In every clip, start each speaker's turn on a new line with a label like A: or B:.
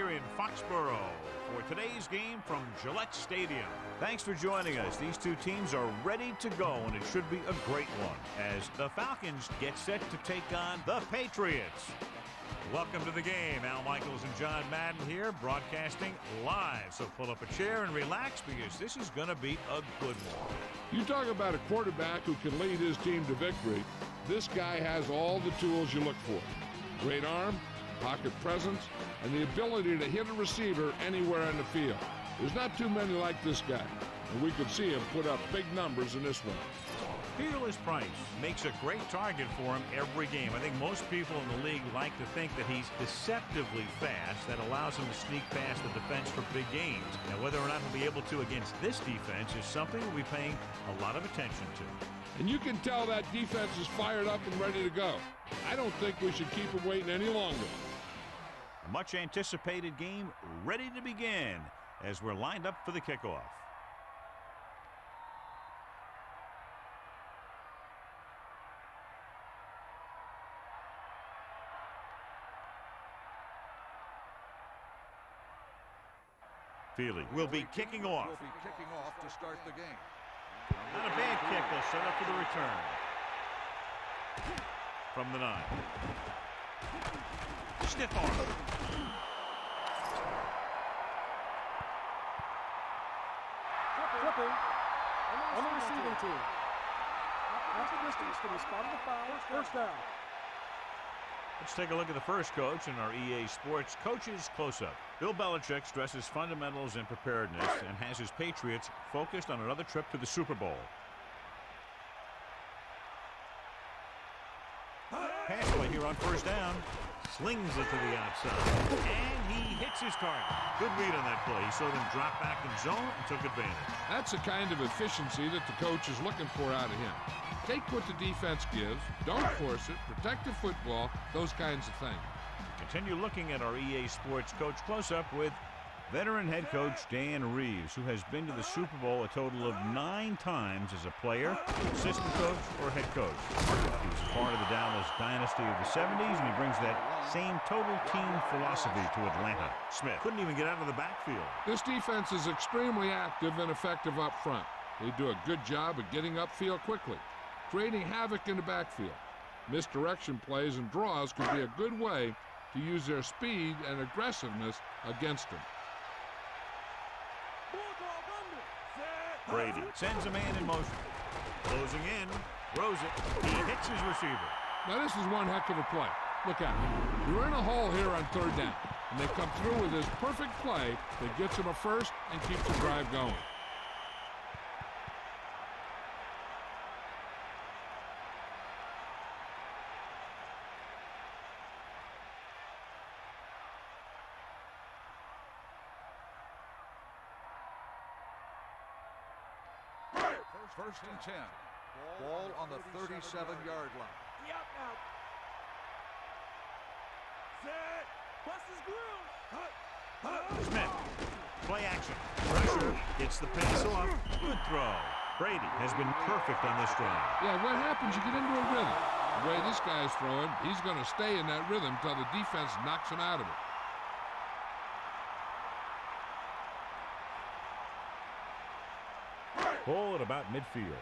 A: here in Foxborough for today's game from Gillette Stadium. Thanks for joining us. These two teams are ready to go, and it should be a great one as the Falcons get set to take on the Patriots. Welcome to the game. Al Michaels and John Madden here, broadcasting live. So pull up a chair and relax because this is going to be a good one.
B: You talk about a quarterback who can lead his team to victory. This guy has all the tools you look for. Great arm, pocket presence, and the ability to hit a receiver anywhere on the field. There's not too many like this guy, and we could see him put up big numbers in this one.
A: Peerless Price makes a great target for him every game. I think most people in the league like to think that he's deceptively fast. That allows him to sneak past the defense for big gains. Now, whether or not he'll be able to against this defense is something we'll be paying a lot of attention to.
B: And you can tell that defense is fired up and ready to go. I don't think we should keep them waiting any longer.
A: A much anticipated game ready to begin as we're lined up for the kickoff. Feely will be kicking off.
C: To start the game.
A: Not a bad kick. They'll set up for the return. From the 9. Stiff arm.
D: Flipping on the receiving team. At the distance to the spot of the foul. First down.
A: Let's take a look at the first coach in our EA Sports Coaches Close-Up. Bill Belichick stresses fundamentals and preparedness and has his Patriots focused on another trip to the Super Bowl. Pass play here on first down. Slings it to the outside. And he hits his target. Good read on that play. He saw them drop back in zone and took advantage.
B: That's the kind of efficiency that the coach is looking for out of him. Take what the defense gives, don't force it, protect the football, those kinds of things.
A: Continue looking at our EA Sports Coach Close-Up with veteran head coach Dan Reeves, who has been to the Super Bowl a total of 9 times as a player, assistant coach, or head coach. He was part of the Dallas dynasty of the 70s, and he brings that same total team philosophy to Atlanta. Smith couldn't even get out of the backfield.
B: This defense is extremely active and effective up front. They do a good job of getting upfield quickly, creating havoc in the backfield. Misdirection plays and draws could be a good way to use their speed and aggressiveness against them.
A: Brady sends a man in motion. Closing in, throws it. He hits his receiver.
B: Now this is one heck of a play. Look at it. You're in a hole here on third down, and they come through with this perfect play that gets them a first and keeps the drive going.
C: First and 10. Ball on the 37-yard line.
A: Smith, play action. Pressure, gets the pass off. Good throw. Brady has been perfect on this drive.
B: Yeah, what happens? You get into a rhythm. The way this guy's throwing, he's going to stay in that rhythm until the defense knocks him out of it.
A: Ball at about midfield.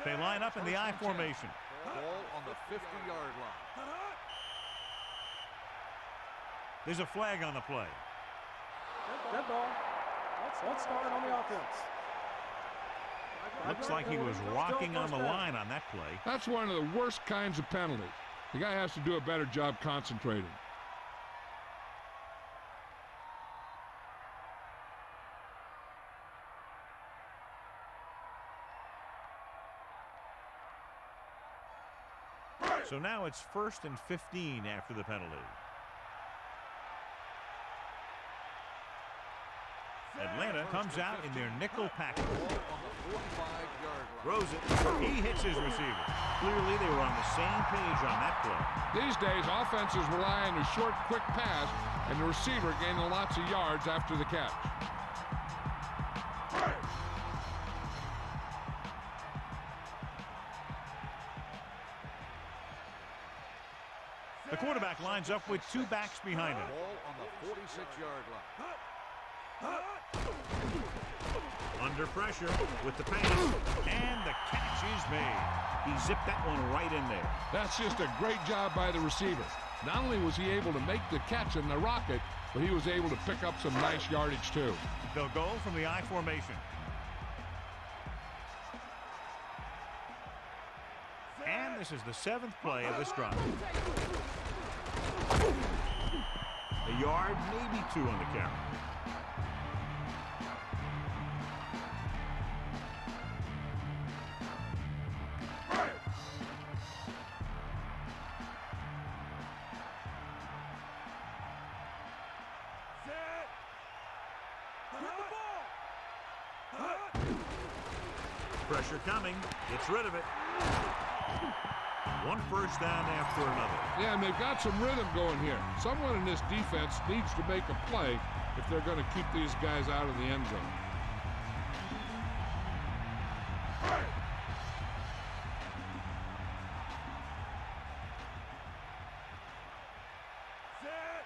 A: They line up in the I formation.
C: Ball on the 50-yard line.
A: There's a flag on the play.
D: Dead ball. Let's start on the offense.
A: Looks like he was rocking on the line on that play.
B: That's one of the worst kinds of penalties. The guy has to do a better job concentrating.
A: So now it's 1st and 15 after the penalty. Atlanta comes out in their nickel package. Throws it. He hits his receiver. Clearly they were on the same page on that play.
B: These days, offenses rely on a short, quick pass, and the receiver gaining lots of yards after the catch.
A: The quarterback lines up with two backs behind him.
C: Ball on the 46-yard line.
A: Under pressure with the pass, and the catch is made. He zipped that one right in there.
B: That's just a great job by the receiver. Not only was he able to make the catch in the rocket, but he was able to pick up some nice yardage too.
A: They'll go from the I formation. And this is the 7th play of this drive. A yard, maybe 2 on the carry. Pressure coming, gets rid of it. One first down after another.
B: Yeah, and they've got some rhythm going here. Someone in this defense needs to make a play if they're going to keep these guys out of the end zone.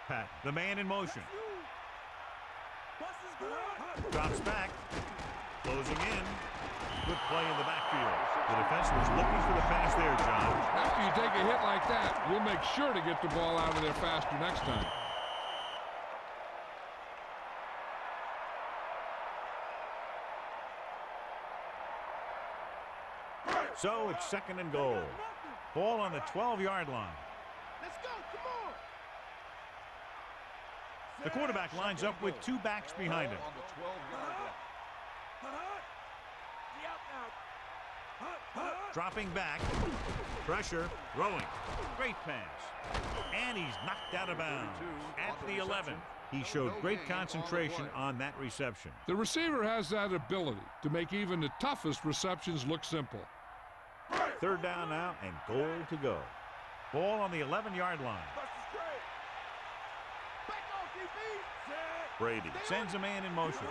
A: Pat, the man in motion. Drops back. Closing in. Good play in the backfield. The defense was looking for the pass there, John.
B: After you take a hit like that, you'll make sure to get the ball out of there faster next time.
A: So it's 2nd and goal. Ball on the 12-yard line.
D: Let's go, come on.
A: The quarterback lines up with two backs behind him.
C: On the 12-yard line.
A: Dropping back. Pressure. Throwing. Great pass. And he's knocked out of bounds. At the 11. He showed great concentration on that reception.
B: The receiver has that ability to make even the toughest receptions look simple.
A: 3rd down now and goal to go. Ball on the 11-yard line. Brady sends a man in motion.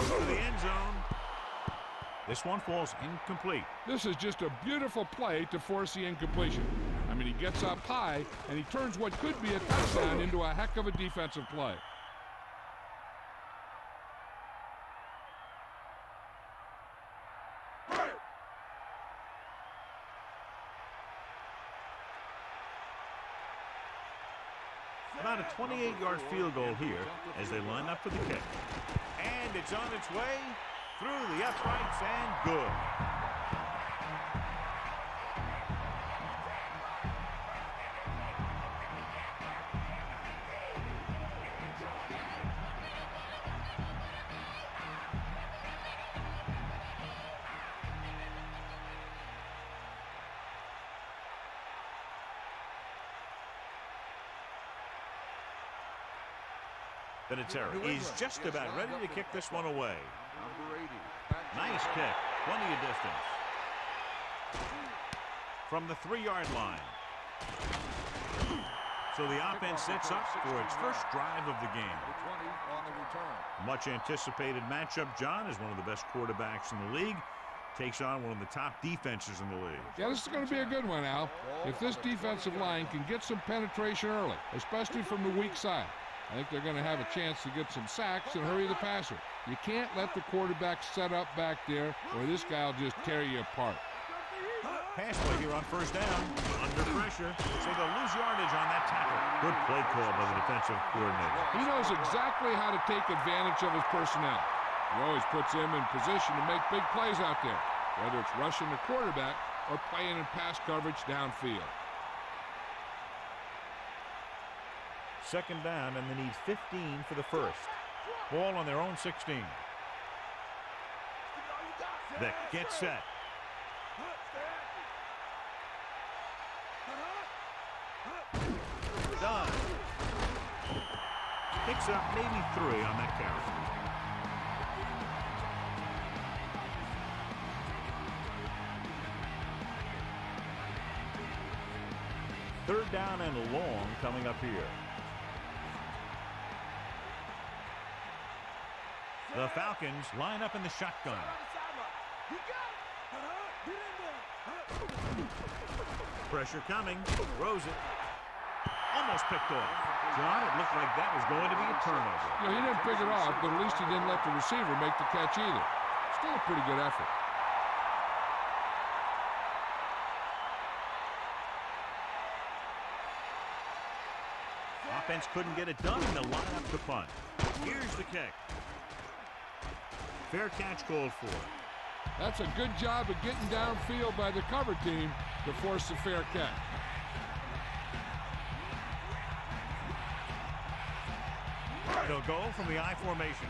A: To the end zone. This one falls incomplete.
B: This is just a beautiful play to force the incompletion. I mean, he gets up high, and he turns what could be a touchdown into a heck of a defensive play.
A: About a 28-yard field goal here as they line up for the kick. And it's on its way through the uprights and good. Vinatieri is just about ready to kick this one away. Nice kick, plenty of distance. From the 3-yard line. So the offense sets up for its first drive of the game. Much anticipated matchup, John, is one of the best quarterbacks in the league. Takes on one of the top defenses in the league.
B: Yeah, this is going to be a good one, Al. If this defensive line can get some penetration early, especially from the weak side, I think they're going to have a chance to get some sacks and hurry the passer. You can't let the quarterback set up back there or this guy will just tear you apart.
A: Pass play here on 1st down. Under pressure, so they'll lose yardage on that tackle. Good play call by the defensive coordinator.
B: He knows exactly how to take advantage of his personnel. He always puts him in position to make big plays out there, whether it's rushing the quarterback or playing in pass coverage downfield.
A: 2nd down, and they need 15 for the first. Ball on their own 16. Vick gets set. Done. Picks up maybe 3 on that carry. Third down and long coming up here. The Falcons line up in the shotgun. Pressure coming. Throws it. Almost picked off. John, it looked like that was going to be a turnover.
B: You know, he didn't pick it off, but at least he didn't let the receiver make the catch either. Still a pretty good effort.
A: Offense couldn't get it done, and they'll line up the punt. Here's the kick. Fair catch called for.
B: That's a good job of getting downfield by the cover team to force a fair catch.
A: They'll go from the I formation.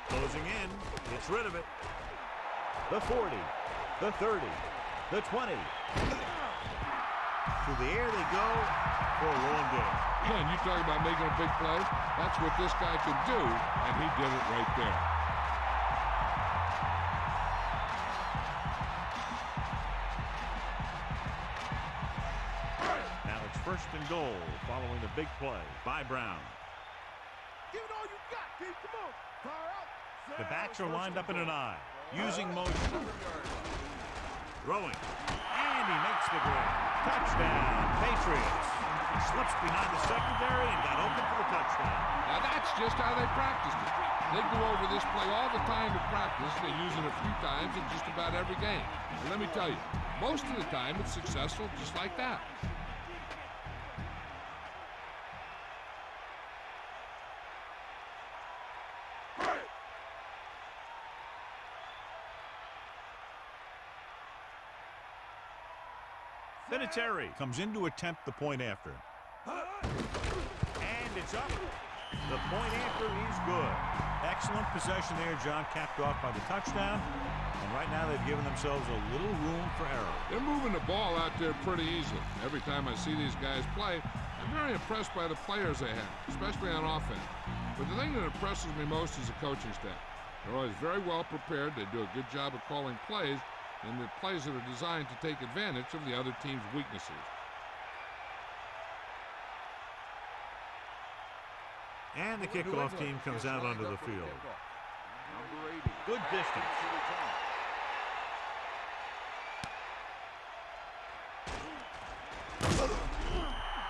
A: Closing in. Gets rid of it. The 40. The 30. The 20. Through the air they go for a long game.
B: And you talk about making a big play. That's what this guy could do, and he did it right there.
A: Now it's 1st and goal following the big play by Brown.
D: Give it all you got, kid. Come on. Fire out.
A: The backs are lined up in an I, using motion. Throwing. And he makes the grab. Touchdown, Patriots. He slips behind the secondary and got open for the touchdown.
B: Now that's just how they practiced it. They go over this play all the time in practice. They use it a few times in just about every game. And let me tell you, most of the time it's successful just like that.
A: Vinatieri comes in to attempt the point after. And it's up. The point after is good. Excellent possession there, John, capped off by the touchdown. And right now they've given themselves a little room for error.
B: They're moving the ball out there pretty easily. Every time I see these guys play, I'm very impressed by the players they have, especially on offense. But the thing that impresses me most is the coaching staff. They're always very well prepared. They do a good job of calling plays, and the plays that are designed to take advantage of the other team's weaknesses.
A: And the kickoff team comes out onto the field. Good distance.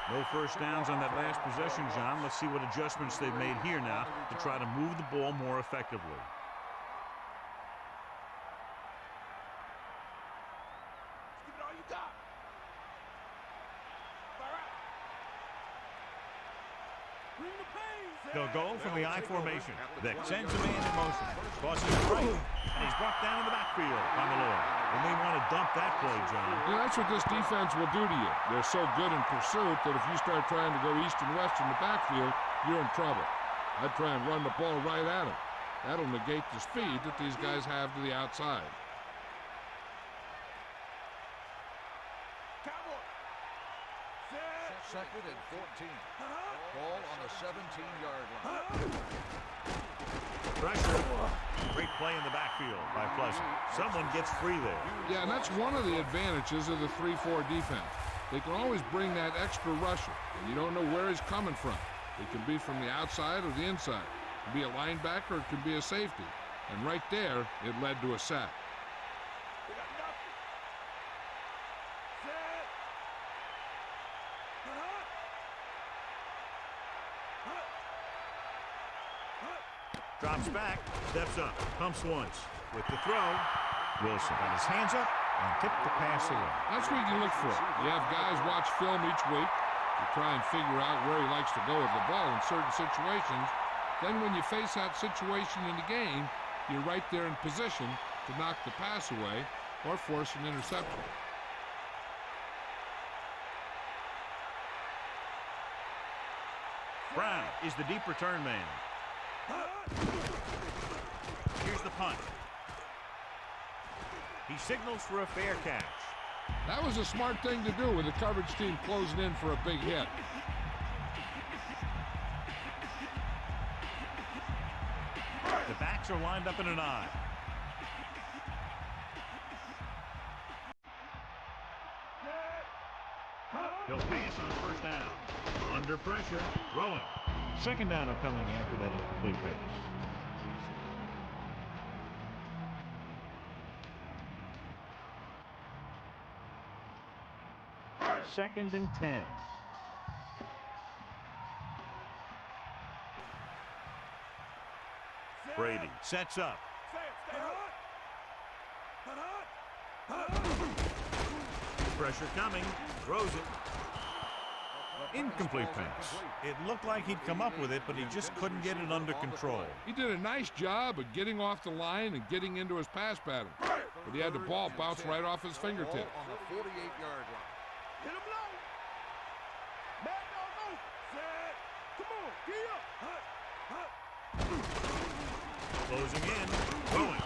A: No first downs on that last possession, John. Let's see what adjustments they've made here now to try to move the ball more effectively. They'll go from the I formation. Vick sends a man in motion. Crosses the right. And he's brought down in the backfield by Malloy. And they want to dump that play, John.
B: Yeah, that's what this defense will do to you. They're so good in pursuit that if you start trying to go east and west in the backfield, you're in trouble. I'd try and run the ball right at them. That'll negate the speed that these guys have to the outside.
C: Second and 14. Ball on the 17-yard line.
A: Pressure. Great play in the backfield by Pleasant. Someone gets free there.
B: Yeah, and that's one of the advantages of the 3-4 defense. They can always bring that extra rusher, and you don't know where he's coming from. It can be from the outside or the inside. It can be a linebacker, it can be a safety. And right there, it led to a sack.
A: Drops back, steps up, pumps once. With the throw, Wilson got his hands up and tipped the pass away.
B: That's what you look for. You have guys watch film each week to try and figure out where he likes to go with the ball in certain situations. Then when you face that situation in the game, you're right there in position to knock the pass away or force an interception.
A: Brown is the deep return man. Here's the punt. He signals for a fair catch.
B: That was a smart thing to do with the coverage team closing in for a big hit.
A: The backs are lined up in an I. He'll pass on first down. Under pressure, throwing. Second down coming after that incomplete pass. Second and 10. Brady sets up. Pressure coming. Throws it. Incomplete pass. It looked like he'd come up with it, but he just couldn't get it under control.
B: He did a nice job of getting off the line and getting into his pass pattern, but he had the ball bounce right off his fingertips.
C: On the 48-yard line.
D: Hit him low. Man, no. Set. Come on. Gee up.
A: Closing in. Throwing.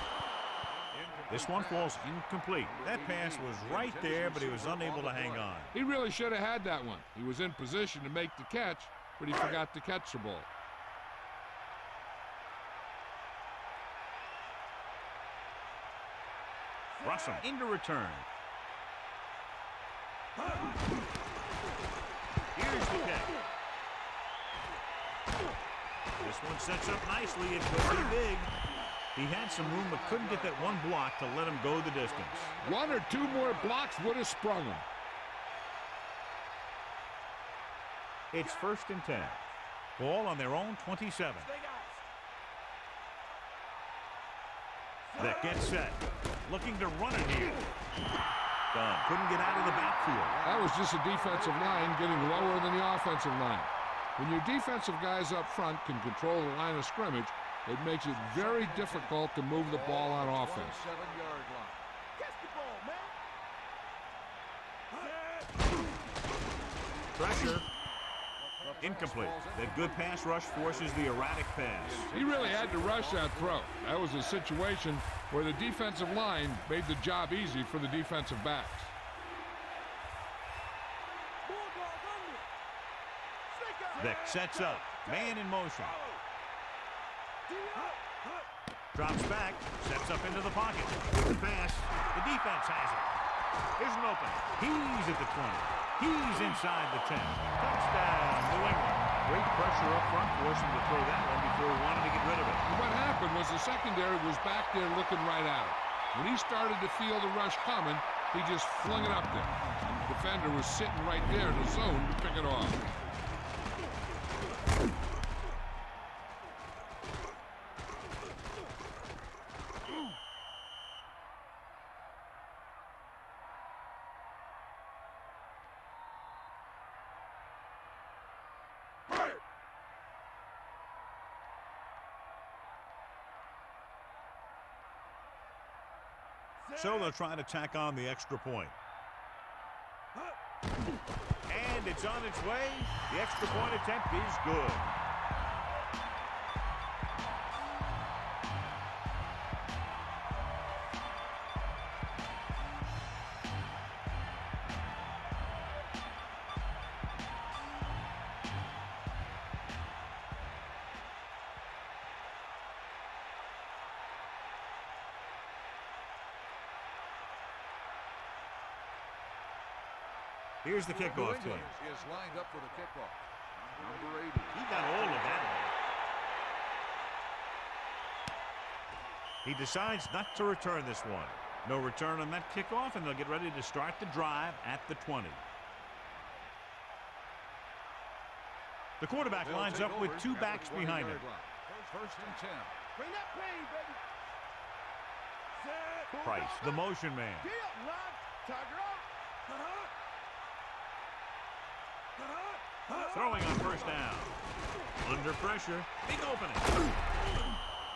A: This one falls incomplete. That pass was right there, but he was unable to hang on.
B: He really should have had that one. He was in position to make the catch, but he forgot to catch the ball.
A: Russell into return. Here's the kick. This one sets up nicely. It could be big. He had some room but couldn't get that one block to let him go the distance.
B: One or two more blocks would have sprung him.
A: It's first and 10. Ball on their own 27. Vick gets set. Looking to run it here. Done. Couldn't get out of the backfield.
B: That was just a defensive line getting lower than the offensive line. When your defensive guys up front can control the line of scrimmage, it makes it very difficult to move the ball on offense.
C: 7-yard line.
D: Catch the ball, man.
A: Pressure. Incomplete. That good pass rush forces the erratic pass.
B: He really had to rush that throw. That was a situation where the defensive line made the job easy for the defensive backs.
A: Vick sets up. Man in motion. Drops back. Sets up into the pocket. With the pass. The defense has it. Here's an opening. He's at the 20. He's inside the 10. Touchdown, New England. Great pressure up front, forced him to throw that one before he wanted to get rid of it.
B: What happened was the secondary was back there looking right at it. When he started to feel the rush coming, he just flung it up there. The defender was sitting right there in the zone to pick it off.
A: So they'll try to tack on the extra point. And it's on its way. The extra point attempt is good. Here's the kickoff team.
C: Is lined up for the kickoff. Number 80.
A: He got all of that one. He decides not to return this one. No return on that kickoff, and they'll get ready to start the drive at the 20. The quarterback lines up with two backs behind him.
C: First and 10.
D: Bring that pain, baby. Set.
A: Price, the motion man.
D: Get up, lock. Tiger up.
A: Throwing on first down. Under pressure. Big opening.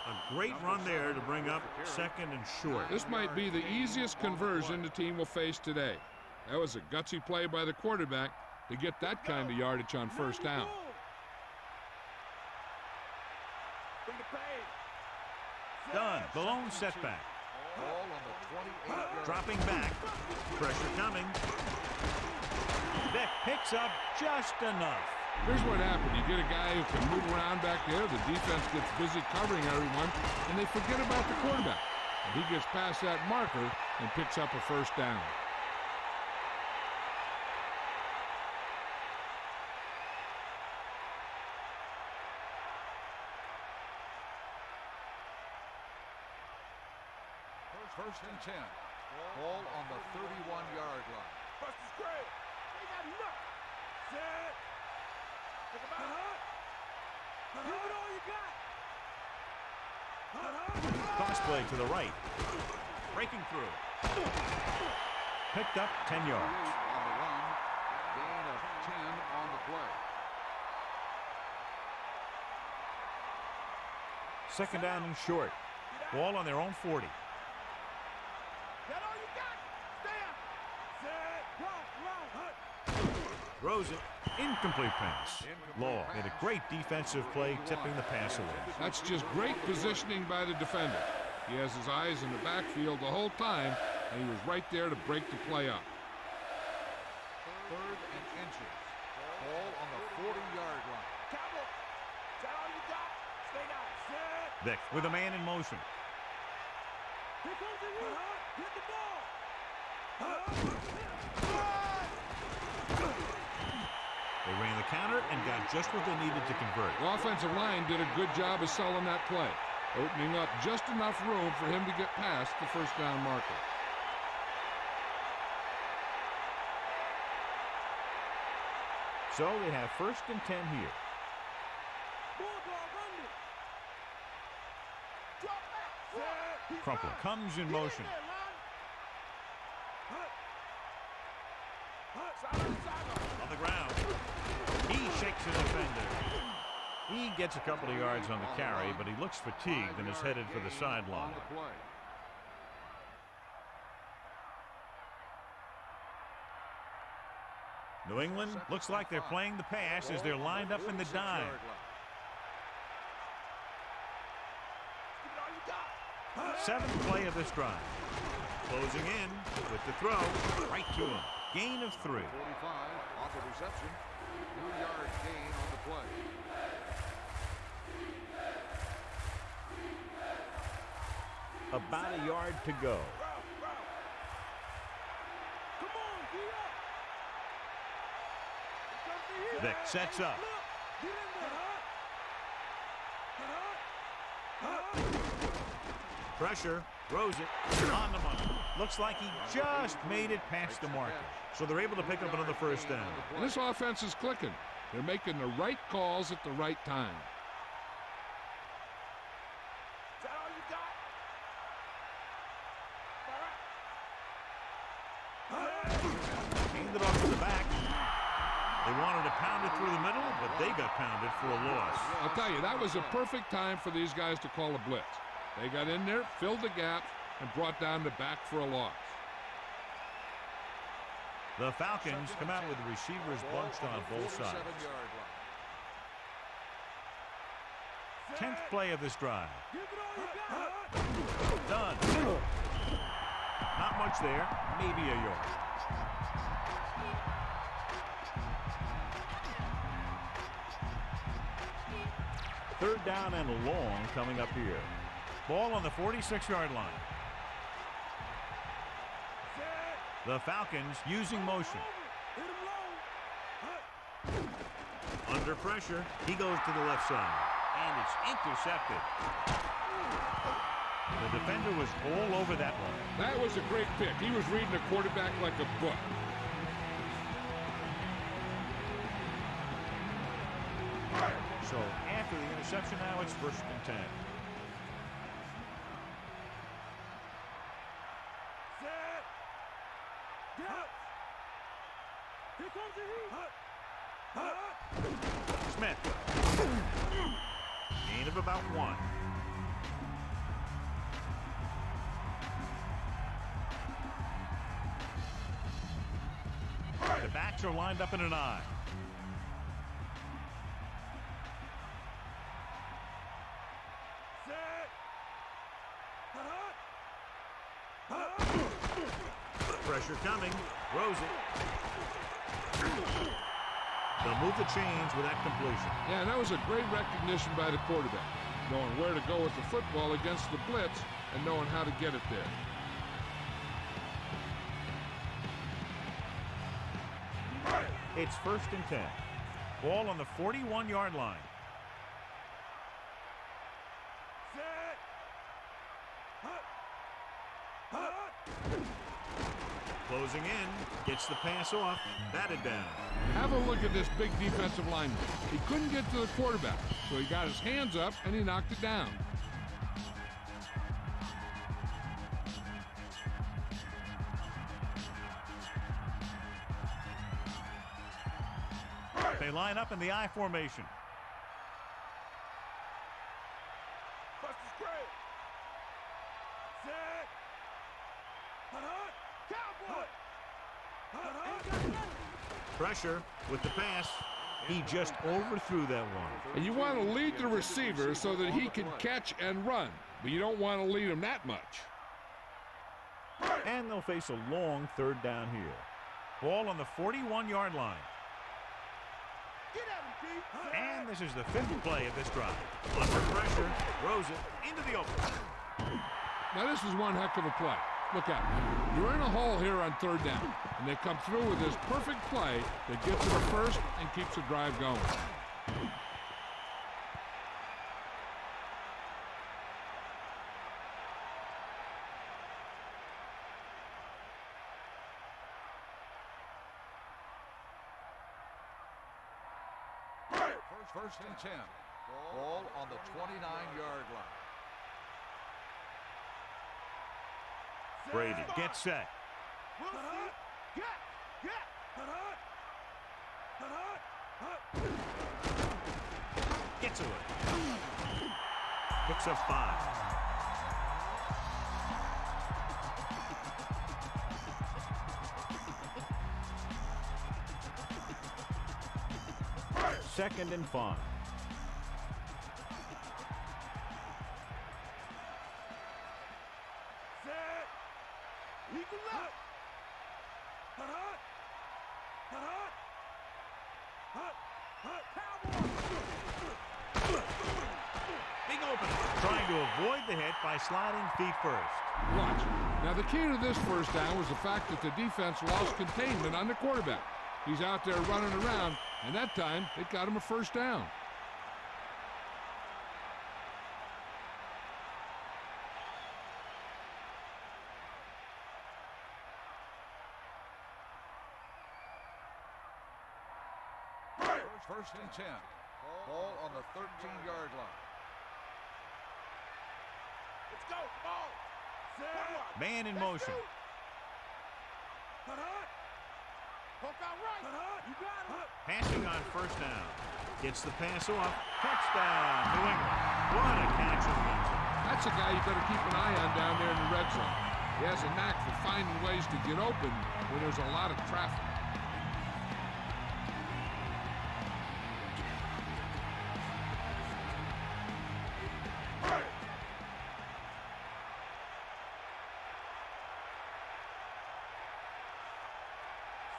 A: A great run there to bring up second and short.
B: This might be the easiest conversion the team will face today. That was a gutsy play by the quarterback to get that kind of yardage on first down.
A: Done. The lone setback.
C: Ball on the 28-yard.
A: Dropping back. Pressure coming. Vick picks up just enough.
B: Here's what happened. You get a guy who can move around back there. The defense gets busy covering everyone, and they forget about the quarterback. And he gets past that marker and picks up a first down.
C: First and 10. Ball on the 31-yard line.
D: Buster's great. They got enough. Set. Think about it. Give it all you got.
A: Cross play to the right. Breaking through. Picked up 10 yards.
C: On the run. Gain of 10 on the play.
A: Second down and short. Ball on their own 40.
D: That all you got. Stay up. Set. Run.
A: Throws it. Incomplete pass. Law made a great defensive play, tipping the pass away.
B: That's just great positioning by the defender. He has his eyes in the backfield the whole time, and he was right there to break the play up.
C: Third and inches. Ball on the 40-yard line.
D: Cowboy. That all you got. Stay down. Set.
A: Vick with a man in motion.
D: Here comes the heat. Hit the ball.
A: They ran the counter and got just what they needed to convert.
B: The offensive line did a good job of selling that play, opening up just enough room for him to get past the first down marker.
A: So they have first and 10 here.
D: Bulldog under. Drop back. Set.
A: Crumpler comes in motion. On the ground. He shakes a defender. He gets a couple of yards on the carry, but he looks fatigued and is headed for the sideline. New England looks like they're playing the pass as they're lined up in the dime. Seventh play of this drive. Closing in with the throw right to him. Gain of 3.
C: 45 off the reception. 2-yard gain on the play.
A: About a yard to go.
D: Come on, get up.
A: Vick sets up.
D: Get in there.
A: Pressure. Throws it. On the money. Looks like he just made it past the marker. So they're able to pick up another first down.
B: And this offense is clicking. They're making the right calls at the right time.
D: Is that all you got?
A: Handed off to the back. They wanted to pound it through the middle, but they got pounded for a loss.
B: I'll tell you, that was a perfect time for these guys to call a blitz. They got in there, filled the gap, and brought down the back for a loss.
A: The Falcons come out with the receivers bunched on both sides. 10th play of this drive. Done. Not much there. Maybe a yard. Third down and long coming up here. Ball on the 46-yard line. The Falcons using motion. Under pressure, he goes to the left side, and it's intercepted. The defender was all over that one.
B: That was a great pick. He was reading the quarterback like a book.
A: So after the interception, now it's first and 10. Smith. Gain of about 1. The backs are lined up in an eye. Pressure coming. Throws it. They'll move the chains with that completion.
B: Yeah, and that was a great recognition by the quarterback, knowing where to go with the football against the blitz and knowing how to get it there.
A: It's first and 10. Ball on the 41-yard line. Closing in, gets the pass off, batted down.
B: Have a look at this big defensive lineman. He couldn't get to the quarterback, so he got his hands up and he knocked it down.
A: They line up in the I formation.
D: Buster's great. Set. Cowboy.
A: Pressure with the pass. He just overthrew that one.
B: And you want to lead the receiver so that he can catch and run, but you don't want to lead him that much.
A: And they'll face a long third down here. Ball on the 41-yard line.
D: Get at him, Pete.
A: And this is the 5th play of this drive. Under pressure, throws it into the open.
B: Now this is one heck of a play. Look at it. You're in a hole here on third down, and they come through with this perfect play that gets to the first and keeps the drive going.
C: First and 10. Ball on the 29-yard line.
A: Brady gets set. Gets to it. Picks up 5. Second and 5. Big open. Trying to avoid the hit by sliding feet first.
B: Watch. Now the key to this first down was the fact that the defense lost containment on the quarterback. He's out there running around, and that time it got him a first down.
C: First and 10. Ball on the 13-yard line.
D: Let's go. Ball. Set.
A: Man in motion.
D: Poke out right. You got him.
A: Passing on first down. Gets the pass off. Touchdown, New England. What a catch in the end zone.
B: That's a guy you better keep an eye on down there in the red zone. He has a knack for finding ways to get open when there's a lot of traffic.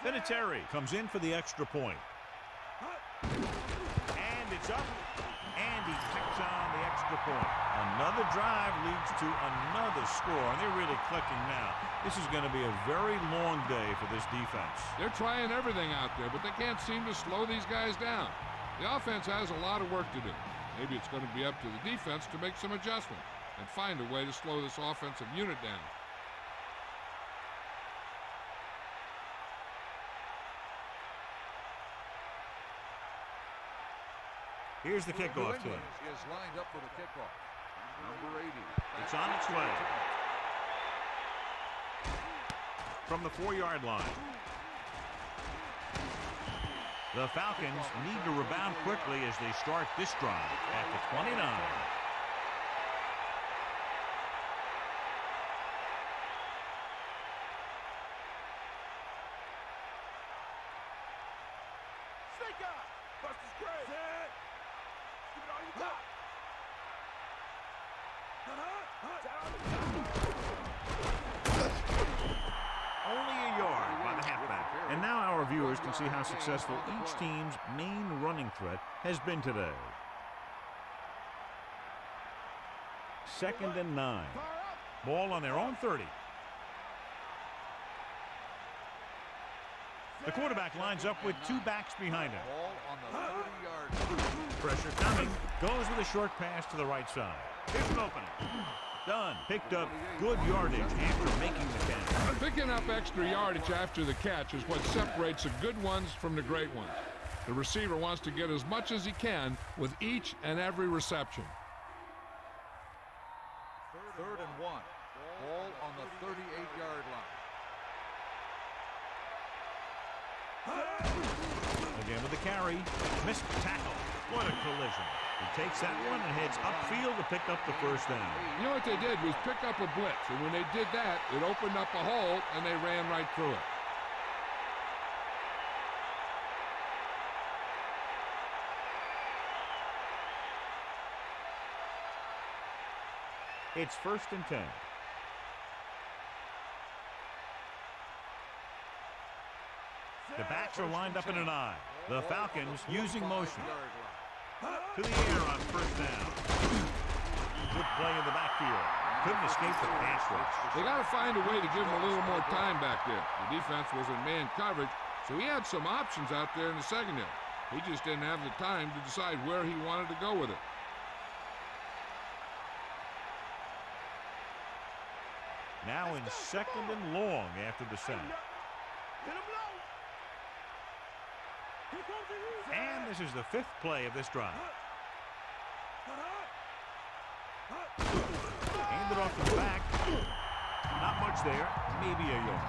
A: Vinatieri comes in for the extra point. And it's up. And he picks on the extra point. Another drive leads to another score. And they're really clicking now. This is going to be a very long day for this defense.
B: They're trying everything out there, but they can't seem to slow these guys down. The offense has a lot of work to do. Maybe it's going to be up to the defense to make some adjustments and find a way to slow this offensive unit down.
A: Here's the kickoff team.
C: Is lined up for the kickoff. Number 80.
A: It's on its way. From the 4-yard line. The Falcons need to rebound quickly as they start this drive at the 29.
D: Snake eye. Buster's great. Set. Give it all you got.
A: Only a yard by the halfback. And now our viewers can see how successful each team's main running threat has been today. 2nd and 9. Ball on their own 30. The quarterback lines up with 2 backs behind him.
C: Ball on the 30-yard line.
A: Pressure coming. Goes with a short pass to the right side. Here's an opening. Done. Picked up good yardage after making the catch.
B: Picking up extra yardage after the catch is what separates the good ones from the great ones. The receiver wants to get as much as he can with each and every reception.
C: 3rd and 1. Ball on the 38-yard line.
A: Again with the carry. Missed tackle. What a collision. He takes that one and heads upfield to pick up the first down.
B: You know what they did was pick up a blitz, and when they did that, it opened up a hole, and they ran right through it.
A: It's 1st and 10. The backs are lined up in an I. The Falcons using motion. To the air on 1st down. Good play in the backfield. Couldn't escape the pass rush.
B: They got to find a way to give him a little more time back there. The defense was in man coverage, so he had some options out there in the secondary. He just didn't have the time to decide where he wanted to go with it.
A: Now in 2nd and long after the sack. And this is the 5th play of this drive. Handed off to the back. Not much there. Maybe a yard.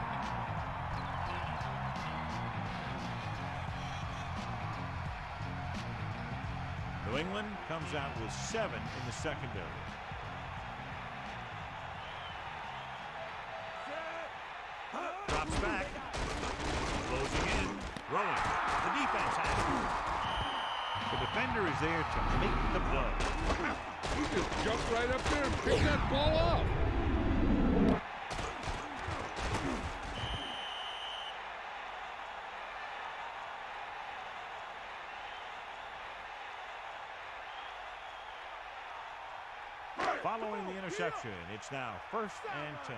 A: New England comes out with 7 in the secondary. Drops back. Closing in. Throwing. The defense has it. The defender is there to make the play.
B: He just jumped right up there and picked that ball off.
A: Following the interception, it's now 1st and 10.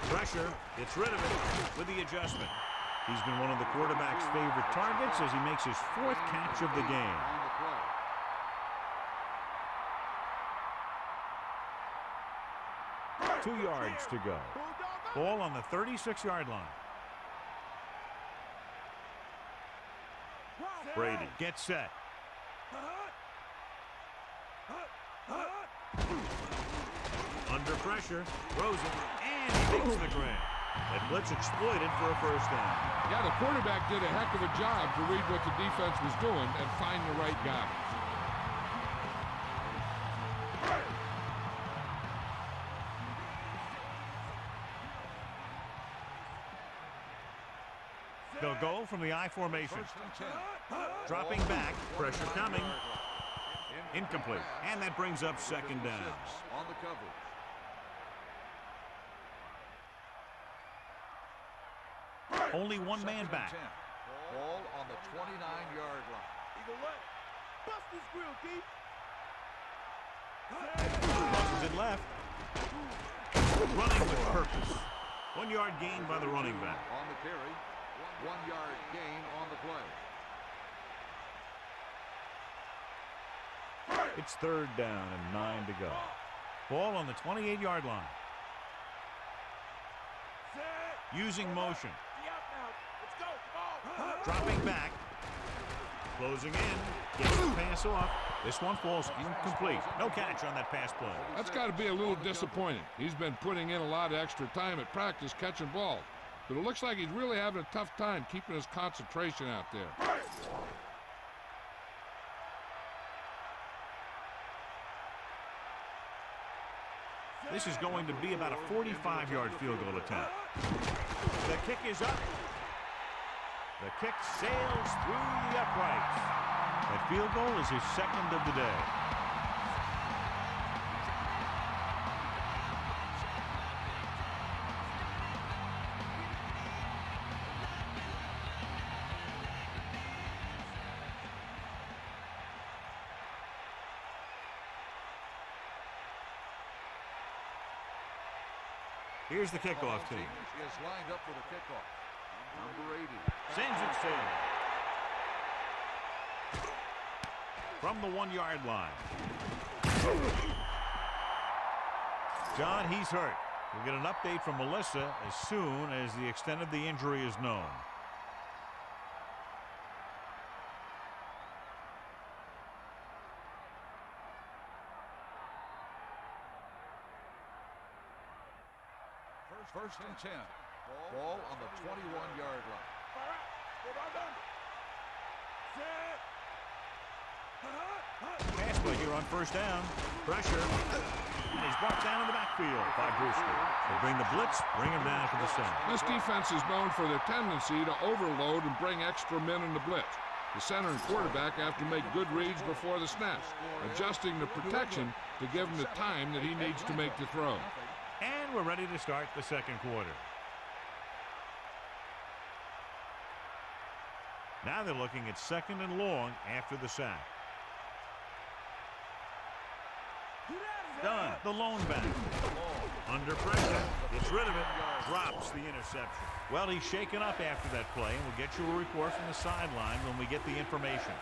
A: Pressure, gets rid of it with the adjustment. He's been one of the quarterback's favorite targets as he makes his 4th catch of the game. 2 yards to go. Ball on the 36-yard line. Brady gets set. Under pressure, throws it, and takes the grab. That blitz exploited for a first down.
B: Yeah, the quarterback did a heck of a job to read what the defense was doing and find the right guy.
A: They'll go from the I formation. Dropping back, pressure coming. Incomplete. And that brings up 2nd down.
C: On the coverage.
A: Only one man back.
C: Ball on the 29-yard line.
D: Eagle left. Bust his grill, deep.
A: Crosses it left. Running with purpose. 1 yard gain by the running back.
C: On the carry. 1 yard gain on the play.
A: It's 3rd down and 9 to go. Ball on the 28-yard line. Using motion. Dropping back. Closing in. Gets the pass off. This one falls incomplete. No catch on that pass play.
B: That's got to be a little disappointing. He's been putting in a lot of extra time at practice catching balls. But it looks like he's really having a tough time keeping his concentration out there.
A: This is going to be about a 45-yard field goal attempt. The kick is up. The kick sails through the uprights. That field goal is his 2nd of the day. Here's the kickoff team.
C: Is lined up for the kickoff. Number 80.
A: Sends it sailing. from the 1-yard line. John, he's hurt. We'll get an update from Melissa as soon as the extent of the injury is known.
C: First and 10. Ball on the 21-yard line.
A: Pass play here on first down. Pressure. And he's brought down in the backfield by Brewster. They bring the blitz, bring him down to the center.
B: This defense is known for their tendency to overload and bring extra men in the blitz. The center and quarterback have to make good reads before the snap, adjusting the protection to give him the time that he needs to make the throw.
A: And we're ready to start the second quarter. Now they're looking at 2nd and long after the sack. Dunn, the lone back. Under pressure, gets rid of it, drops the interception. Well, he's shaken up after that play, and we'll get you a report from the sideline when we get the information.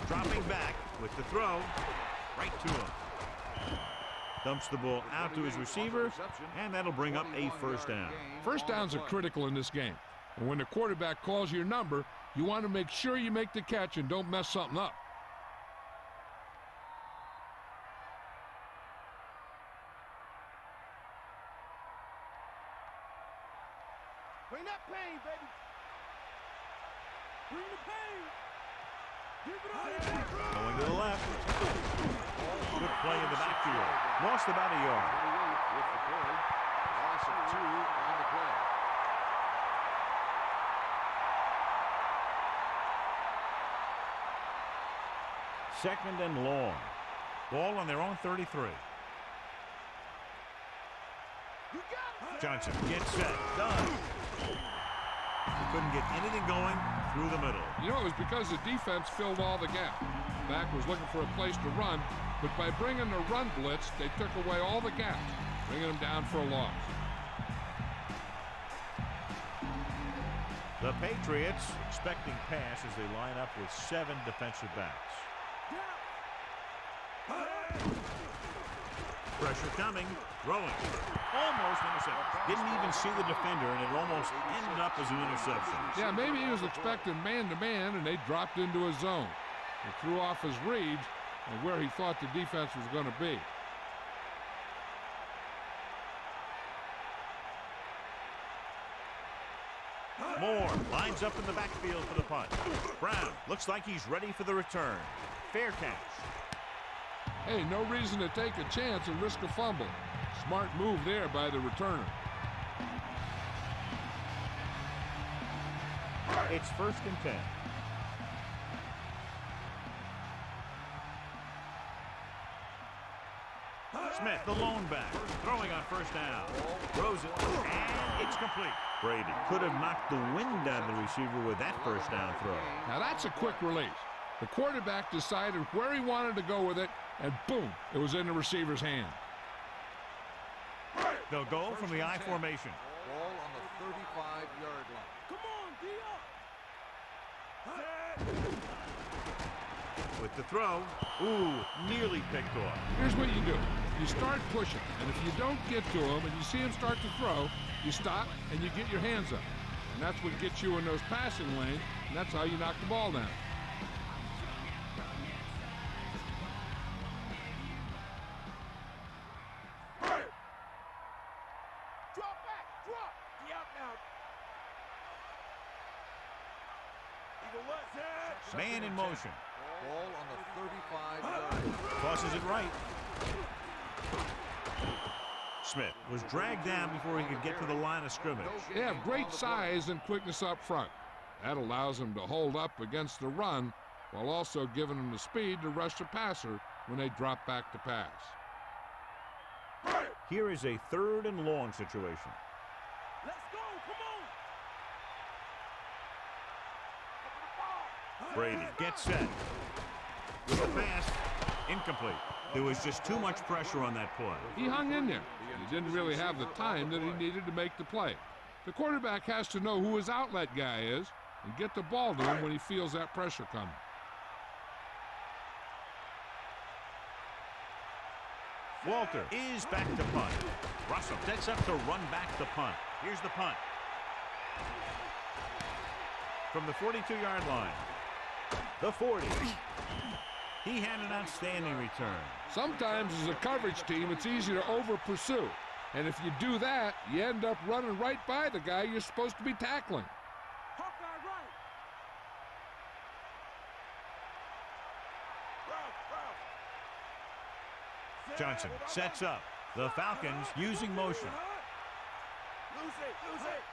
A: Dropping back with the throw, right to him. Dumps the ball out to his receiver, and that'll bring up a first down.
B: First downs are critical in this game. And when the quarterback calls your number, you want to make sure you make the catch and don't mess something up.
D: Bring that pain, baby. Bring the pain.
A: Going to the left. Good play in the backfield. Lost about a yard.
C: With the play. Loss of 2 on the play.
A: Second and long. Ball on their own 33. Johnson gets set. Done. He couldn't get anything going through the middle.
B: You know, it was because the defense filled all the gaps. Back was looking for a place to run, but by bringing the run blitz, they took away all the gaps, bringing them down for a loss.
A: The Patriots expecting pass as they line up with 7 defensive backs. Pressure coming, throwing. Almost intercepted. Didn't even see the defender, and it almost ended up as an interception.
B: Yeah, maybe he was expecting man-to-man, and they dropped into his zone. He threw off his reads and where he thought the defense was going to be.
A: Moore lines up in the backfield for the punt. Brown looks like he's ready for the return. Fair catch.
B: Hey, no reason to take a chance and risk a fumble. Smart move there by the returner.
A: It's 1st and 10. Smith, the lone back, throwing on first down. Throws it, and it's complete. Brady could have knocked the wind out of the receiver with that first down throw.
B: Now that's a quick release. The quarterback decided where he wanted to go with it, and boom, it was in the receiver's hand.
A: They'll go from the I formation.
C: Ball on the 35-yard line.
D: Come on, D-up.
A: With the throw, ooh, nearly picked off.
B: Here's what you do. You start pushing, and if you don't get to him and you see him start to throw, you stop and you get your hands up. And that's what gets you in those passing lanes, and that's how you knock the ball down.
D: Drop back, drop. D-up now. Eagle left.
A: Man in motion.
C: Ball on the 35-yard line.
A: Tosses it right. Smith was dragged down before he could get to the line of scrimmage.
B: They have great size and quickness up front. That allows them to hold up against the run while also giving them the speed to rush the passer when they drop back to pass.
A: Here is a 3rd and long situation.
D: Let's go. Come on.
A: Brady gets set. With a pass, incomplete. There was just too much pressure on that play.
B: He hung in there. He didn't really have the time that he needed to make the play. The quarterback has to know who his outlet guy is and get the ball to him when he feels that pressure coming.
A: Walter is back to punt. Russell sets up to run back the punt. Here's the punt. From the 42-yard line. The 40. He had an outstanding return.
B: Sometimes as a coverage team, it's easy to over-pursue. And if you do that, you end up running right by the guy you're supposed to be tackling.
D: Hawkeye right.
A: Johnson sets up. The Falcons using motion.
D: Lose it.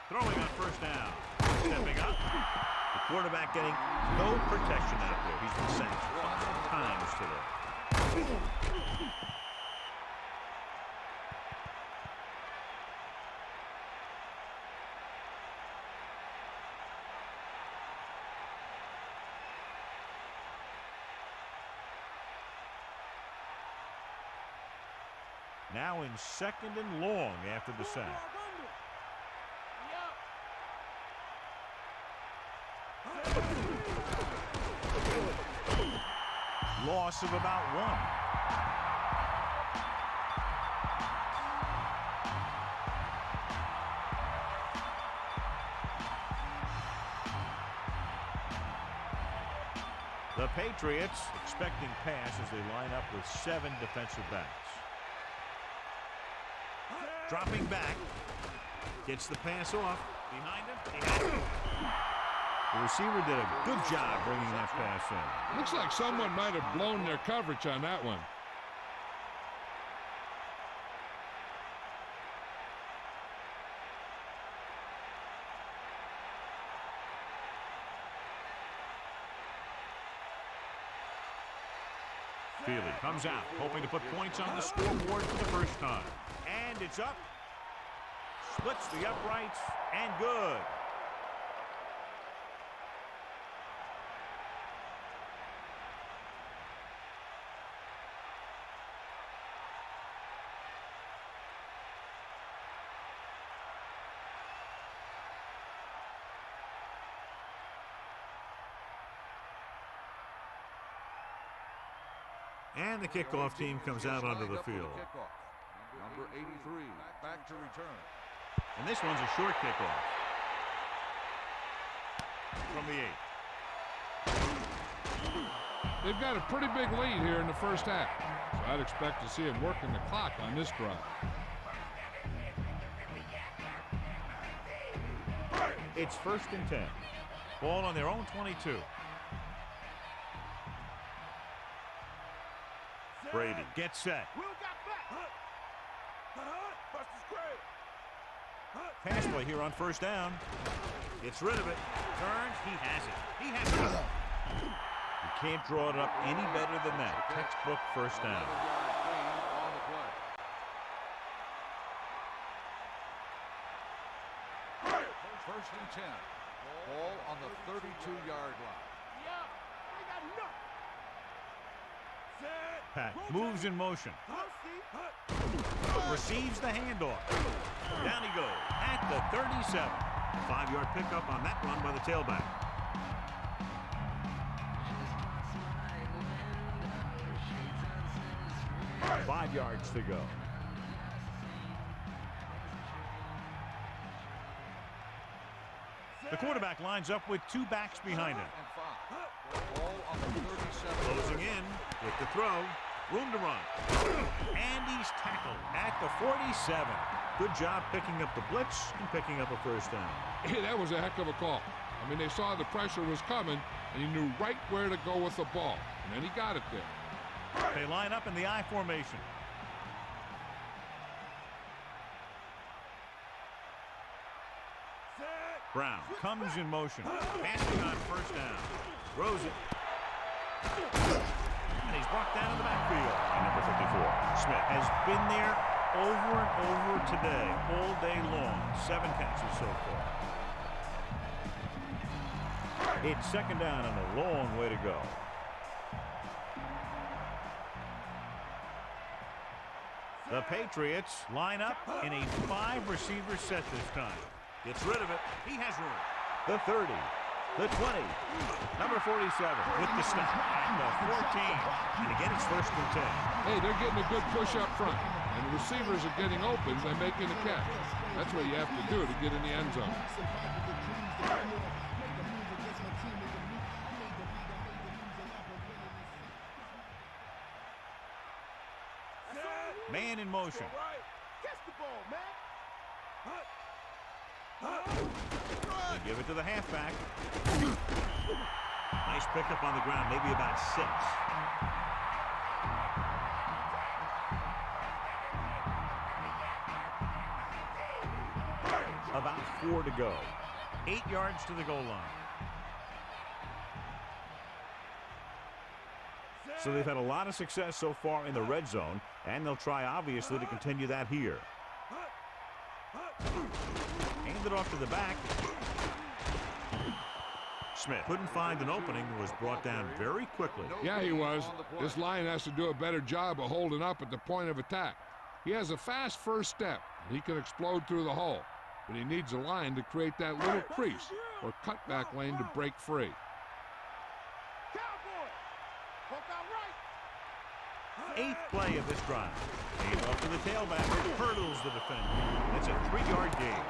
A: Throwing on first down. Stepping up. The quarterback getting no protection out there. He's been sacked 5 times today. Now in 2nd and long after the sack. Loss of about 1. The Patriots expecting pass as they line up with 7 defensive backs. Dropping back. Gets the pass off. Behind him. He has it. The receiver did a good job bringing that pass in.
B: Looks like someone might have blown their coverage on that one.
A: Feely comes out, hoping to put points on the scoreboard for the first time. And it's up. Splits the uprights, and good. And the kickoff team comes out onto the field.
C: Number 83, back to return.
A: And this one's a short kickoff. From the 8.
B: They've got a pretty big lead here in the first half, so I'd expect to see them working the clock on this drive.
A: It's 1st and 10. Ball on their own 22. Brady gets set. Pass play here on first down. Gets rid of it. Turns. He has it. He has it. You can't draw it up any better than that. Textbook first down.
C: First and 10. Ball on the 32-yard line.
A: Pat moves in motion. Receives the handoff. Down he goes at the 37. 5-yard pickup on that run by the tailback. Five yards to go. The quarterback lines up with 2 backs behind him.
C: Ball on the 37.
A: Closing in with the throw. Room to run. And he's tackled at the 47. Good job picking up the blitz and picking up a first down.
B: Hey, that was a heck of a call. I mean, they saw the pressure was coming, and he knew right where to go with the ball. And then he got it there.
A: They line up in the I formation. Brown comes in motion. Passing on first down. Throws it. And he's brought down in the backfield. And number 54, Smith, has been there over and over today, all day long. 7 catches so far. It's second down and a long way to go. The Patriots line up in a 5-receiver set this time. Gets rid of it. He has room. The 30, the 20, number 47 with the snap at the 14. And again, it's first and 10.
B: Hey, they're getting a good push up front. And the receivers are getting open by making the catch. That's what you have to do to get in the end zone.
A: Man in motion.
D: Catch the ball, man.
A: They give it to the halfback. Nice pickup on the ground, maybe about 6. About 4 to go. 8 yards to the goal line. So they've had a lot of success so far in the red zone, and they'll try, obviously, to continue that here. Hand it off to the back. Smith couldn't find an opening, was brought down very quickly.
B: Yeah, he was. This line has to do a better job of holding up at the point of attack. He has a fast first step. He can explode through the hole, but he needs a line to create that little crease or cutback lane to break free.
A: Eighth play of this drive. Hand off to the tailback. Hurdles the defender. It's a 3-yard gain.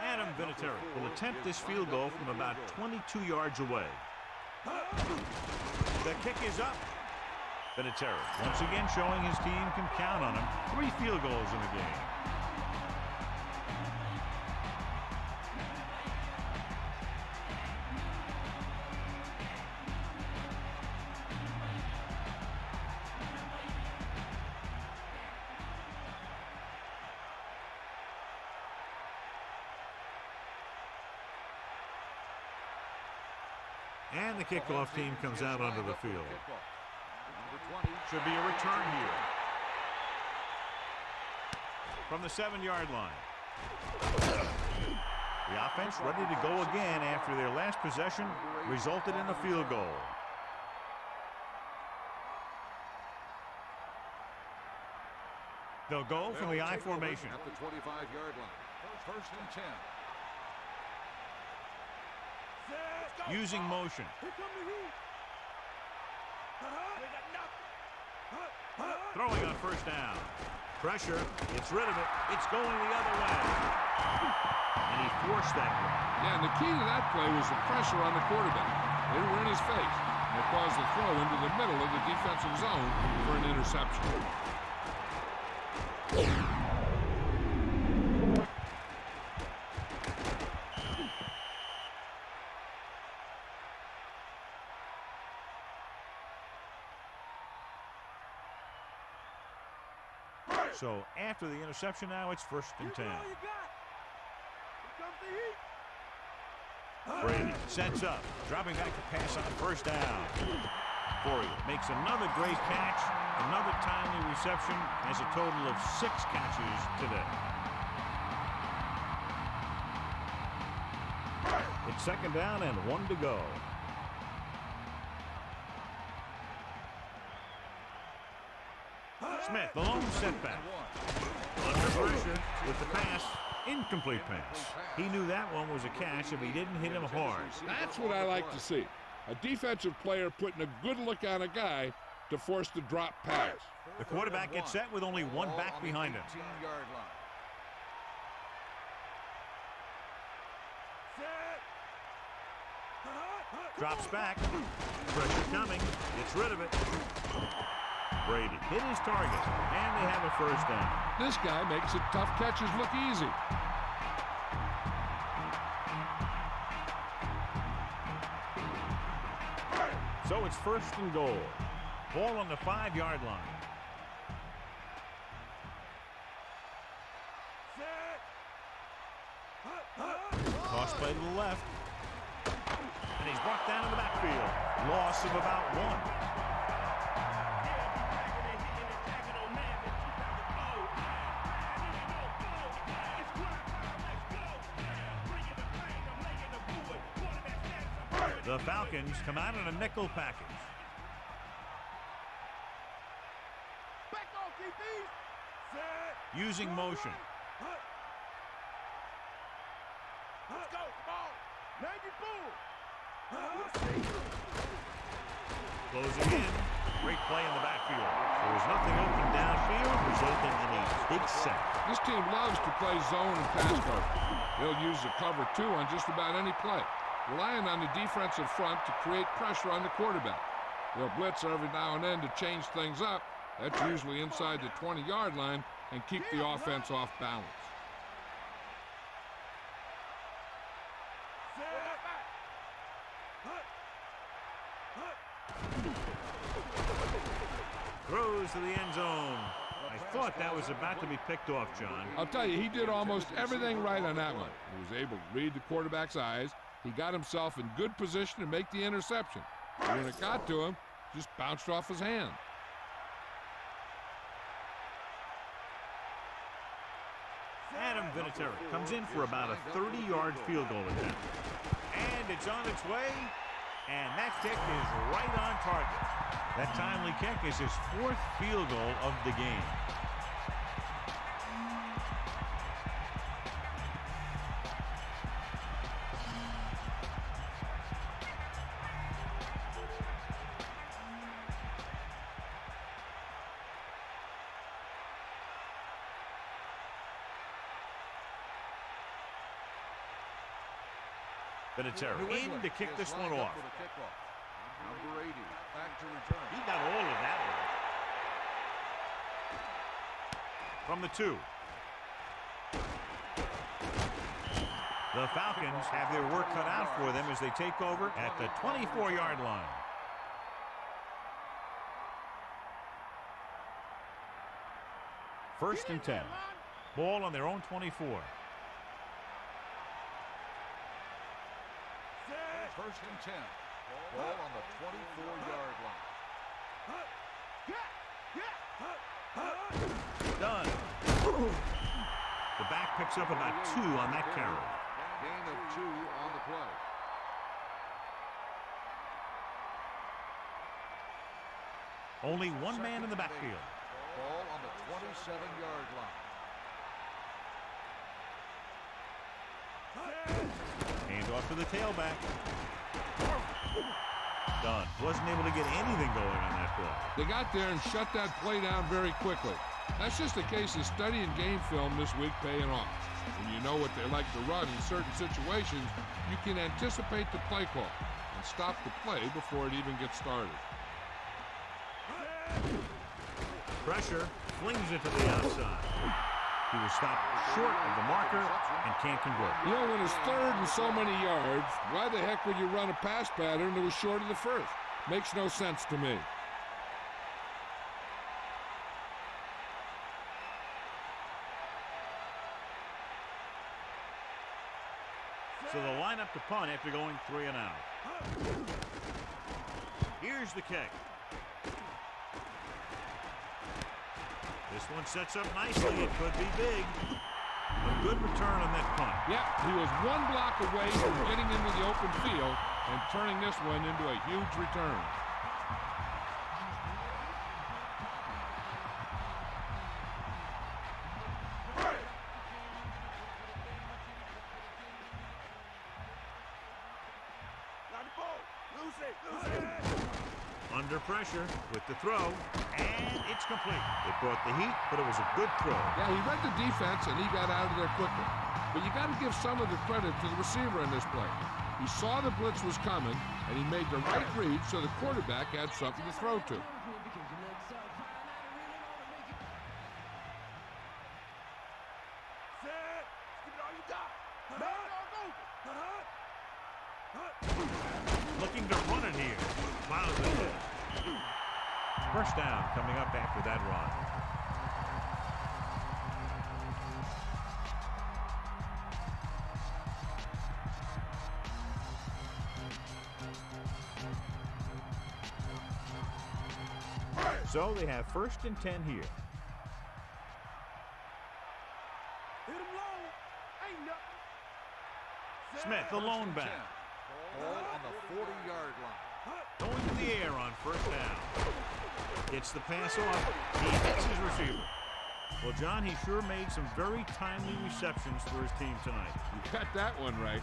A: Adam Vinatieri will attempt this field goal from about 22 yards away. The kick is up. Vinatieri once again showing his team can count on him. 3 field goals in the game. And the kickoff team comes out onto the field. Should be a return here. From the 7-yard line. The offense ready to go again after their last possession resulted in a field goal. They'll go from the I formation.
C: At the 25-yard line. First and 10.
A: Using motion. Throwing on first down. Pressure. Gets rid of it. It's going the other way. And he forced that one.
B: Yeah, and the key to that play was the pressure on the quarterback. They were in his face. And it caused the throw into the middle of the defensive zone for an interception.
A: So after the interception now, it's first and 10. Brady sets up, dropping back to pass on first down. Corey makes another great catch, another timely reception, has a total of 6 catches today. It's second down and 1 to go. Smith, the lone setback. Under pressure with the pass. Incomplete pass. He knew that one was a catch if he didn't hit him hard.
B: That's what I like to see. A defensive player putting a good look on a guy to force the drop pass.
A: The quarterback gets set with only 1 back behind him. Drops back. Pressure coming. Gets rid of it. Brady hit his target, and they have a first down.
B: This guy makes the tough catches look easy.
A: So it's 1st and goal. Ball on the 5-yard line. Toss play to the left. And he's brought down in the backfield. Loss of about 1. The Falcons come out in a nickel package.
D: Back off, DB. Set.
A: Using motion.
D: Let's go. Ball. Navy bull.
A: Closing in. Great play in the backfield. There was nothing open downfield, resulting in a big sack.
B: This team loves to play zone and pass cover. They'll use the cover 2 on just about any play, relying on the defensive front to create pressure on the quarterback. They'll blitz every now and then to change things up. That's usually inside the 20-yard line and keep the offense off balance.
A: Throws to the end zone. I thought that was about to be picked off, John.
B: I'll tell you, he did almost everything right on that one. He was able to read the quarterback's eyes. He got himself in good position to make the interception. But when it got to him, just bounced off his hand.
A: Adam Vinatieri comes in for about a 30-yard field goal attempt. And it's on its way. And that kick is right on target. That timely kick is his 4th field goal of the game. Vinatieri in to kick this one off.
C: Brady back to return.
A: He got all of that one. From the 2. The Falcons have their work cut out for them as they take over at the 24-yard line. First and 10. Ball on their own 24.
C: First and 10. Ball on the 24-yard line.
A: Done. The back picks up about 2 on that carry.
C: Gain of 2 on the play.
A: Only one man in the backfield.
C: Ball on the 27-yard line.
A: Hand off to the tailback. Done. Wasn't able to get anything going on that play.
B: They got there and shut that play down very quickly. That's just a case of studying game film this week paying off. When you know what they like to run in certain situations, you can anticipate the play call and stop the play before it even gets started.
A: Pressure, flings it to the outside. He was stopped short of the marker and can't convert.
B: You know, when it's 3rd and so many yards, why the heck would you run a pass pattern that was short of the 1st? Makes no sense to me.
A: So they'll line up to punt after going 3 and out. Here's the kick. This one sets up nicely. It could be big. A good return on that punt.
B: Yeah, he was 1 block away from getting into the open field and turning this one into a huge return.
A: Under pressure with the throw, and it's complete. It brought the heat, but it was a good throw.
B: Yeah, he read the defense, and he got out of there quickly. But you got to give some of the credit to the receiver in this play. He saw the blitz was coming, and he made the right read so the quarterback had something to throw to.
A: Looking to run it here. Plows it in. First down coming up after that run. So they have 1st and 10 here.
D: Hit him low. Ain't nothing.
A: Smith, the lone back.
C: Ball on the 40-yard line.
A: Going to the air on 1st down. Gets the pass off. He hits his receiver. Well, John, he sure made some very timely receptions for his team tonight.
B: You got that one right.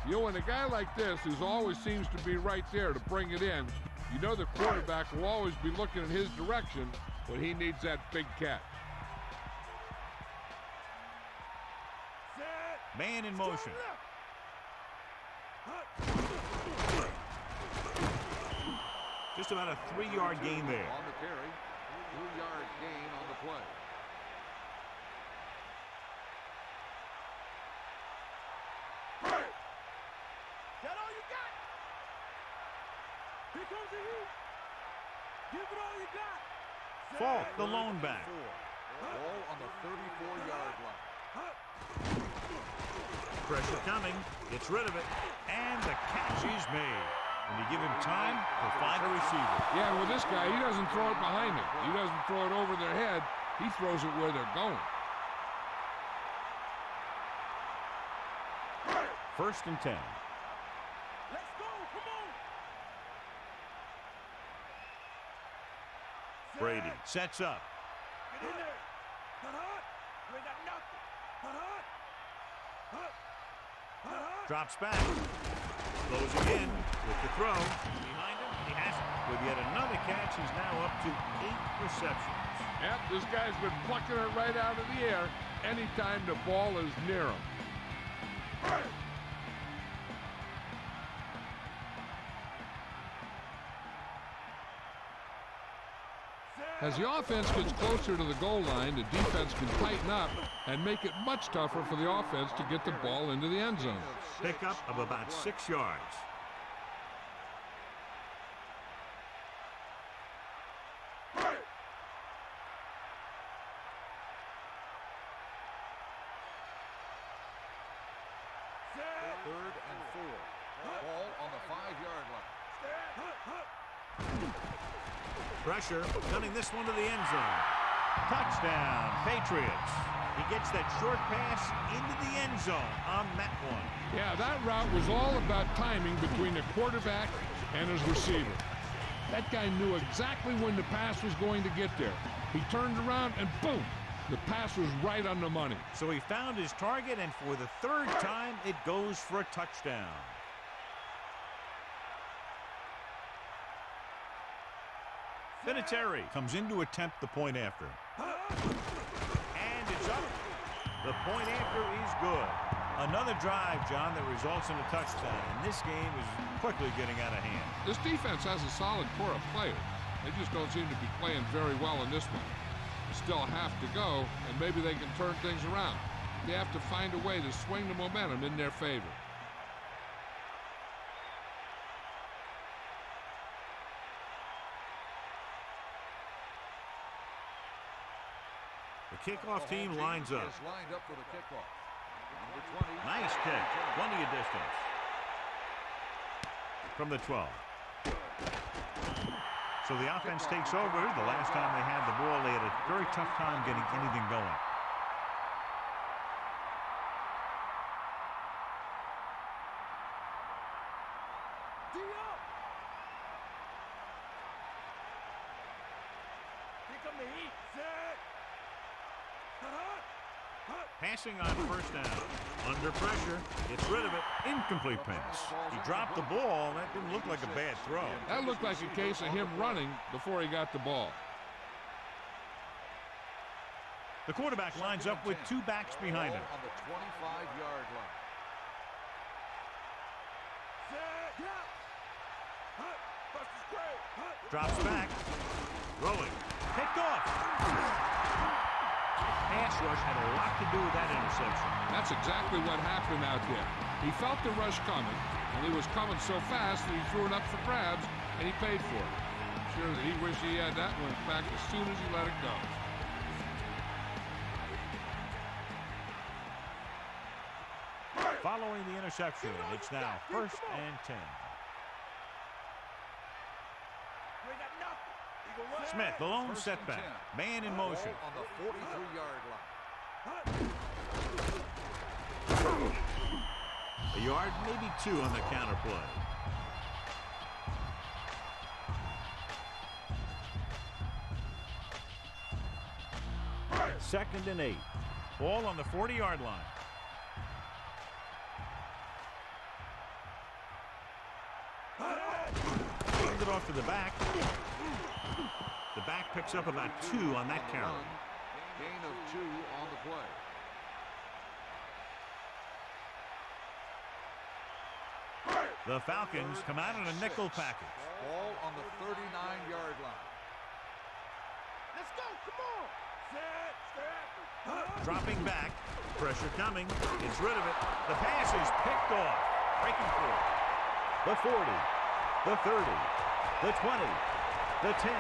B: You know, when a guy like this, who always seems to be right there to bring it in, you know the quarterback will always be looking in his direction when he needs that big catch.
A: Man in motion. Just about a 3-yard gain there.
C: On the carry, 2-yard gain on the play.
D: That all you got? Here comes the heat. Give it all you got.
A: Falk, the lone back.
C: Ball on the 34-yard line.
A: Pressure coming. Gets rid of it. And the catch is made. When you give him time, he'll find a receiver.
B: Yeah, well, this guy, he doesn't throw it behind him. He doesn't throw it over their head. He throws it where they're going.
A: 1st and 10.
D: Let's go. Come on.
A: Brady sets up.
D: Get in there. You ain't got nothing.
A: Drops back. Closing in with the throw. Behind him, he has it. With yet another catch, he's now up to 8 receptions.
B: Yep, this guy's been plucking it right out of the air anytime the ball is near him. As the offense gets closer to the goal line, the defense can tighten up and make it much tougher for the offense to get the ball into the end zone.
A: Pickup of about 6 yards.
C: Third and 4. Ball on the 5-yard line.
A: Pressure, gunning this one to the end zone. Touchdown, Patriots. He gets that short pass into the end zone on that one.
B: Yeah, that route was all about timing between the quarterback and his receiver. That guy knew exactly when the pass was going to get there. He turned around and boom, the pass was right on the money.
A: So he found his target, and for the 3rd time, it goes for a touchdown. Vinatieri comes in to attempt the point after. And it's up. The point after is good. Another drive, John, that results in a touchdown. And this game is quickly getting out of hand.
B: This defense has a solid core of players. They just don't seem to be playing very well in this one. They still have to go, and maybe they can turn things around. They have to find a way to swing the momentum in their favor.
A: The kickoff team lines up.
C: Is lined up for the kickoff. Number 20.
A: Nice kick. Plenty of distance. From the 12. So the offense takes over. The last time they had the ball, they had a very tough time getting anything going.
D: Here come the heat.
A: Passing on 1st down. Under pressure. Gets rid of it. Incomplete pass. He dropped the ball, and that didn't look like a bad throw.
B: That looked like a case of him running before he got the ball.
A: The quarterback lines up with 2 backs behind him.
C: On the 25-yard line.
A: Drops back. Rolling. Picked off. Pass rush had a lot to do with that interception.
B: That's exactly what happened out there. He felt the rush coming, and he was coming so fast that he threw it up for grabs, and he paid for it. I'm sure that he wished he had that one back as soon as he let it go.
A: Following the interception, it's now 1st and 10. Smith, the lone setback. Man in motion.
C: On the 43-yard line.
A: A yard, maybe 2 on the counter play. Second and 8. Ball on the 40-yard line. Hand it off to the back. The back picks up about 2 on that carry.
C: Gain of 2 on the play.
A: The Falcons come out in a nickel package.
C: Ball on the 39-yard line.
D: Let's go, come on.
A: Dropping back. Pressure coming. Gets rid of it. The pass is picked off. Breaking through. The 40. The 30. The 20. The 10.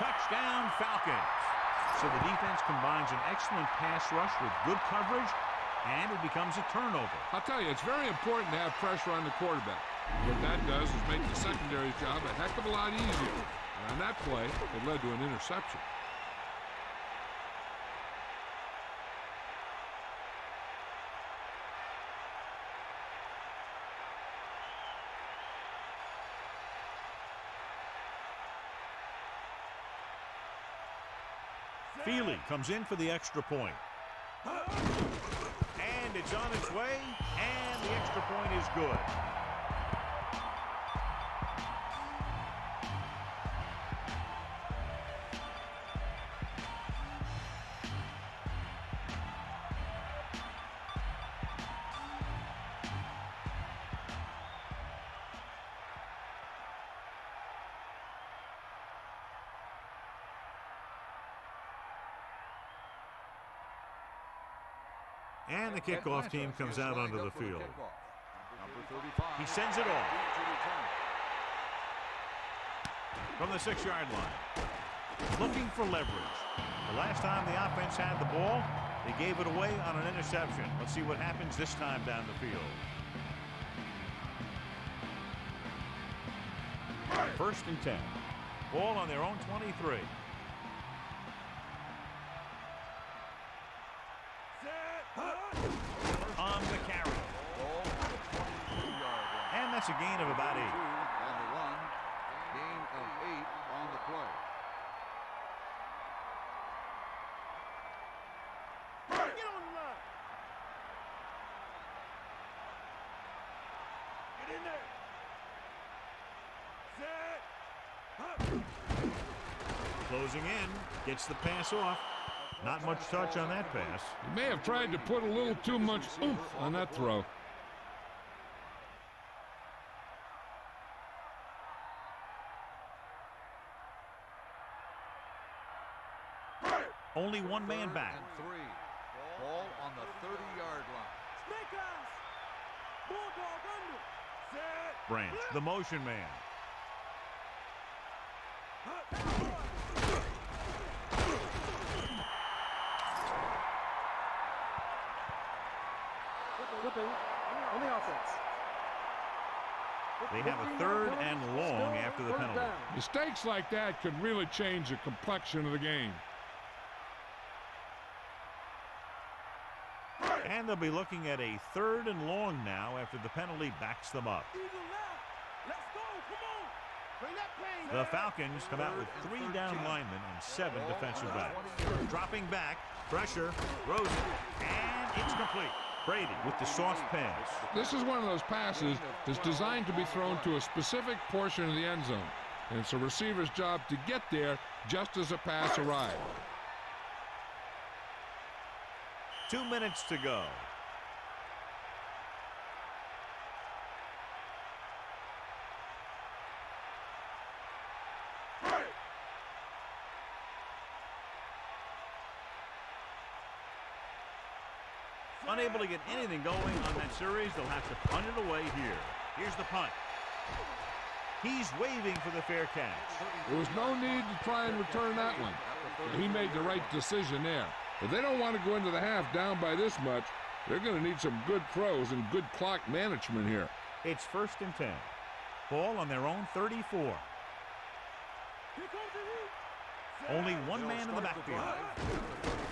A: Touchdown, Falcons. So the defense combines an excellent pass rush with good coverage, and it becomes a turnover.
B: I'll tell you, it's very important to have pressure on the quarterback. What that does is make the secondary's job a heck of a lot easier. And on that play, it led to an interception.
A: Feely comes in for the extra point. And it's on its way, and the extra point is good. And the kickoff team comes out onto the field. He sends it off. From the 6-yard line. Looking for leverage. The last time the offense had the ball, they gave it away on an interception. Let's see what happens this time down the field. 1st and 10. Ball on their own 23. On the carry. And that's a gain of about 8.
C: On the run. Gain of 8 on the play.
D: Get on the line. Get in there. Set.
A: Closing in. Gets the pass off. Not much touch on that pass.
B: He may have tried to put a little too much oomph on that throw.
A: Only one man back.
C: 3. Ball on the 30-yard line.
D: Snake eyes. Bulldog under. Set.
A: Branch, the motion man.
D: Flipping on the offense.
A: They have a 3rd and long after the penalty.
B: Mistakes like that could really change the complexion of the game.
A: And they'll be looking at a 3rd and long now after the penalty backs them up.
D: Let's go, come on. Bring that pain.
A: The Falcons come out with 3 down linemen and 7 defensive backs. Dropping back, pressure, throws it, and it's complete. Brady with the soft pass.
B: This is one of those passes that's designed to be thrown to a specific portion of the end zone. And it's a receiver's job to get there just as a pass arrives.
A: 2 minutes to go. Unable to get anything going on that series, they'll have to punt it away here. Here's the punt. He's waving for the fair catch.
B: There was no need to try and return that one. He made the right decision there. If they don't want to go into the half down by this much, they're going to need some good throws and good clock management here.
A: It's 1st and 10. Ball on their own 34. Only one man in the backfield.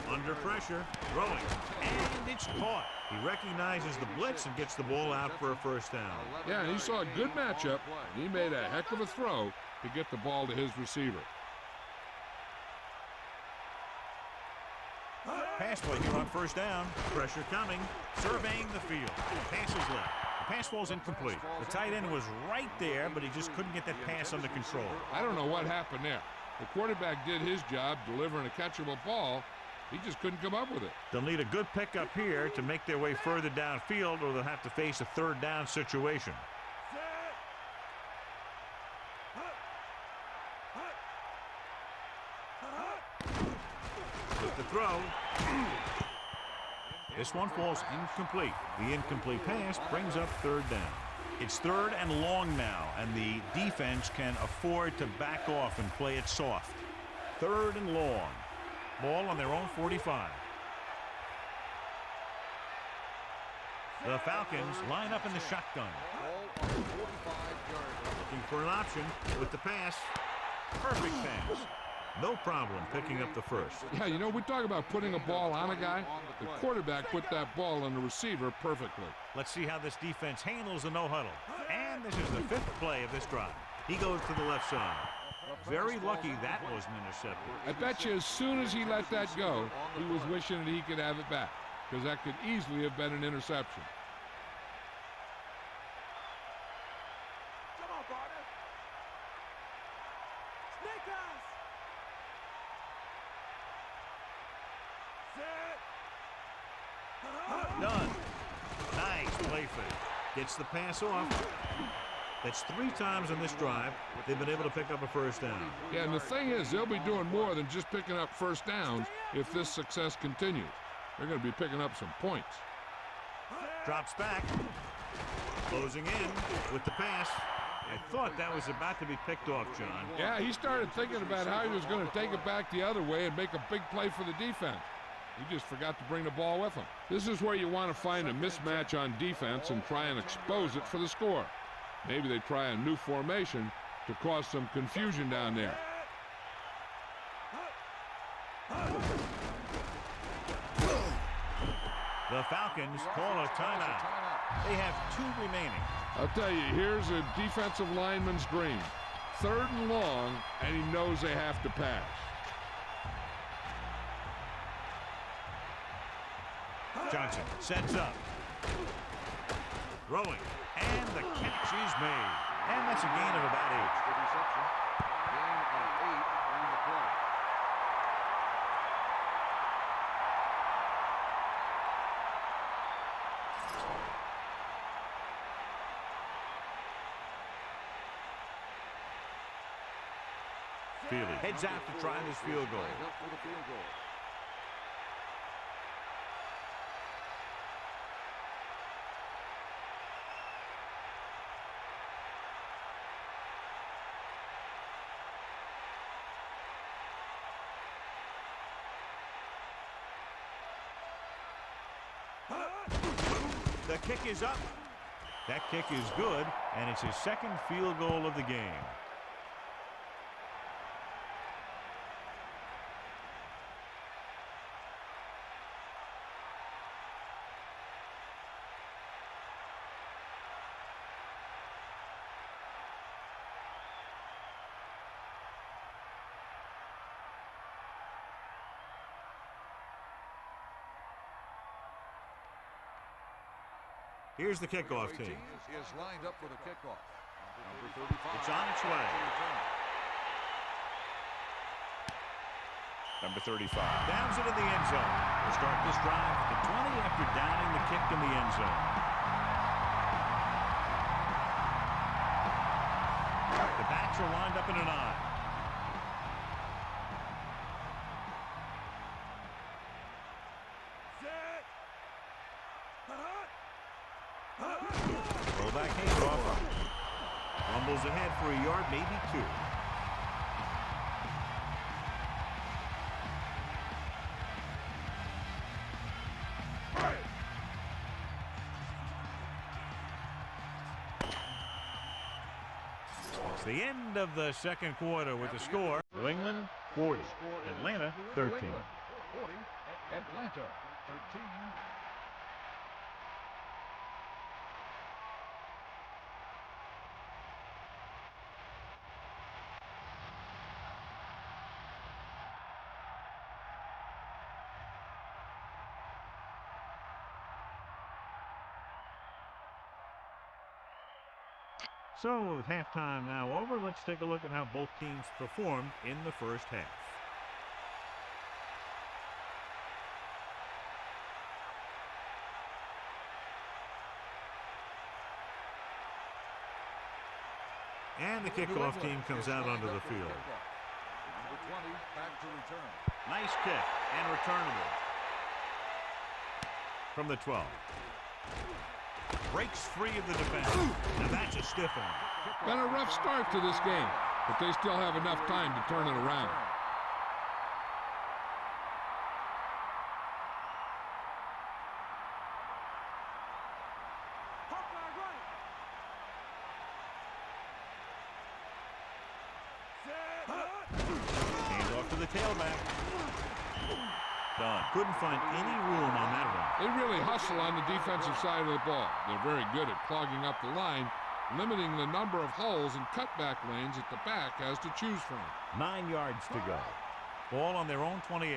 A: Under pressure, throwing, and it's caught. He recognizes the blitz and gets the ball out for a first down.
B: Yeah, and he saw a good matchup. He made a heck of a throw to get the ball to his receiver.
A: Pass play here on first down. Pressure coming. Surveying the field. Pass is left. The pass ball's incomplete. The tight end was right there, but he just couldn't get that pass under control.
B: I don't know what happened there. The quarterback did his job delivering a catchable ball. He just couldn't come up with it.
A: They'll need a good pickup here to make their way further downfield, or they'll have to face a 3rd down situation. With the throw. This one falls incomplete. The incomplete pass brings up 3rd down. It's 3rd and long now, and the defense can afford to back off and play it soft. 3rd and long. Ball on their own 45. The Falcons line up in the shotgun. Looking for an option with the pass. Perfect pass. No problem picking up the first.
B: Yeah, you know, we talk about putting a ball on a guy. The quarterback put that ball on the receiver perfectly.
A: Let's see how this defense handles the no-huddle. And this is the 5th play of this drive. He goes to the left side. Very lucky that wasn't intercepted.
B: I bet you as soon as he let that go, he was wishing that he could have it back, because that could easily have been an interception.
D: Come on, partner. Snake eyes. Set.
A: Done. Nice play fake. Gets the pass off. That's 3 times on this drive they've been able to pick up a first down.
B: Yeah, and the thing is, they'll be doing more than just picking up first downs if this success continues. They're going to be picking up some points.
A: Drops back. Closing in with the pass. I thought that was about to be picked off, John.
B: Yeah, he started thinking about how he was going to take it back the other way and make a big play for the defense. He just forgot to bring the ball with him. This is where you want to find a mismatch on defense and try and expose it for the score. Maybe they try a new formation to cause some confusion down there.
A: The Falcons call a timeout. They have 2 remaining.
B: I'll tell you, here's a defensive lineman's dream. 3rd and long, and he knows they have to pass.
A: Johnson sets up. Throwing. And the catch is made. And that's a gain of about 8.
C: The reception. Gain of 8 on the play.
A: Feely heads out to try this field goal.
C: Up for the field goal.
A: The kick is up. That kick is good, and it's his 2nd field goal of the game. Here's the kickoff team.
C: Is lined up for the kickoff. Number 35.
A: It's on its way. Number 35 downs it in the end zone. We'll start this drive at the 20 after downing the kick in the end zone. The backs are lined up in an I. Fullback handoff. Rumbles ahead for a yard, maybe 2. It's the end of the second quarter with the score. New England 40, Atlanta 13.
C: 40, Atlanta 13.
A: So with halftime now over, let's take a look at how both teams performed in the first half. And the kickoff team comes out onto the field.
C: Number 20 back to return.
A: Nice kick and returnable. From the 12. Breaks free of the defense. Now that's a stiff one.
B: Been a rough start to this game, but they still have enough time to turn it around.
A: Hands off to the tailback. Done. Couldn't find any room on that one.
B: They really hustle on the defensive side of the ball. They're very good at clogging up the line, limiting the number of holes and cutback lanes that the back has to choose from.
A: 9 yards to go. Ball on their own 28.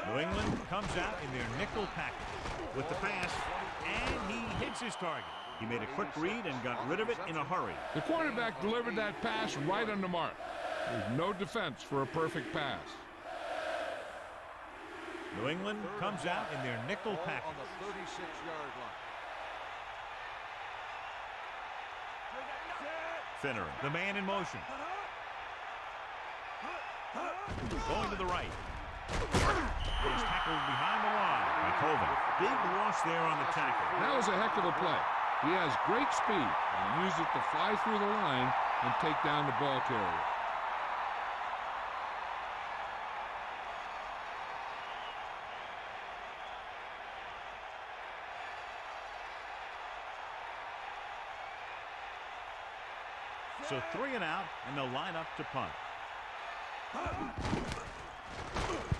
A: New England comes out in their nickel package with the pass, and he hits his target. He made a quick read and got rid of it in a hurry.
B: The quarterback delivered that pass right on the mark. There's no defense for a perfect pass.
A: New England comes out in their nickel package.
C: On the 36-yard line.
A: Finner, the man in motion. Going to the right. He's tackled behind the line by Colvin. Big loss there on the tackle.
B: That was a heck of a play. He has great speed and used it to fly through the line and take down the ball carrier.
A: So 3 and out, and they'll line up to punt.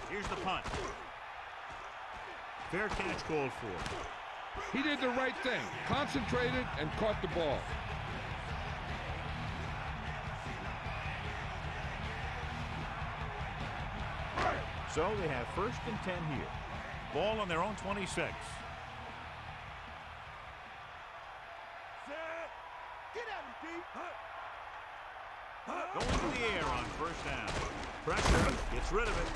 A: Here's the punt. Fair catch called for.
B: He did the right thing, concentrated and caught the ball.
A: So they have 1st and 10 here. Ball on their own 26. Going to the air on 1st down. Pressure, gets rid of it.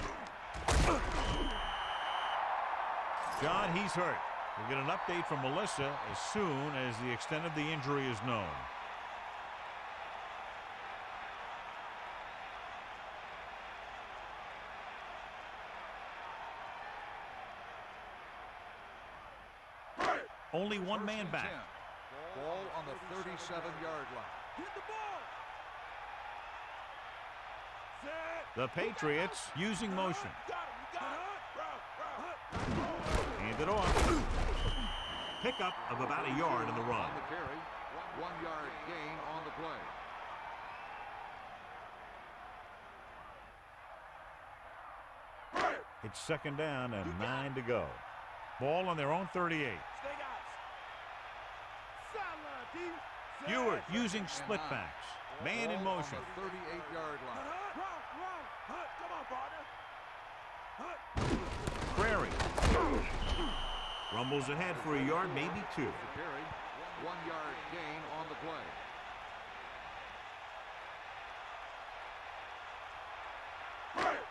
A: John, he's hurt. We'll get an update from Melissa as soon as the extent of the injury is known. Only one man back.
C: Ball on the 37-yard line.
D: Hit the ball.
A: The Patriots using motion. Hand it off. Pickup of about a yard in the run.
C: On the carry, 1-yard gain on the play.
A: It's 2nd down and 9 to go. Ball on their own 38. Ewert using split backs. Man in motion.
C: On the 38-yard line.
A: Prairie. Rumbles ahead for a yard, maybe 2.
C: Carry, 1-yard gain on the play.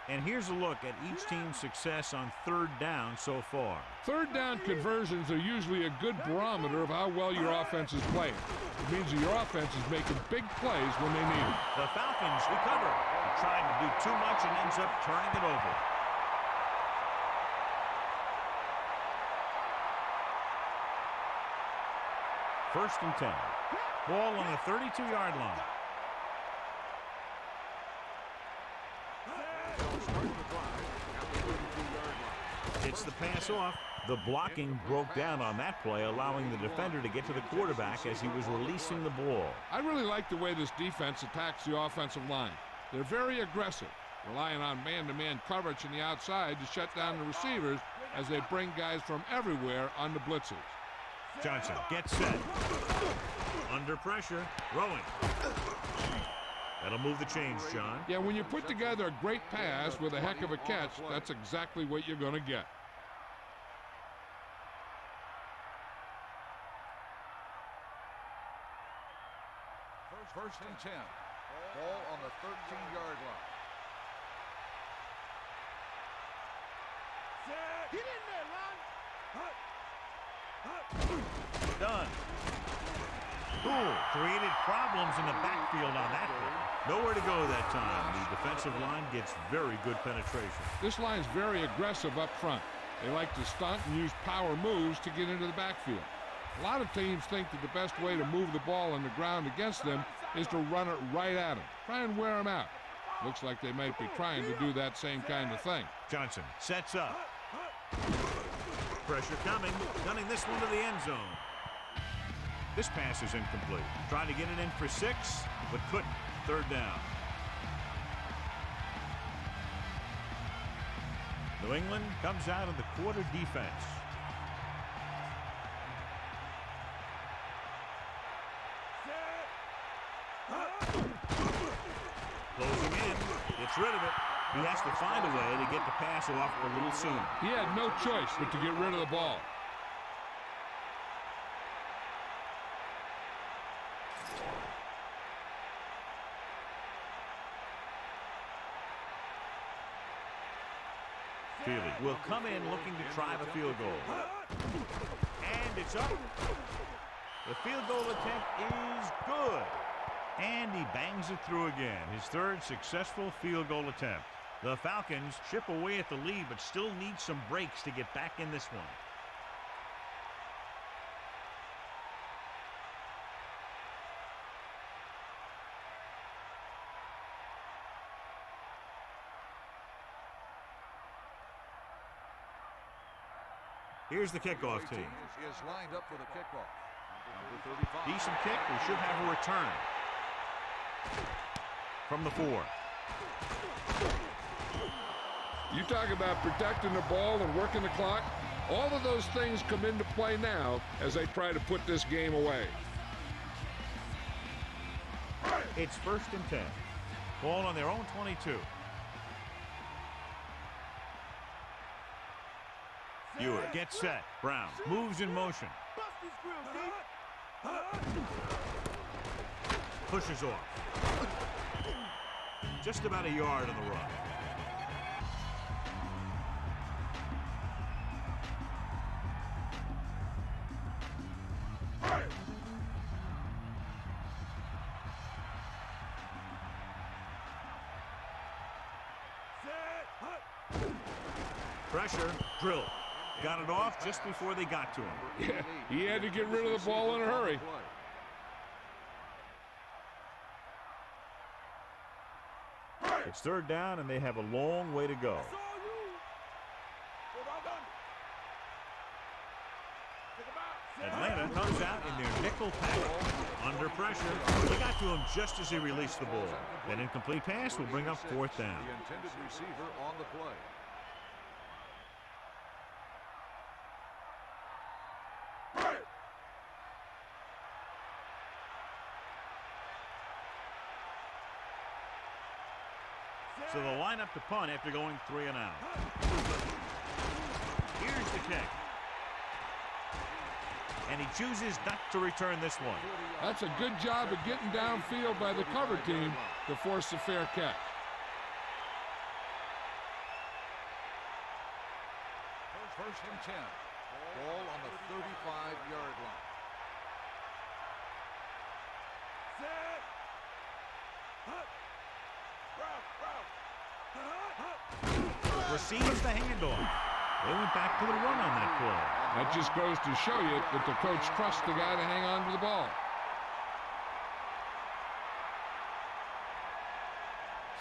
A: And here's a look at each team's success on 3rd down so far.
B: 3rd down conversions are usually a good barometer of how well your offense is playing. It means that your offense is making big plays when they need it.
A: The Falcons recover. He tried to do too much and ends up turning it over. first and 10. Ball on the 32-yard line. It's the pass off. The blocking broke down on that play, allowing the defender to get to the quarterback as he was releasing the ball.
B: I really like the way this defense attacks the offensive line. They're very aggressive, relying on man-to-man coverage on the outside to shut down the receivers as they bring guys from everywhere on the blitzes.
A: Johnson gets set. Under pressure, throwing. That'll move the chains, John.
B: Yeah, when you put together a great pass with a heck of a catch, that's exactly what you're going to get.
C: First and 10. Ball on the 13-yard line.
D: Get in there, Lon.
A: Done. Cool. Created problems in the backfield on that play. Nowhere to go that time. The defensive line gets very good penetration.
B: This line's very aggressive up front. They like to stunt and use power moves to get into the backfield. A lot of teams think that the best way to move the ball on the ground against them is to run it right at them. Try and wear them out. Looks like they might be trying to do that same kind of thing.
A: Johnson sets up. Pressure coming. Gunning this one to the end zone. This pass is incomplete. Trying to get it in for 6, but couldn't. Third down. New England comes out of the quarter defense. Closing in. Gets rid of it. He has to find a way to get the pass off a little sooner.
B: He had no choice but to get rid of the ball.
A: Feely will come in looking to try the field goal. And it's up. The field goal attempt is good. And he bangs it through again. His third successful field goal attempt. The Falcons chip away at the lead, but still need some breaks to get back in this one. Here's the kickoff team.
C: Is lined up for the kickoff. Number 35.
A: Decent kick. We should have a return. From the 4.
B: You talk about protecting the ball and working the clock. All of those things come into play now as they try to put this game away.
A: It's first and 10. Ball on their own 22. Ewer gets set. Brown moves in motion. Pushes off. Just about a yard on the run. Pressure, drill. Got it off just before they got to him.
B: Yeah, he had to get rid of the ball in a hurry.
A: It's third down, and they have a long way to go. Atlanta comes out in their nickel package. Under pressure. They got to him just as he released the ball. That incomplete pass will bring up fourth down.
C: The intended receiver on the play.
A: So they'll line up to punt after going 3 and out. Here's the kick. And he chooses not to return this one.
B: That's a good job of getting downfield by the cover team to force a fair catch.
C: First and 10. Ball on the 35-yard line.
A: Receives the handoff. They went back to the run on that play.
B: That just goes to show you that the coach trusts the guy to hang on to the ball.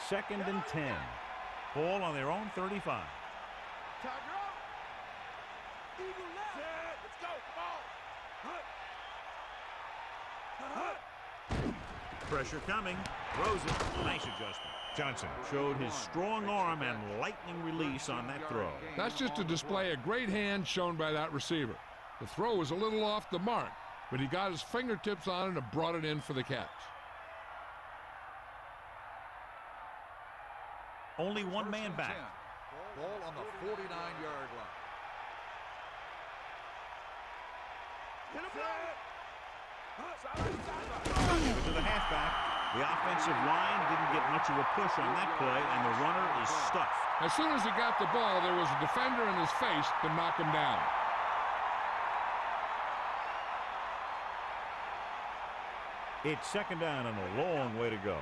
A: Second and 10. Ball on their own 35.
D: Eagle left. Set. Let's go. Come on.
A: Pressure coming. Throws it. Nice adjustment. Johnson showed his strong arm and lightning release on that throw.
B: That's just a display of great hands shown by that receiver. The throw was a little off the mark, but he got his fingertips on it and brought it in for the catch.
A: Only one man back.
C: Ball on the 49-yard line.
D: Get him back.
A: To the halfback. The offensive line didn't get much of a push on that play, and the runner is stuffed.
B: As soon as he got the ball, there was a defender in his face to knock him down.
A: It's second down and a long way to go.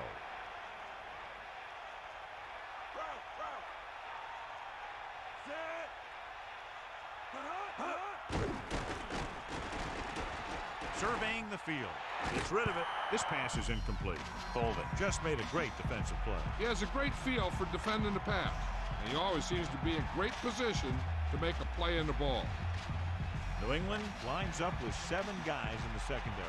A: Surveying the field. Gets rid of it. This pass is incomplete. Holden just made a great defensive play.
B: He has a great feel for defending the pass, and he always seems to be in great position to make a play in the ball.
A: New England lines up with 7 guys in the secondary.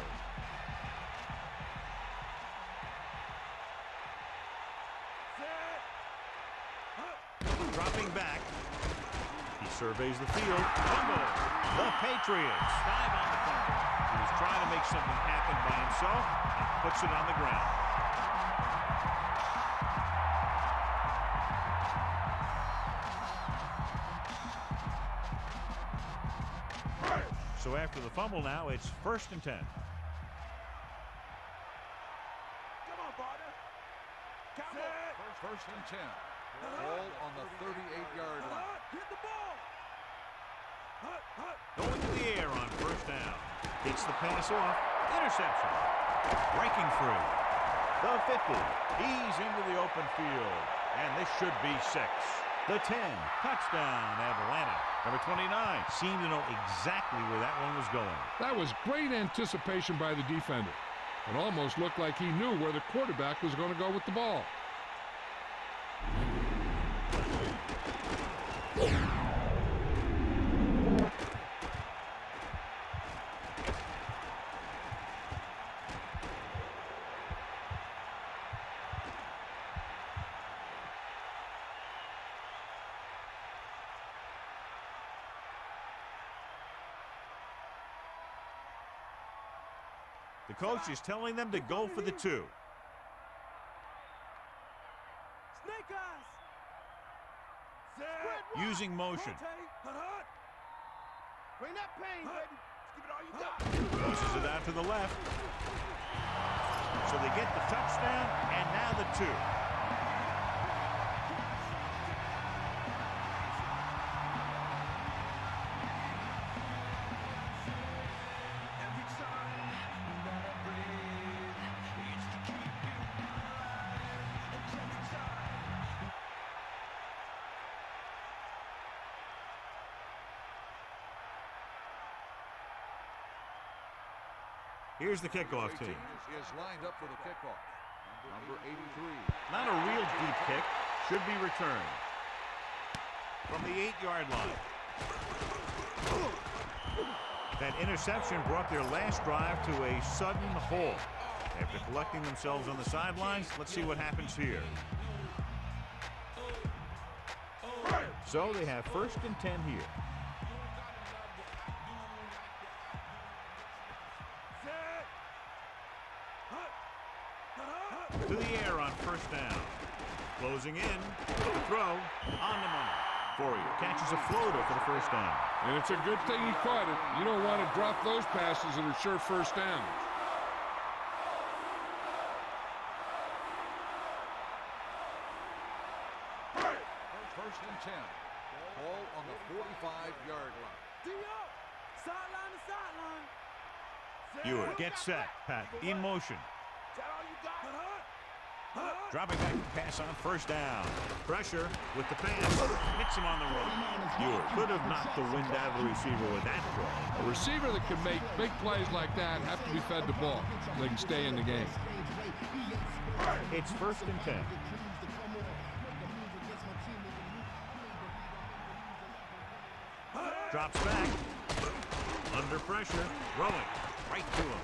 A: Dropping back. He surveys the field. Fumble. The Patriots. 5 on the fumble. He was trying to make something happen by himself and puts it on the ground. So after the fumble now, it's first and 10.
D: Come on, partner.
C: First and 10. Ball on the 38-yard line.
D: Hit the ball.
A: Going to the air on first down. Gets the pass off. Interception. Breaking free. The 50. He's into the open field. And this should be 6. The 10. Touchdown, Atlanta. Number 29 seemed to know exactly where that one was going.
B: That was great anticipation by the defender. It almost looked like he knew where the quarterback was going to go with the ball.
A: The coach is telling them to go for the 2.
D: Snake eyes. Set.
A: Using motion.
D: Bring that pain, baby. Give it all you got.
A: Pushes it out to the left. So they get the touchdown and now the 2. Here's the kickoff team.
C: Is lined up for the kickoff. Number 83.
A: Not a real deep kick. Should be returned. From the 8-yard line. That interception brought their last drive to a sudden halt. After collecting themselves on the sidelines, let's see what happens here. So they have first and 10 here. To the air on first down. Closing in. The throw on the money. Fourier catches a floater for the first down.
B: And it's a good thing he caught it. You don't want to drop those passes that are sure first downs.
C: First and 10. Ball on the 45-yard line.
D: D.O. Sideline to sideline.
A: Ewert gets set. Pat in motion.
D: Is that all you got?
A: Dropping back to pass on first down. Pressure with the pass. Hits him on the run. You could have knocked the wind out of the receiver with that throw.
B: A receiver that can make big plays like that have to be fed the ball so they can stay in the game.
A: It's 1st and 10. Drops back. Under pressure. Throwing. Right to him.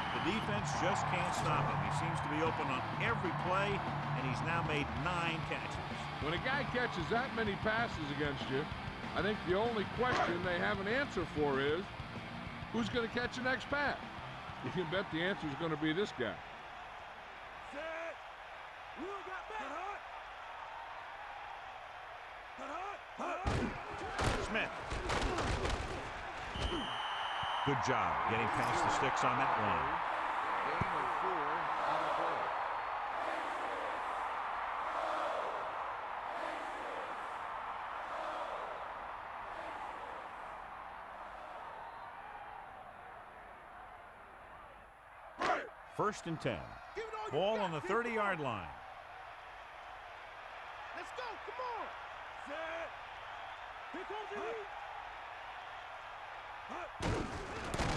A: The defense just can't stop him. He seems to be open on every play, and he's now made 9 catches.
B: When a guy catches that many passes against you, I think the only question they have an answer for is, who's going to catch the next pass? You can bet the answer is going to be this guy.
D: Set. Will got back.
A: Smith. Good job getting past the sticks on that one.
C: Gain of 4 on the play.
A: First and 10. Ball on the 30-yard line.
D: Let's go. Come on. Set. Here comes the heat.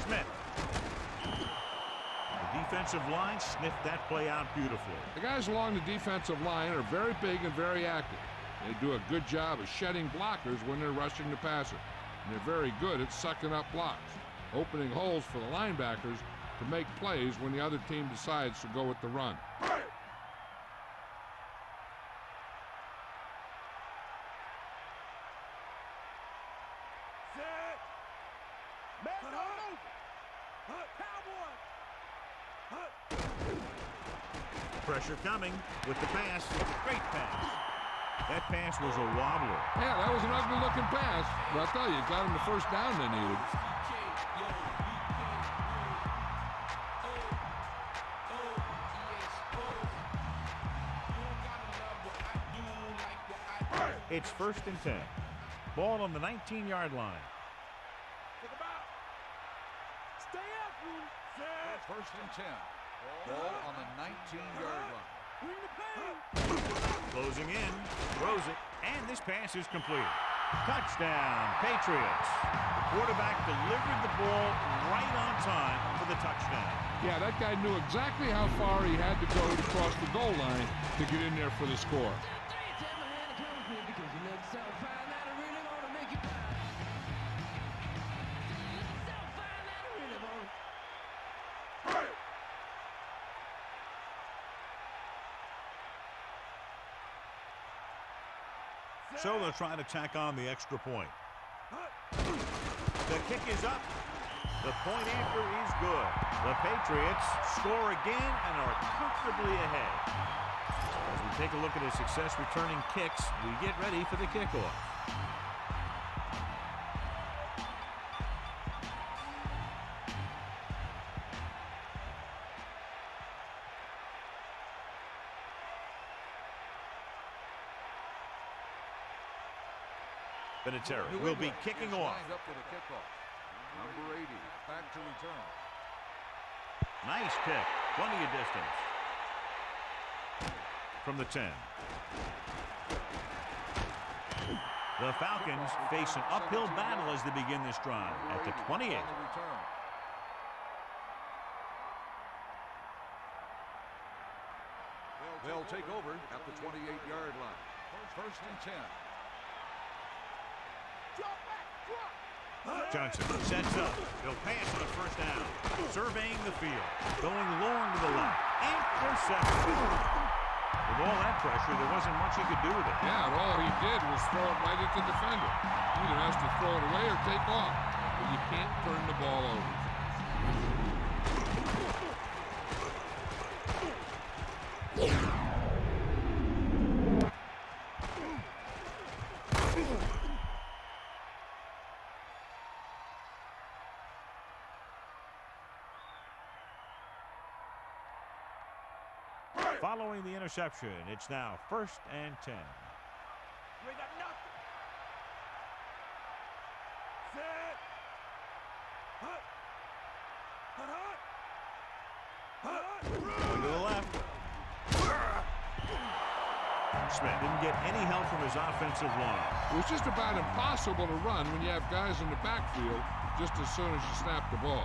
A: Smith. The defensive line sniffed that play out beautifully.
B: The guys along the defensive line are very big and very active. They do a good job of shedding blockers when they're rushing the passer. And they're very good at sucking up blocks, opening holes for the linebackers to make plays when the other team decides to go with the run.
D: Set. Man, Cowboy.
A: Pressure coming with the pass. Great pass. That pass was a wobbler.
B: Yeah, that was an ugly-looking pass. But I tell you, it got them the first down they needed.
A: It's 1st and 10. Ball on the 19-yard line.
D: Think about. Stay up, Will. Set.
C: First and 10. Ball on the 19-yard line.
D: Bring the pain.
A: Closing in. Throws it. And this pass is complete. Touchdown, Patriots. The quarterback delivered the ball right on time for the touchdown.
B: Yeah, that guy knew exactly how far he had to go to cross the goal line to get in there for the score.
A: So they'll try to tack on the extra point. The kick is up. The point after is good. The Patriots score again and are comfortably ahead. As we take a look at his success returning kicks, we get ready for the kickoff. Vinatieri will be kicking off.
C: Lined up for the kickoff. Number 80 back to return.
A: Nice kick. Plenty of distance. From the 10. The Falcons face an uphill battle as they begin this drive at the 28.
C: They'll take over at the 28-yard line. First and 10.
A: Johnson sets up. He'll pass on the first down. Surveying the field. Going long to the left. Interception. With all that pressure, there wasn't much he could do with it.
B: Yeah, and all he did was throw it right at the defender. He either has to throw it away or take off. But you can't turn the ball over.
A: Following the interception, it's now 1st and 10.
D: We got nothing. Set. Hut.
A: Going to the left. Smith didn't get any help from his offensive line.
B: It was just about impossible to run when you have guys in the backfield just as soon as you snap the ball.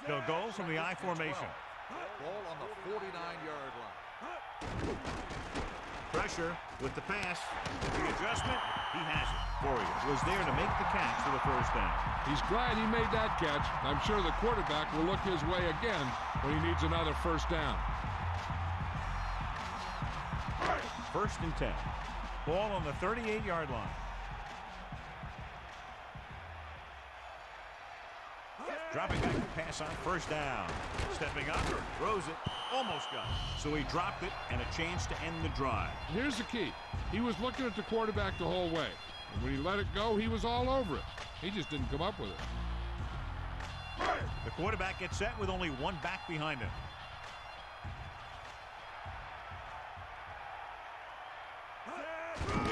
A: They'll go from the I formation.
C: Ball on the 49-yard line.
A: Pressure with the pass. With the adjustment, he has it. Warriors was there to make the catch for the first down.
B: He's glad he made that catch. I'm sure the quarterback will look his way again when he needs another first down.
A: 1st and 10. Ball on the 38-yard line. Dropping back to pass on 1st down. Stepping up, throws it, almost got it. So he dropped it and a chance to end the drive.
B: Here's the key. He was looking at the quarterback the whole way. And when he let it go, he was all over it. He just didn't come up with it.
A: The quarterback gets set with only one back behind him.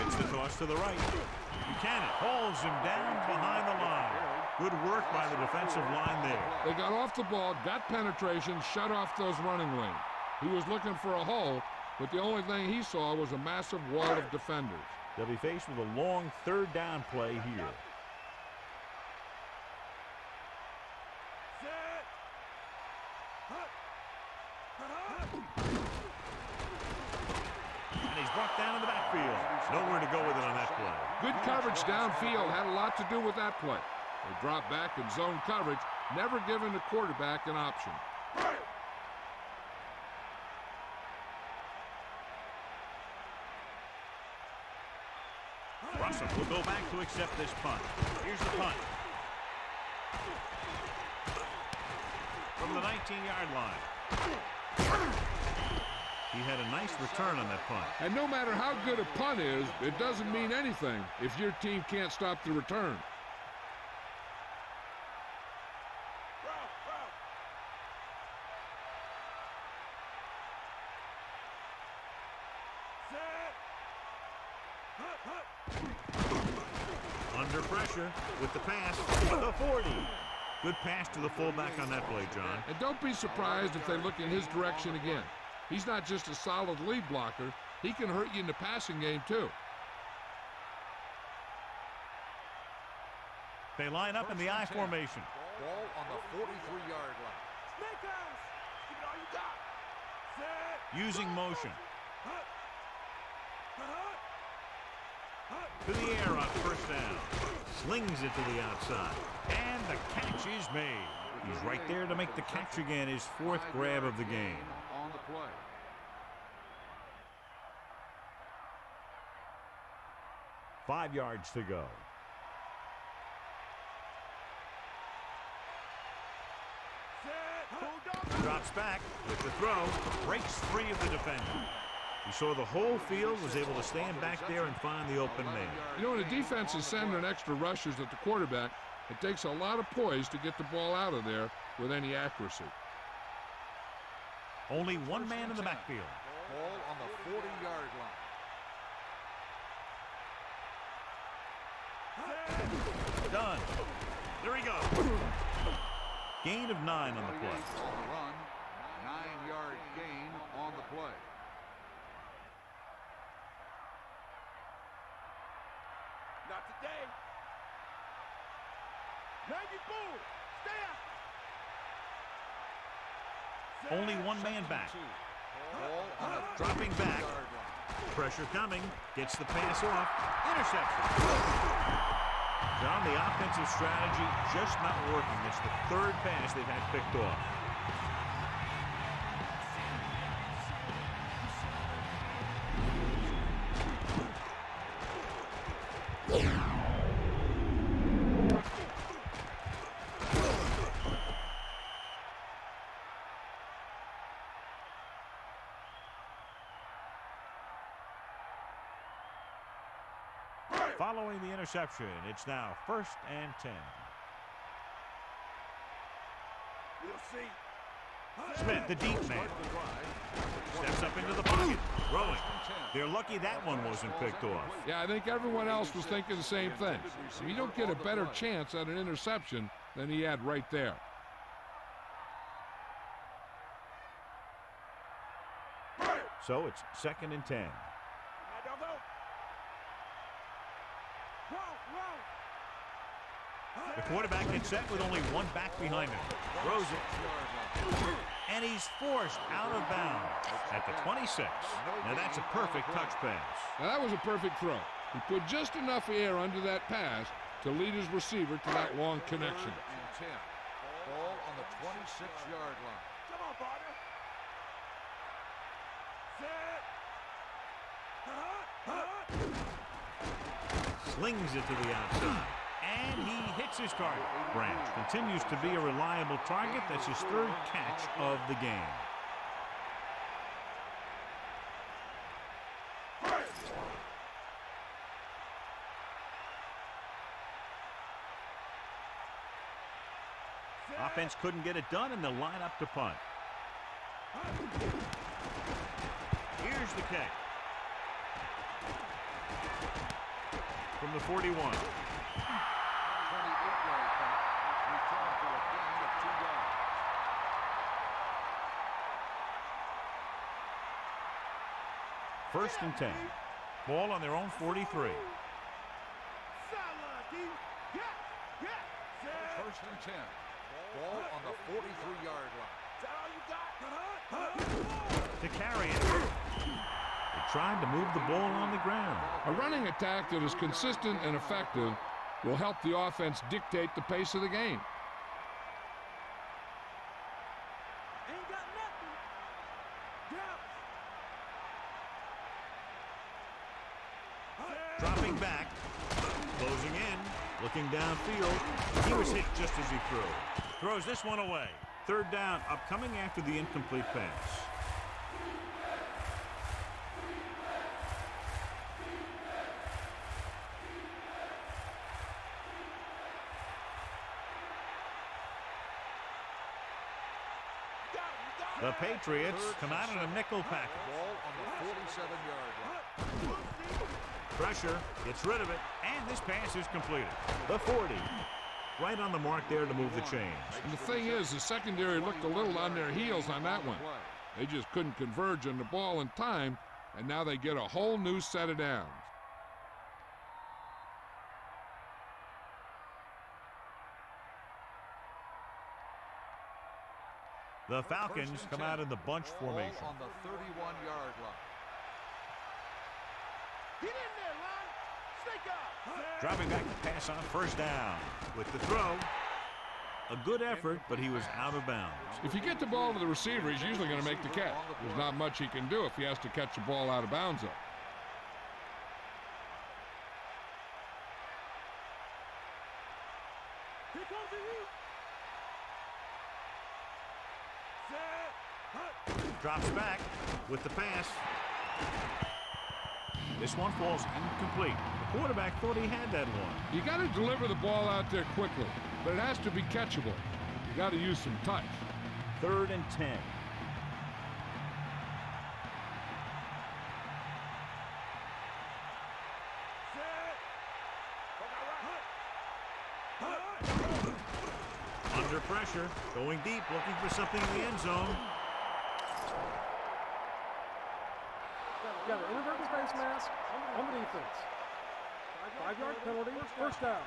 A: It's the toss to the right. Buchanan holds him down behind the line. Good work by the defensive line there.
B: They got off the ball, got penetration, shut off those running lanes. He was looking for a hole, but the only thing he saw was a massive wall of defenders.
A: They'll be faced with a long 3rd down play here. And he's brought down in the backfield. Nowhere to go with it on that play.
B: Good coverage downfield had a lot to do with that play. They dropped back in zone coverage, never giving the quarterback an option.
A: Russell will go back to accept this punt. Here's the punt. From the 19-yard line. He had a nice return on that punt.
B: And no matter how good a punt is, it doesn't mean anything if your team can't stop the return.
A: Under pressure with the pass. The 40. Good pass to the fullback on that play, John.
B: And don't be surprised if they look in his direction again. He's not just a solid lead blocker. He can hurt you in the passing game, too.
A: They line up in the I formation.
C: Ball on the 43-yard line.
D: Snake eyes. Give it all you got. Set.
A: Using motion. To the air on 1st down. Slings it to the outside. And the catch is made. He's right there to make the catch again, his 4th grab of the game.
C: On the play.
A: 5 yards to go. Drops back with the throw. Breaks free of the defender. He saw the whole field, was able to stand back there and find the open man.
B: You know, when the defense is sending extra rushers at the quarterback, it takes a lot of poise to get the ball out of there with any accuracy.
A: Only one man in the backfield.
C: Ball on the 40-yard line.
A: Done. There he goes. Gain of 9 on the play.
C: On the run, 9-yard gain on the play.
D: Not today. Maggie Boone, stay out.
A: Only one man back.
C: Ball on the
A: Dropping back.
C: 30-yard line.
A: Pressure coming. Gets the pass off. Interception. John, the offensive strategy just not working. It's the 3rd pass they've had picked off. Following the interception, it's now 1st and 10.
D: We'll see.
A: Smith, the deep man. Steps up into the pocket. Throwing. They're lucky that one wasn't picked off.
B: Yeah, I think everyone else was thinking the same thing. You don't get a better chance at an interception than he had right there.
A: So it's 2nd and 10. The quarterback gets set with only one back behind him. Throws it. And he's forced out of bounds at the 26. Now that's a perfect touch pass.
B: Now that was a perfect throw. He put just enough air under that pass to lead his receiver to that long connection.
C: 3rd and 10. Ball on the 26-yard line.
D: Come on, partner. Set.
A: Slings it to the outside. And he hits his target. Branch continues to be a reliable target. That's his 3rd catch of the game. Offense couldn't get it done, and they'll line up to punt. Here's the kick. From the 41.
C: 28-yard punt. Return for a gain of 2 yards.
A: First and 10. Ball on their own 43.
C: First and 10. Ball on the 43-yard line.
A: To carry it. They tried to move the ball on the ground.
B: A running attack that is consistent and effective will help the offense dictate the pace of the game.
D: Ain't got nothing.
A: Dropping back. Closing in. Looking downfield. He was hit just as he threw. Throws this one away. 3rd down upcoming after the incomplete pass. The Patriots come out in a nickel package.
C: Ball on the 47-yard line.
A: Pressure, gets rid of it, and this pass is completed. The 40. Right on the mark there to move the chains.
B: And the thing is, the secondary looked a little on their heels on that one. They just couldn't converge on the ball in time, and now they get a whole new set of downs.
A: The Falcons come out in the bunch formation.
C: Ball on the 31-yard line.
D: Get in there, line. Snake up.
A: Dropping back to pass on 1st down. With the throw, a good effort, but he was out of bounds.
B: If you get the ball to the receiver, he's usually going to make the catch. There's not much he can do if he has to catch the ball out of bounds, though.
D: Here comes the heat. Set.
A: Drops back with the pass. This one falls incomplete. The quarterback thought he had that one.
B: You got to deliver the ball out there quickly, but it has to be catchable. You got to use some touch.
A: 3rd and 10. Under pressure, going deep, looking for something in the end zone.
E: You got an inadvertent face mask on the defense. 5-yard penalty, 1st down.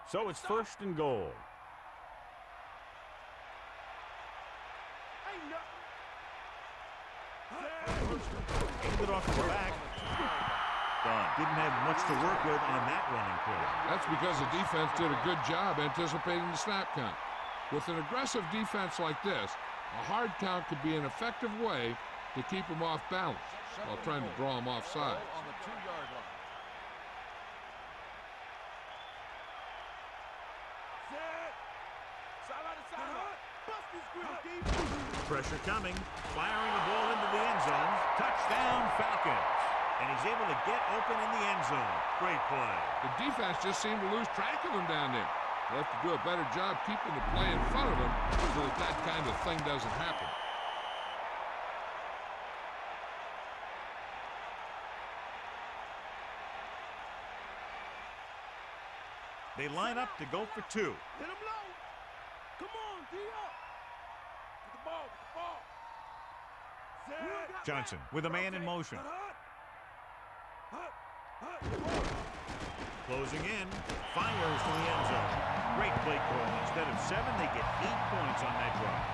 A: So it's 1st and goal. Handed off to the back. Done. Didn't have much to work with on that running play.
B: That's because the defense did a good job anticipating the snap count. With an aggressive defense like this, a hard count could be an effective way to keep them off balance while trying to draw them offside.
C: On the 2-yard line.
A: Pressure coming. Firing the ball into the end zone. Touchdown, Falcons. And he's able to get open in the end zone. Great play.
B: The defense just seemed to lose track of him down there. They have to do a better job keeping the play in front of him so that that kind of thing doesn't happen.
A: They line up to go for two.
D: Hit him low. Come on, D up. Get the ball. Set.
A: Johnson with a man in motion. Closing in. Fires to the end zone. Great play call. Instead of 7, they get 8 points on that drive.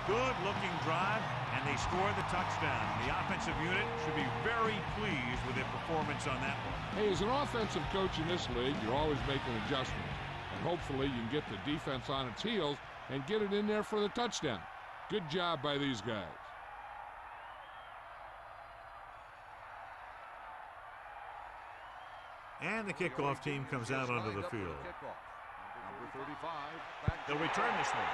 A: Good-looking drive, and they score the touchdown. The offensive unit should be very pleased with their performance on that one.
B: Hey, as an offensive coach in this league, you're always making adjustments. And hopefully you can get the defense on its heels and get it in there for the touchdown. Good job by these guys.
A: And the kickoff team comes out onto the field.
C: Number 35.
A: They'll return this one.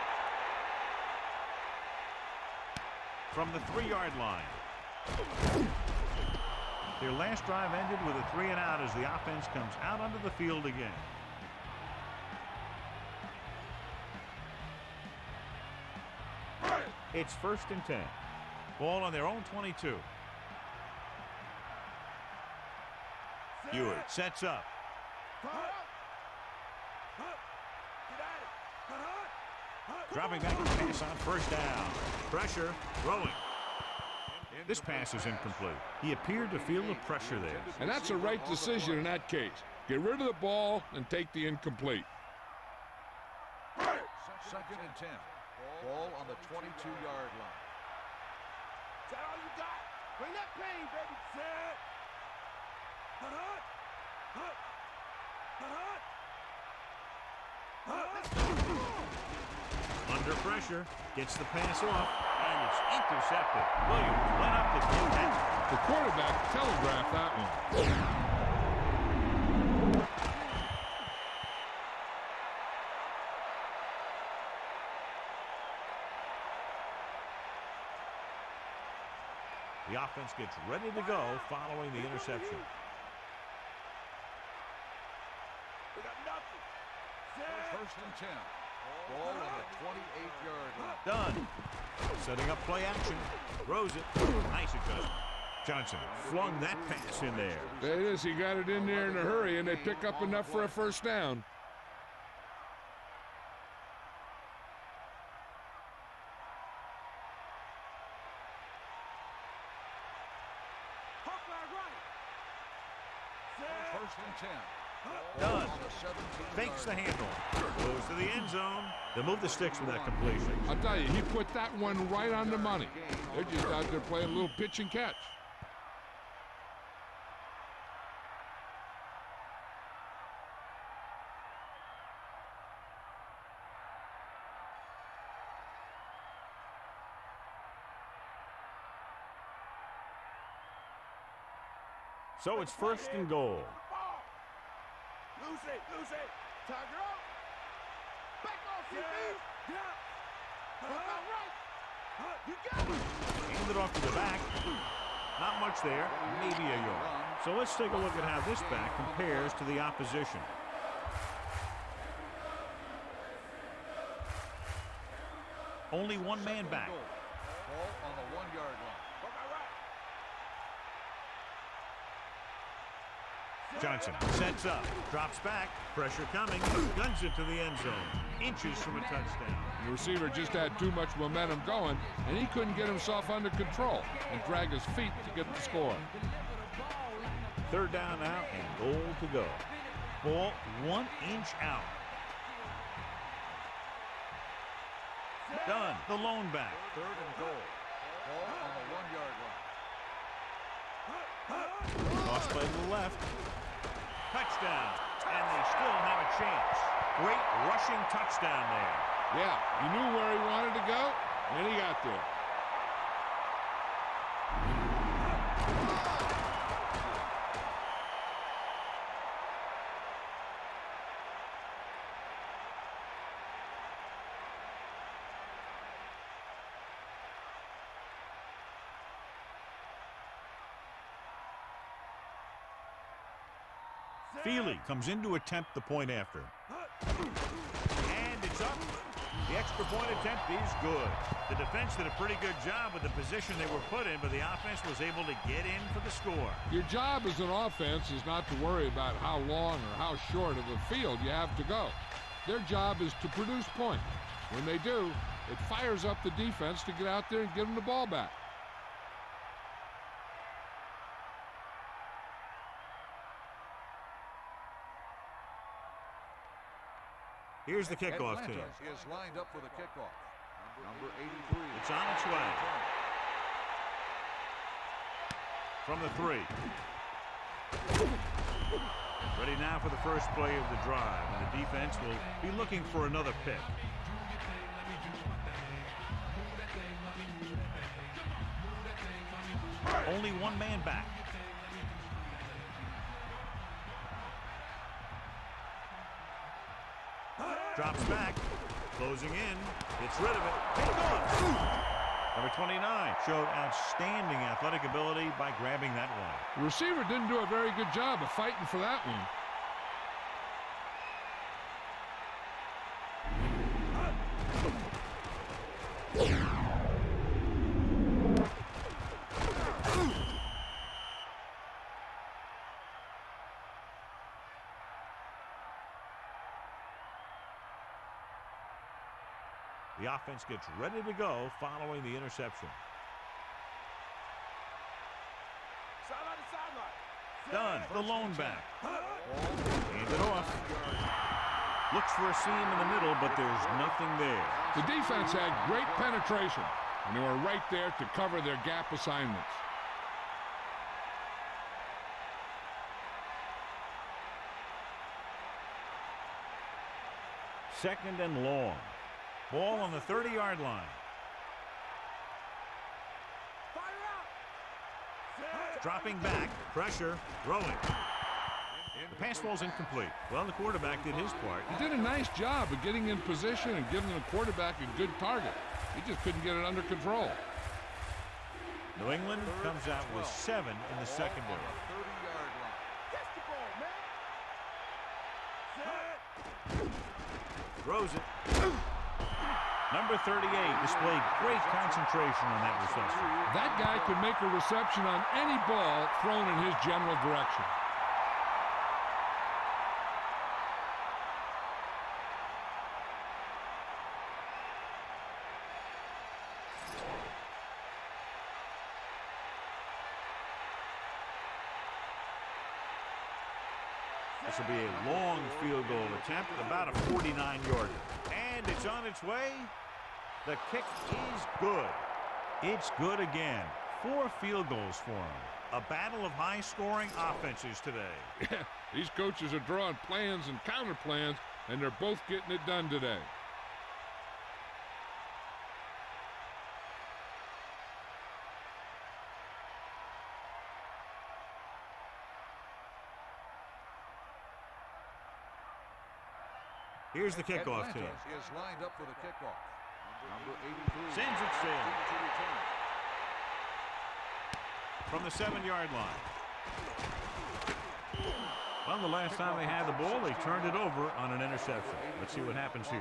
A: From the 3-yard line. Their last drive ended with a 3-and-out as the offense comes out onto the field again. It's 1st and 10. Ball on their own 22. Ewert sets up. Dropping back to pass on 1st down. Pressure, throwing. This pass is incomplete. He appeared to feel the pressure there.
B: And that's a right decision in that case. Get rid of the ball and take the incomplete.
C: 2nd and 10. Ball on the 22-yard line.
D: Is that all you got? Bring that pain, baby. Set.
A: Under pressure, gets the pass off, and it's intercepted. Williams went up to get that.
B: The quarterback telegraphed that one.
A: The offense gets ready to go following the interception.
D: We got nothing. Set.
C: 1st and 10. Ball on the 28-yard line.
A: Done. Setting up play action. Throws it. Nice adjustment. Johnson flung that pass in there.
B: There it is. He got it in there in a hurry, and they pick up enough for a 1st down.
A: Done. Fakes the handle. Goes to the end zone. They'll move the sticks with that completion.
B: I'll tell you, he put that one right on the money. They're just out there playing a little pitch and catch.
A: So it's 1st and goal.
D: Loose it. Tiger up. Back off, CB. Yeah. Right. You got it.
A: Hand it off to the back. Not much there. Maybe a yard. So let's take a look at how this back compares to the opposition. Only one man back.
C: Ball on the 1-yard line.
A: Johnson sets up, drops back, pressure coming, guns it to the end zone, inches from a touchdown.
B: The receiver just had too much momentum going, and he couldn't get himself under control and drag his feet to get the score.
A: 3rd down now and goal to go. Ball 1 inch out. Done. The lone back.
C: 3rd and goal. Ball on the 1-yard line.
A: Toss play to the left. Touchdown. And they still have a chance. Great rushing touchdown there.
B: Yeah, he knew where he wanted to go, and he got there.
A: Feely comes in to attempt the point after. And it's up. The extra point attempt is good. The defense did a pretty good job with the position they were put in, but the offense was able to get in for the score.
B: Your job as an offense is not to worry about how long or how short of a field you have to go. Their job is to produce points. When they do, it fires up the defense to get out there and give them the ball back.
A: Here's the kickoff team.
C: Is lined up for the kickoff. Number 83.
A: It's on its way. From the 3. Ready now for the first play of the drive, and the defense will be looking for another pick. Only one man back. Drops back, closing in, gets rid of it, kickoff. Number 29 showed outstanding athletic ability by grabbing that one.
B: The receiver didn't do a very good job of fighting for that one.
A: The offense gets ready to go following the interception.
D: Sideline to sideline.
A: Done. The lone back. Hand it off. Looks for a seam in the middle, but there's nothing there.
B: The defense had great penetration, and they were right there to cover their gap assignments.
A: Second and long. Ball on the 30-yard line.
D: Fire out.
A: Dropping back. Pressure. Throwing. The pass falls incomplete. Well, the quarterback did his part.
B: He did a nice job of getting in position and giving the quarterback a good target. He just couldn't get it under control.
A: New England comes out with 7 in the secondary.
C: 30-yard line.
D: Catch the ball, man.
A: Throws it. Number 38 displayed great concentration on that reception.
B: That guy could make a reception on any ball thrown in his general direction.
A: This will be a long field goal attempt, about a 49-yarder. And it's on its way. The kick is good. It's good again. 4 field goals for him. A battle of high-scoring offenses today.
B: Yeah, these coaches are drawing plans and counter plans, and they're both getting it done today.
A: Here's the kickoff team.
C: Is lined up for the kickoff. Number 83.
A: Sends it sailing. From the 7-yard line. Well, the last time they had the ball, they turned it over on an interception. Let's see what happens here.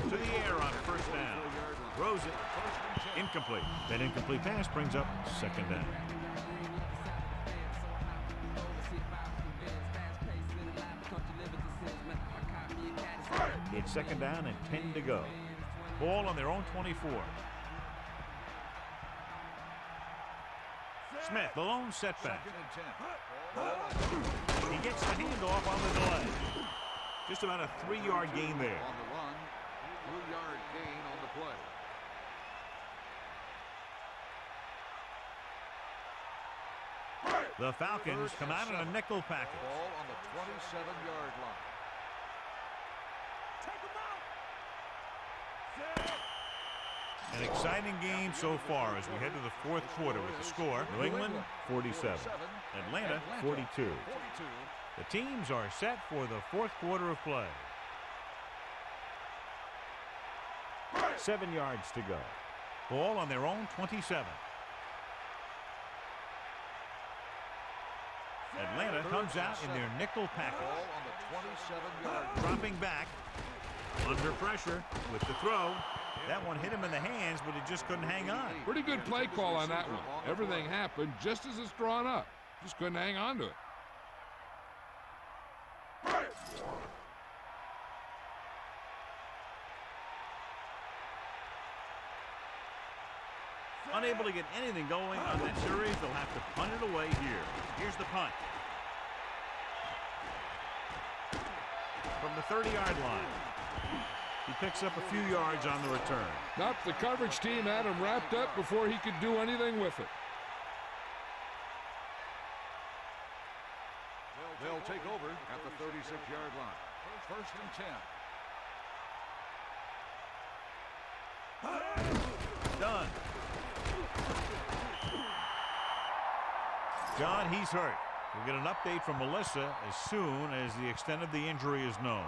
A: To the air on first down. Throws it. Incomplete. That incomplete pass brings up second down. It's second down and 10 to go. Ball on their own 24. Smith, the lone setback. He gets the handoff on the delay. Just about a 3-yard gain there.
C: On the run, 3-yard gain on the play.
A: The Falcons come out in a nickel package.
C: Ball on the 27-yard line.
D: Take him out.
A: An exciting game so far as we head to the fourth quarter with the score. New England 47. Atlanta 42. The teams are set for the fourth quarter of play. 7 yards to go. Ball on their own 27. Atlanta comes out in their nickel package.
C: Ball on the 27-yard line.
A: Dropping back. Under pressure with the throw. That one hit him in the hands, but it just couldn't hang on.
B: Pretty good play call on that one. Everything happened just as it's drawn up. Just couldn't hang on to it.
A: Unable to get anything going on that series, they'll have to punt it away here. Here's the punt. From the 30-yard line. He picks up a few yards on the return.
B: Nope, the coverage team had him wrapped up before he could do anything with it.
C: They'll take over at the 36-yard line. First and 10.
A: Done. John, he's hurt. We'll get an update from Melissa as soon as the extent of the injury is known.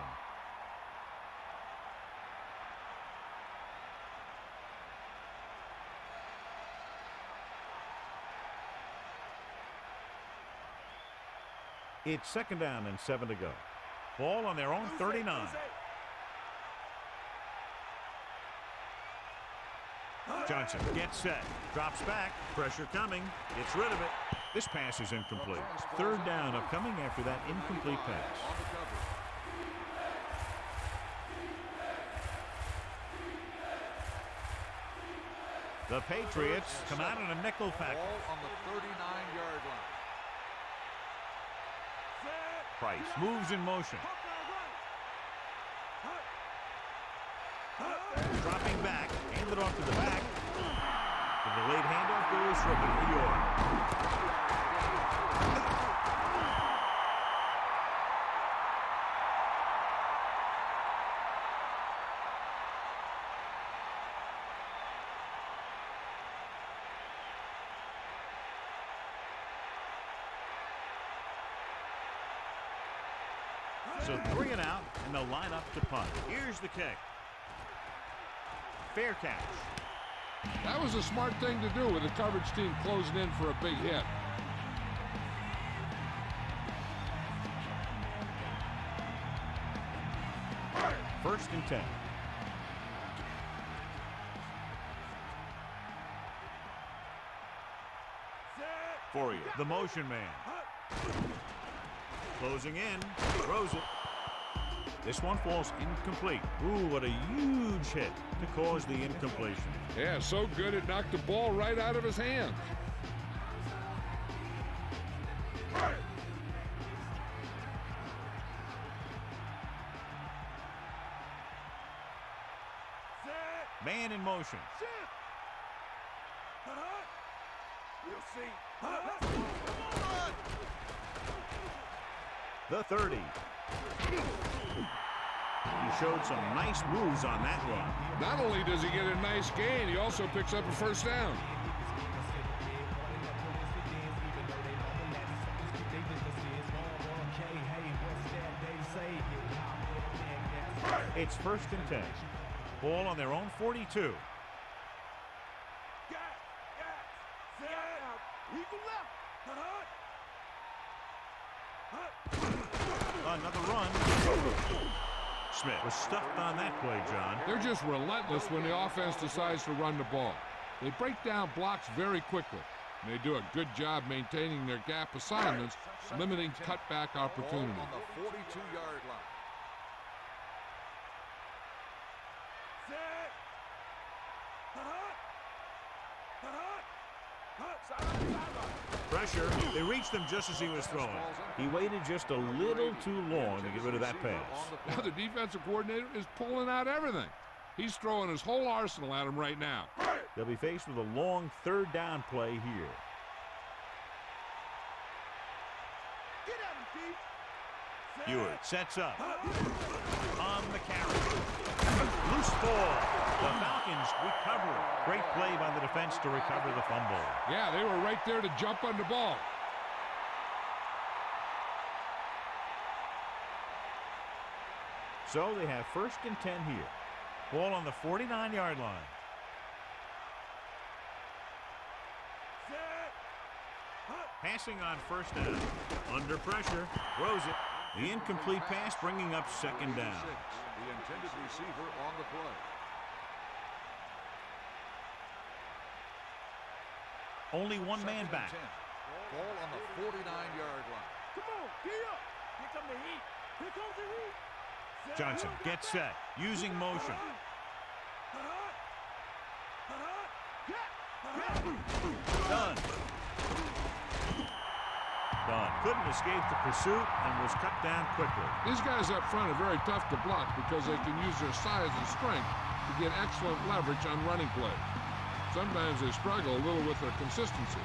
A: It's 2nd down and 7 to go. Ball on their own 39. Johnson gets set, drops back, pressure coming, gets rid of it. This pass is incomplete. 3rd down upcoming after that incomplete pass. The Patriots come out in a nickel package.
C: Ball on the 39-yard line.
A: Price moves in motion. Dropping back, hand it off to the back. The delayed handoff goes for New York. So 3 and out, and they'll line up to punt. Here's the kick. Fair catch.
B: That was a smart thing to do with the coverage team closing in for a big hit.
A: First and 10. For you, the motion man. Closing in, throws it. This one falls incomplete. Ooh, what a huge hit to cause the incompletion.
B: Yeah, so good it knocked the ball right out of his hands.
A: Man in motion.
D: We'll see.
A: The 30. He showed some nice moves on that run.
B: Not only does he get a nice gain, he also picks up a first down.
A: It's 1st and 10. Ball on their own 42. Another run. Smith was stuffed on that play, John.
B: They're just relentless when the offense decides to run the ball. They break down blocks very quickly. And they do a good job maintaining their gap assignments, limiting cutback opportunities.
C: Ball on the 42-yard line.
A: Pressure. They reached him just as he was throwing. He waited just a little too long to get rid of that pass.
B: Now the defensive coordinator is pulling out everything. He's throwing his whole arsenal at him right now.
A: They'll be faced with a long 3rd down play here. Hewitt sets up. On the carry. Loose ball. The Falcons recover. Great play by the defense to recover the fumble.
B: Yeah, they were right there to jump on the ball.
A: So they have 1st and 10 here. Ball on the 49-yard line. Passing on 1st down. Under pressure. Throws it. The incomplete pass bringing up 2nd down.
C: The intended receiver on the play.
A: Only one man back.
C: Ball on the 49-yard line.
D: Come on, get up. Here come the heat. Here comes the heat.
A: Johnson gets set, using motion. Done. Couldn't escape the pursuit and was cut down quickly.
B: These guys up front are very tough to block because they can use their size and strength to get excellent leverage on running plays. Sometimes they struggle a little with their consistency,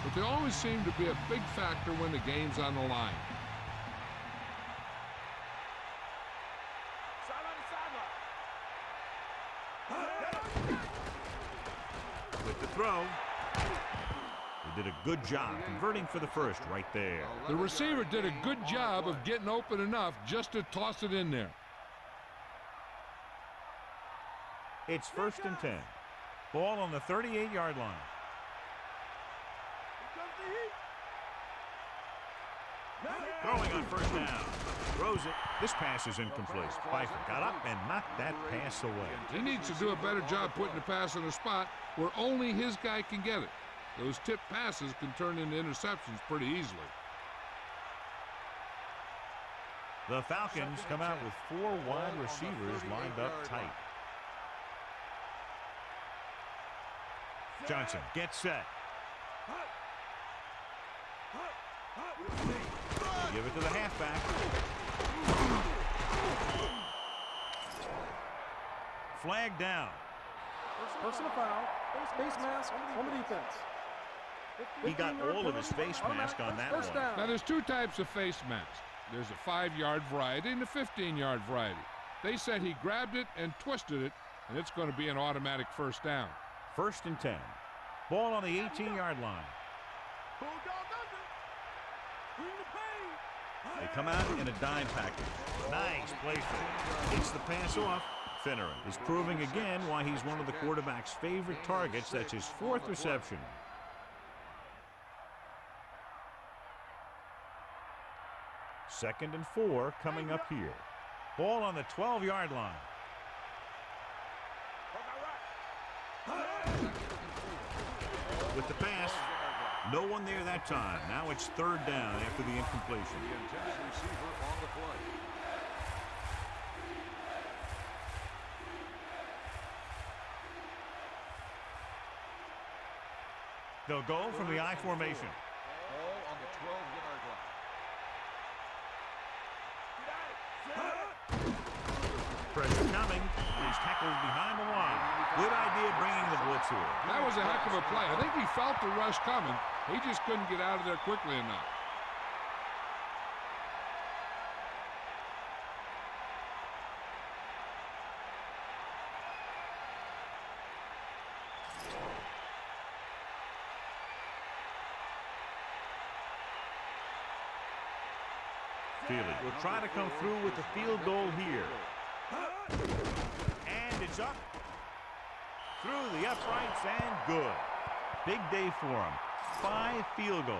B: but they always seem to be a big factor when the game's on the line.
A: With the throw. They did a good job converting for the first right there.
B: The receiver did a good job of getting open enough just to toss it in there.
A: It's 1st and 10. Ball on the 38-yard line. Throwing on 1st down. Throws it. This pass is incomplete. Pfeiffer got up and knocked that pass away.
B: He needs to do a better job putting the pass in a spot where only his guy can get it. Those tip passes can turn into interceptions pretty easily.
A: The Falcons come out with 4 wide receivers lined up tight. Johnson gets set. Give it to the halfback. Flag down.
E: Personal foul. Face mask on the defense.
A: He got all of his face mask on that one.
B: Now, there's 2 types of face masks. There's a 5-yard variety and a 15-yard variety. They said he grabbed it and twisted it, and it's going to be an automatic 1st down.
A: 1st and 10. Ball on the 18-yard line. They come out in a dime package. Nice play fake. Gets the pass off. Finneran is proving again why he's one of the quarterback's favorite targets. That's his 4th reception. Second and 4 coming up here. Ball on the 12-yard line. With the pass, no one there that time. Now it's 3rd down after the incompletion.
C: The intended receiver on the play.
A: They'll go from the I formation.
C: Ball on the 12-yard line.
A: Pressure coming. He's tackled behind the line. Good idea bringing the blitz here.
B: That was a heck of a play. I think he felt the rush coming. He just couldn't get out of there quickly enough.
A: Feely will try to come through with the field goal here. And it's up. Through the uprights and good. Big day for him. 5 field goals.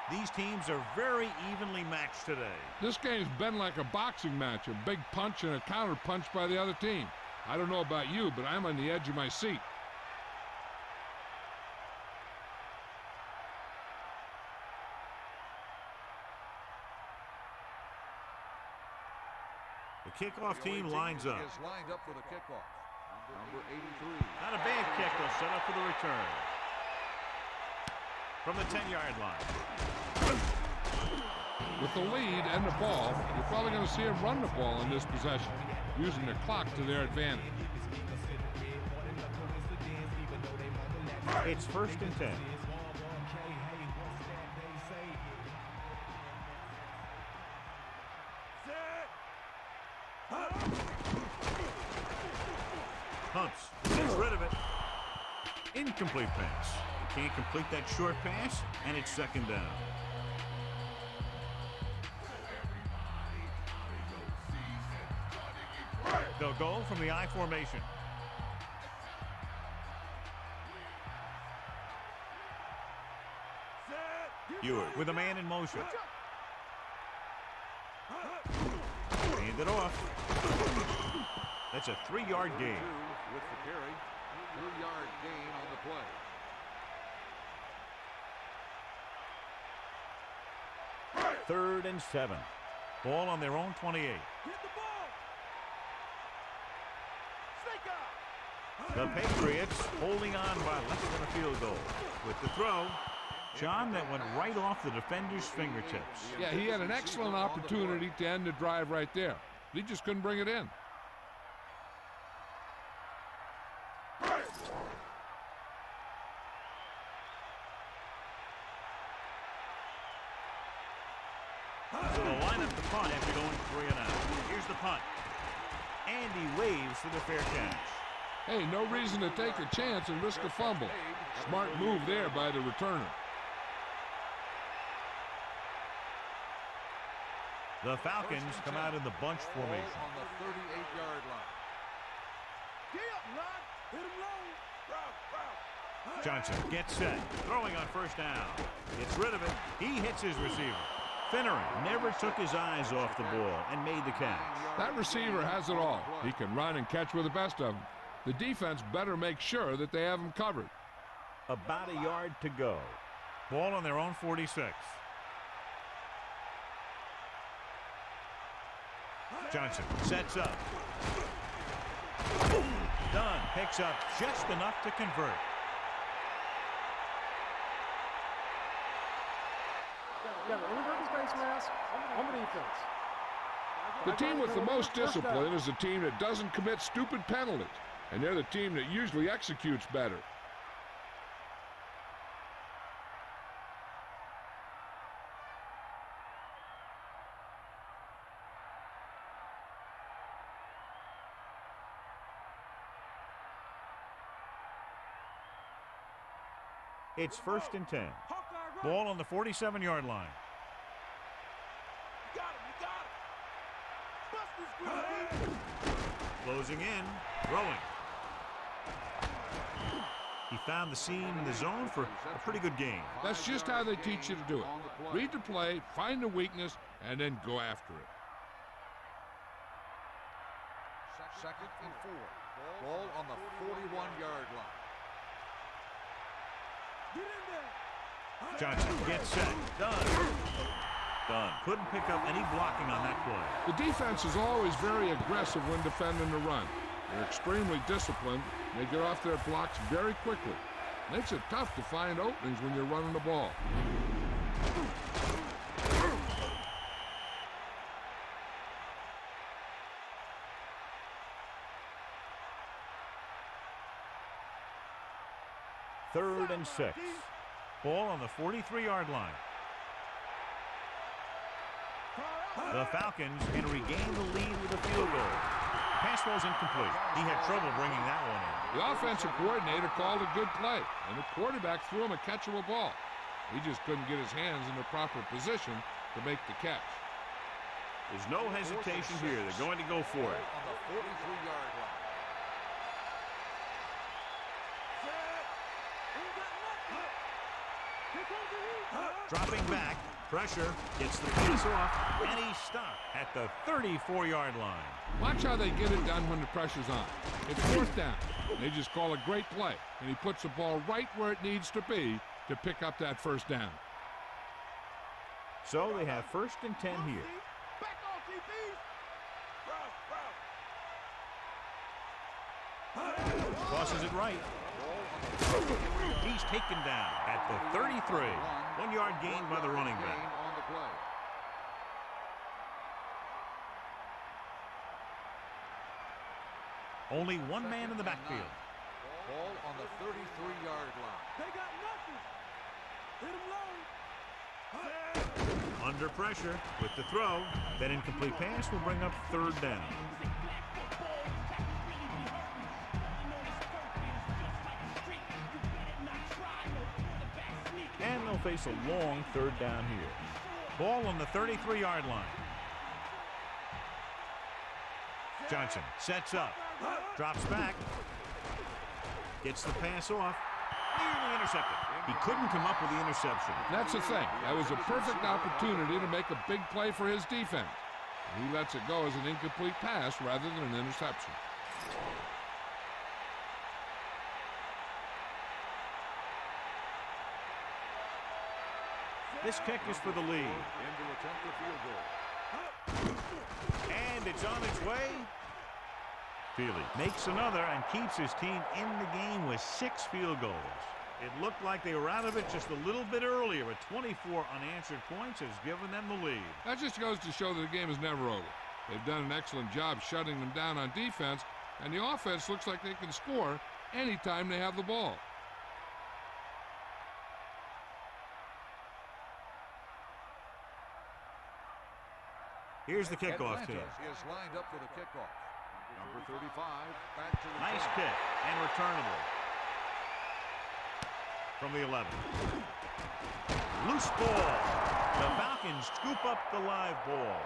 A: These teams are very evenly matched today.
B: This game's been like a boxing match, a big punch and a counter punch by the other team. I don't know about you, but I'm on the edge of my seat.
A: The kickoff team lines up.
C: Is lined up for the kickoff. Number 83.
A: Not a bad kick. They'll set up for the return. From the 10-yard line.
B: With the lead and the ball, you're probably going to see them run the ball in this possession, using the clock to their advantage.
A: It's 1st and 10. Hunts gets rid of it. Incomplete pass. He can't complete that short pass, and it's 2nd down. They'll go from the I formation. Ewert with a man in motion. Hand it off. That's a 3-yard gain.
C: With the carry, 3-yard gain on the play.
A: Third and 7. Ball on their own 28.
D: Get the ball. Snake out.
A: The Patriots holding on by less than a field goal. With the throw, John, that went right off the defender's fingertips.
B: Yeah, he had an excellent opportunity to end the drive right there. He just couldn't bring it in.
A: So they'll line up the punt after going 3 and out. Here's the punt. And he waves for the fair catch.
B: Hey, no reason to take a chance and risk a fumble. Smart move there by the returner.
A: The Falcons come out in the bunch formation.
C: On the 38-yard line.
D: Get up, Rod. Hit him low.
A: Johnson gets set. Throwing on first down. Gets rid of it. He hits his receiver. Finneran never took his eyes off the ball and made the catch.
B: That receiver has it all. He can run and catch with the best of them. The defense better make sure that they have him covered.
A: About a yard to go. Ball on their own 46. Johnson sets up. Dunn picks up just enough to convert.
E: Yeah, the inadvertent face mask on the defense.
B: The team with the most discipline is a team that doesn't commit stupid penalties, and they're the team that usually executes better.
A: It's 1st and 10. Ball on the 47-yard line.
D: You got him. Bust this green.
A: Closing in. Throwing. He found the seam in the zone for a pretty good game.
B: That's just how they teach you to do it. Read the play, find the weakness, and then go after it.
C: 2nd and 4. Ball on the 41-yard line.
D: Get in there.
A: Johnson gets set. Dunn. Couldn't pick up any blocking on that play.
B: The defense is always very aggressive when defending the run. They're extremely disciplined, and they get off their blocks very quickly. Makes it tough to find openings when you're running the ball.
A: Third and 6. Ball on the 43-yard line. The Falcons can regain the lead with a field goal. Pass was incomplete. He had trouble bringing that one in.
B: The offensive coordinator called a good play, and the quarterback threw him a catchable ball. He just couldn't get his hands in the proper position to make the catch.
A: There's no hesitation here. They're going to go for it.
C: On the 43-yard line.
A: Dropping back, pressure, gets the pass off, and he's stopped at the 34-yard line.
B: Watch how they get it done when the pressure's on. It's 4th down. They just call a great play, and he puts the ball right where it needs to be to pick up that 1st down.
A: So they have 1st and 10 here.
D: Back off, DBs.
A: Crosses it right. He's taken down at the 33. 1-yard gain by the running back.
C: On the play.
A: Only one man in the backfield.
C: Ball on the 33-yard line.
D: They got nothing. Hit him low.
A: Under pressure with the throw. That incomplete pass will bring up 3rd down. And they'll face a long 3rd down here. Ball on the 33-yard line. Johnson sets up, drops back, gets the pass off, nearly intercepted. He couldn't come up with the interception.
B: That's the thing. That was a perfect opportunity to make a big play for his defense. He lets it go as an incomplete pass rather than an interception.
A: This kick is for the lead.
C: In to attempt the field goal.
A: And it's on its way. Feely makes another and keeps his team in the game with 6 field goals. It looked like they were out of it just a little bit earlier, but 24 unanswered points has given them the lead.
B: That just goes to show that the game is never over. They've done an excellent job shutting them down on defense, and the offense looks like they can score anytime they have the ball.
A: Here's the kickoff team.
C: Is lined up for the kickoff. Number 35, back to the
A: Nice kick and returnable. From the 11. Loose ball. The Falcons scoop up the live ball.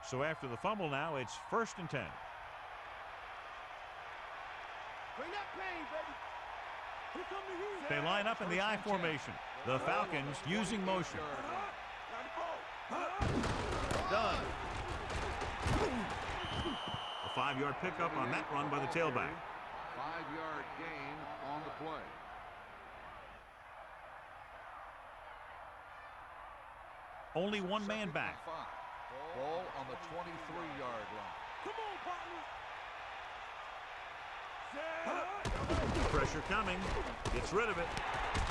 A: So after the fumble now, it's 1st and 10.
D: Bring that pain, baby. Here come the heat.
A: They line up in the I formation. The Falcons using motion. Done. A 5-yard pickup on that run by the tailback.
C: 5-yard gain on the play.
A: Only one man back.
C: Ball on the 23-yard line.
D: Come on, partner.
A: Pressure coming. Gets rid of it.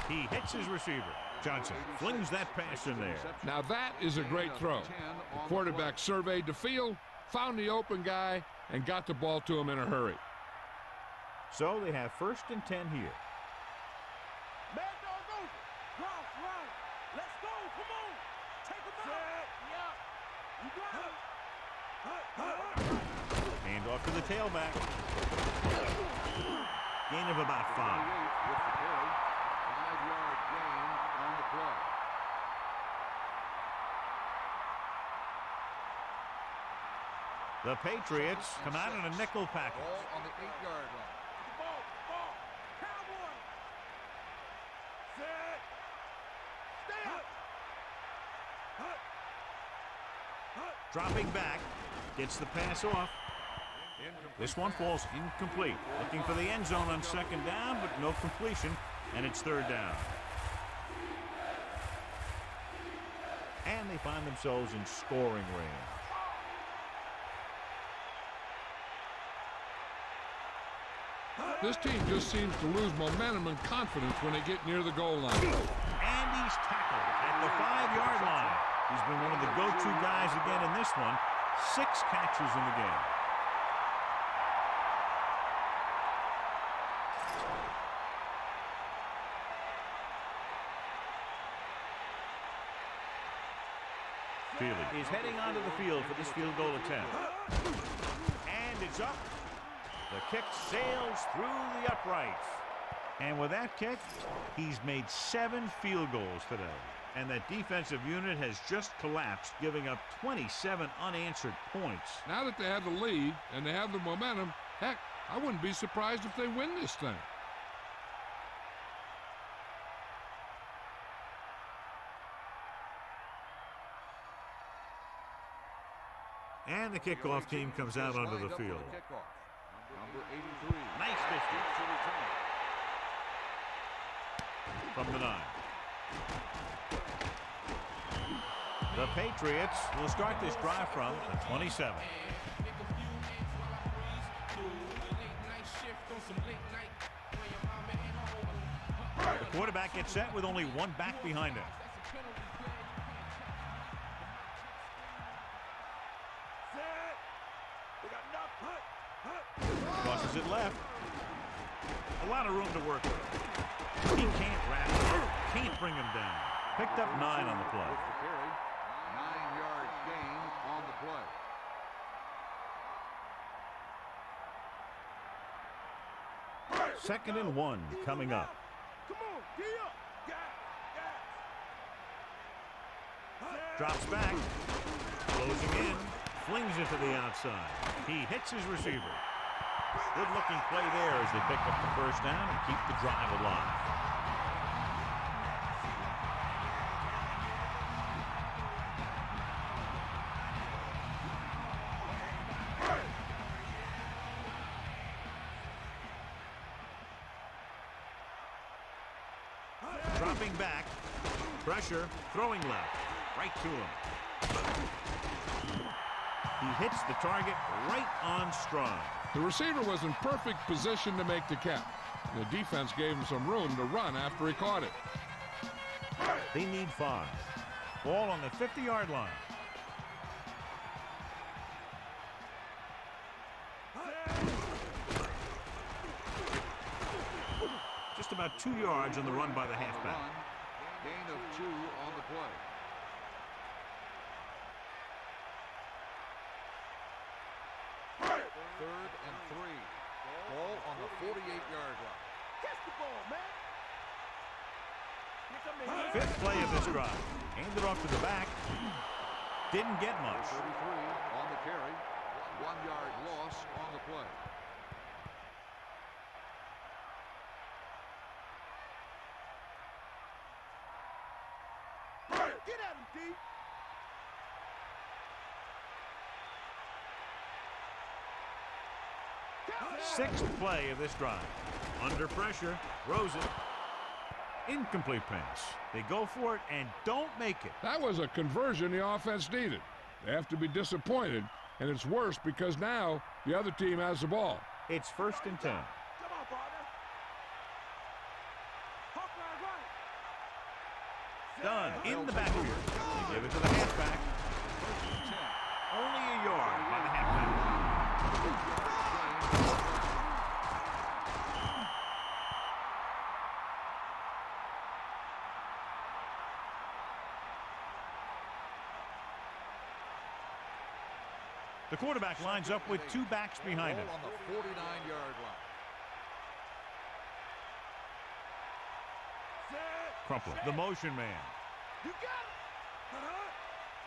A: He hits his receiver. Johnson flings that pass in there.
B: Now that is a great throw. The quarterback surveyed the field, found the open guy, and got the ball to him in a hurry.
A: So they have 1st and 10 here.
D: Mad dog over. Right. Let's go. Come on. Take him out. Yeah. You got it.
A: Hand off to the tailback. Gain of about 5.
C: With the carry. 5-yard gain on the play.
A: The Patriots come out in a nickel package.
C: Ball on the 8-yard line.
D: Ball. Cowboy. Set. Stay up.
A: Dropping back. Gets the pass off. This one falls incomplete. Looking for the end zone on 2nd down, but no completion, and it's 3rd down. And they find themselves in scoring range.
B: This team just seems to lose momentum and confidence when they get near the goal line.
A: And he's tackled at the 5-yard line. He's been one of the go-to guys again in this one. 6 catches in the game. Feely is heading onto the field for this field goal attempt. And it's up. The kick sails through the uprights. And with that kick, he's made 7 field goals today. And that defensive unit has just collapsed, giving up 27 unanswered points.
B: Now that they have the lead and they have the momentum, heck, I wouldn't be surprised if they win this thing.
A: And the kickoff team comes out onto the field.
C: Number 83.
A: Nice distance. From the 9. The Patriots will start this drive from the 27. The quarterback gets set with only one back behind him. Crosses it left. A lot of room to work with. He can't wrap it. Can't bring him down. Picked up 9 on the play.
C: 9-yard gain on the play.
A: 2nd and 1 coming up.
D: Come on, giddy up.
A: Drops back. Closing in. Flings it to the outside. He hits his receiver. Good-looking play there as they pick up the first down and keep the drive alive. Dropping back. Pressure. Throwing left. Right to him. He hits the target right on stride.
B: The receiver was in perfect position to make the catch. The defense gave him some room to run after he caught it.
A: They need 5. Ball on the 50-yard line. Just about 2 yards on the run by the halfback.
C: Gain of 2 on the play. Third and 3. Ball on the 48-yard line.
D: Catch the ball, man.
A: 5th play of this drive. Handed off to the back. Didn't get much.
C: 33 on the carry. 1-yard loss on the play.
D: Get at him, D.
A: 6th play of this drive. Under pressure. Throws it. Incomplete pass. They go for it and don't make it.
B: That was a conversion the offense needed. They have to be disappointed, and it's worse because now the other team has the ball.
A: It's 1st and 10.
D: Come on, partner. Hawk line right.
A: Done in the backfield. They give it to the halfback. Only a yard by the halfback. The quarterback lines up with 2 backs behind him.
C: Ball on the 49-yard line.
A: Crumpler, the motion man.
D: You got it.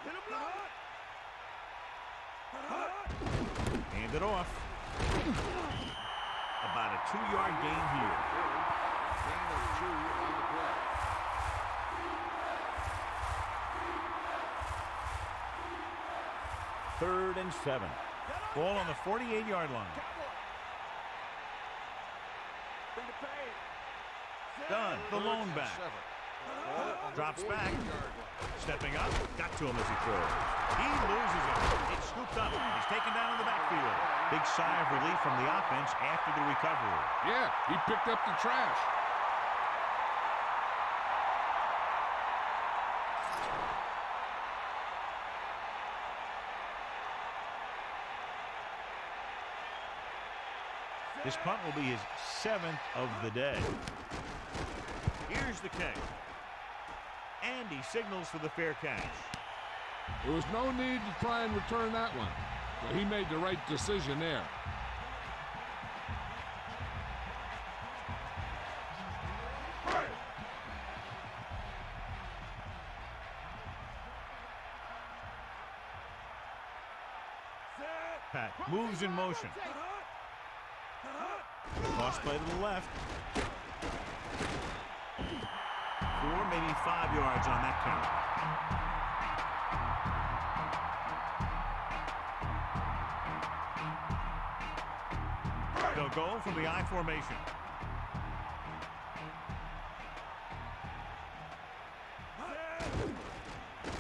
D: Hit him low.
A: Hand it off. About a 2-yard gain here.
C: Gain of 2 on the play.
A: Third and 7. Ball on the 48-yard line.
D: Bring the pain.
A: Done. The lone back. Drops back. Stepping up. Got to him as he throws. He loses it. It's scooped up. He's taken down in the backfield. Big sigh of relief from the offense after the recovery.
B: Yeah, he picked up the trash.
A: This punt will be his 7th of the day. Here's the kick. And he signals for the fair catch.
B: There was no need to try and return that one. But he made the right decision there.
A: Pat moves in motion. Toss play to the left. 4, maybe 5 yards on that count. They'll go from the I formation.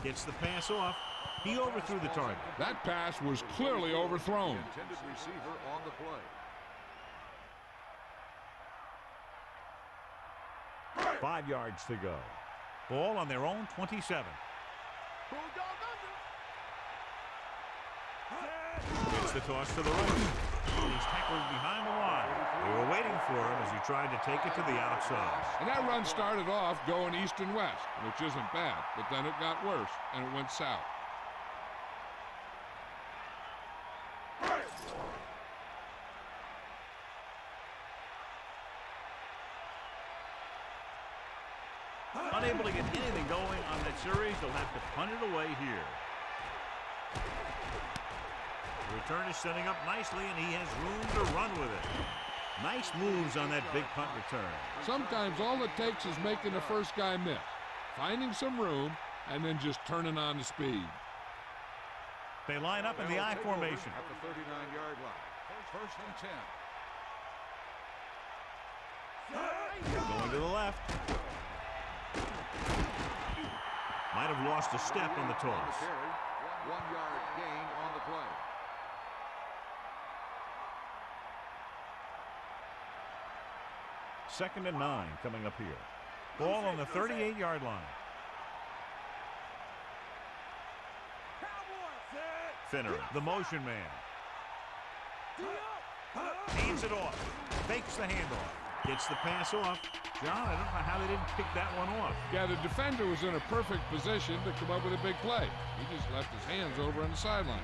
A: Gets the pass off. He overthrew the target.
B: That pass was clearly overthrown.
C: Intended receiver on the play.
A: 5 yards to go. Ball on their own 27. Gets the toss to the right. He's tackled behind the line. They were waiting for him as he tried to take it to the outside.
B: And that run started off going east and west, which isn't bad, but then it got worse and it went south.
A: Unable to get anything going on that series, they'll have to punt it away here. The return is setting up nicely, and he has room to run with it. Nice moves on that big punt return.
B: Sometimes all it takes is making the first guy miss, finding some room, and then just turning on the speed.
A: They line up in the I formation.
C: At the 39-yard line. First and 10.
A: Going to the left. Might have lost a step on the toss.
C: 1-yard gain on the play.
A: Second and 9 coming up here. Ball on the 38-yard line. Finner, the motion man. Hands it off. Fakes the handoff. Gets the pass off. John, I don't know how they didn't pick that one off.
B: Yeah, the defender was in a perfect position to come up with a big play. He just left his hands over on the sideline.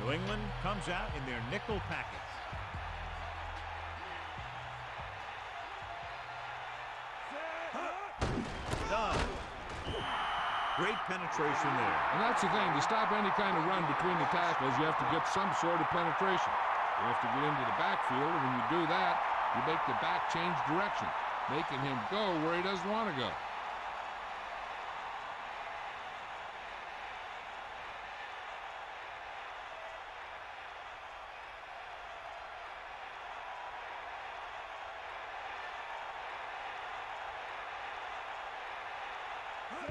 A: New England comes out in their nickel package. Done. Great penetration there.
B: And that's the thing. To stop any kind of run between the tackles, you have to get some sort of penetration. You have to get into the backfield, and when you do that, you make the back change direction, making him go where he doesn't want to go.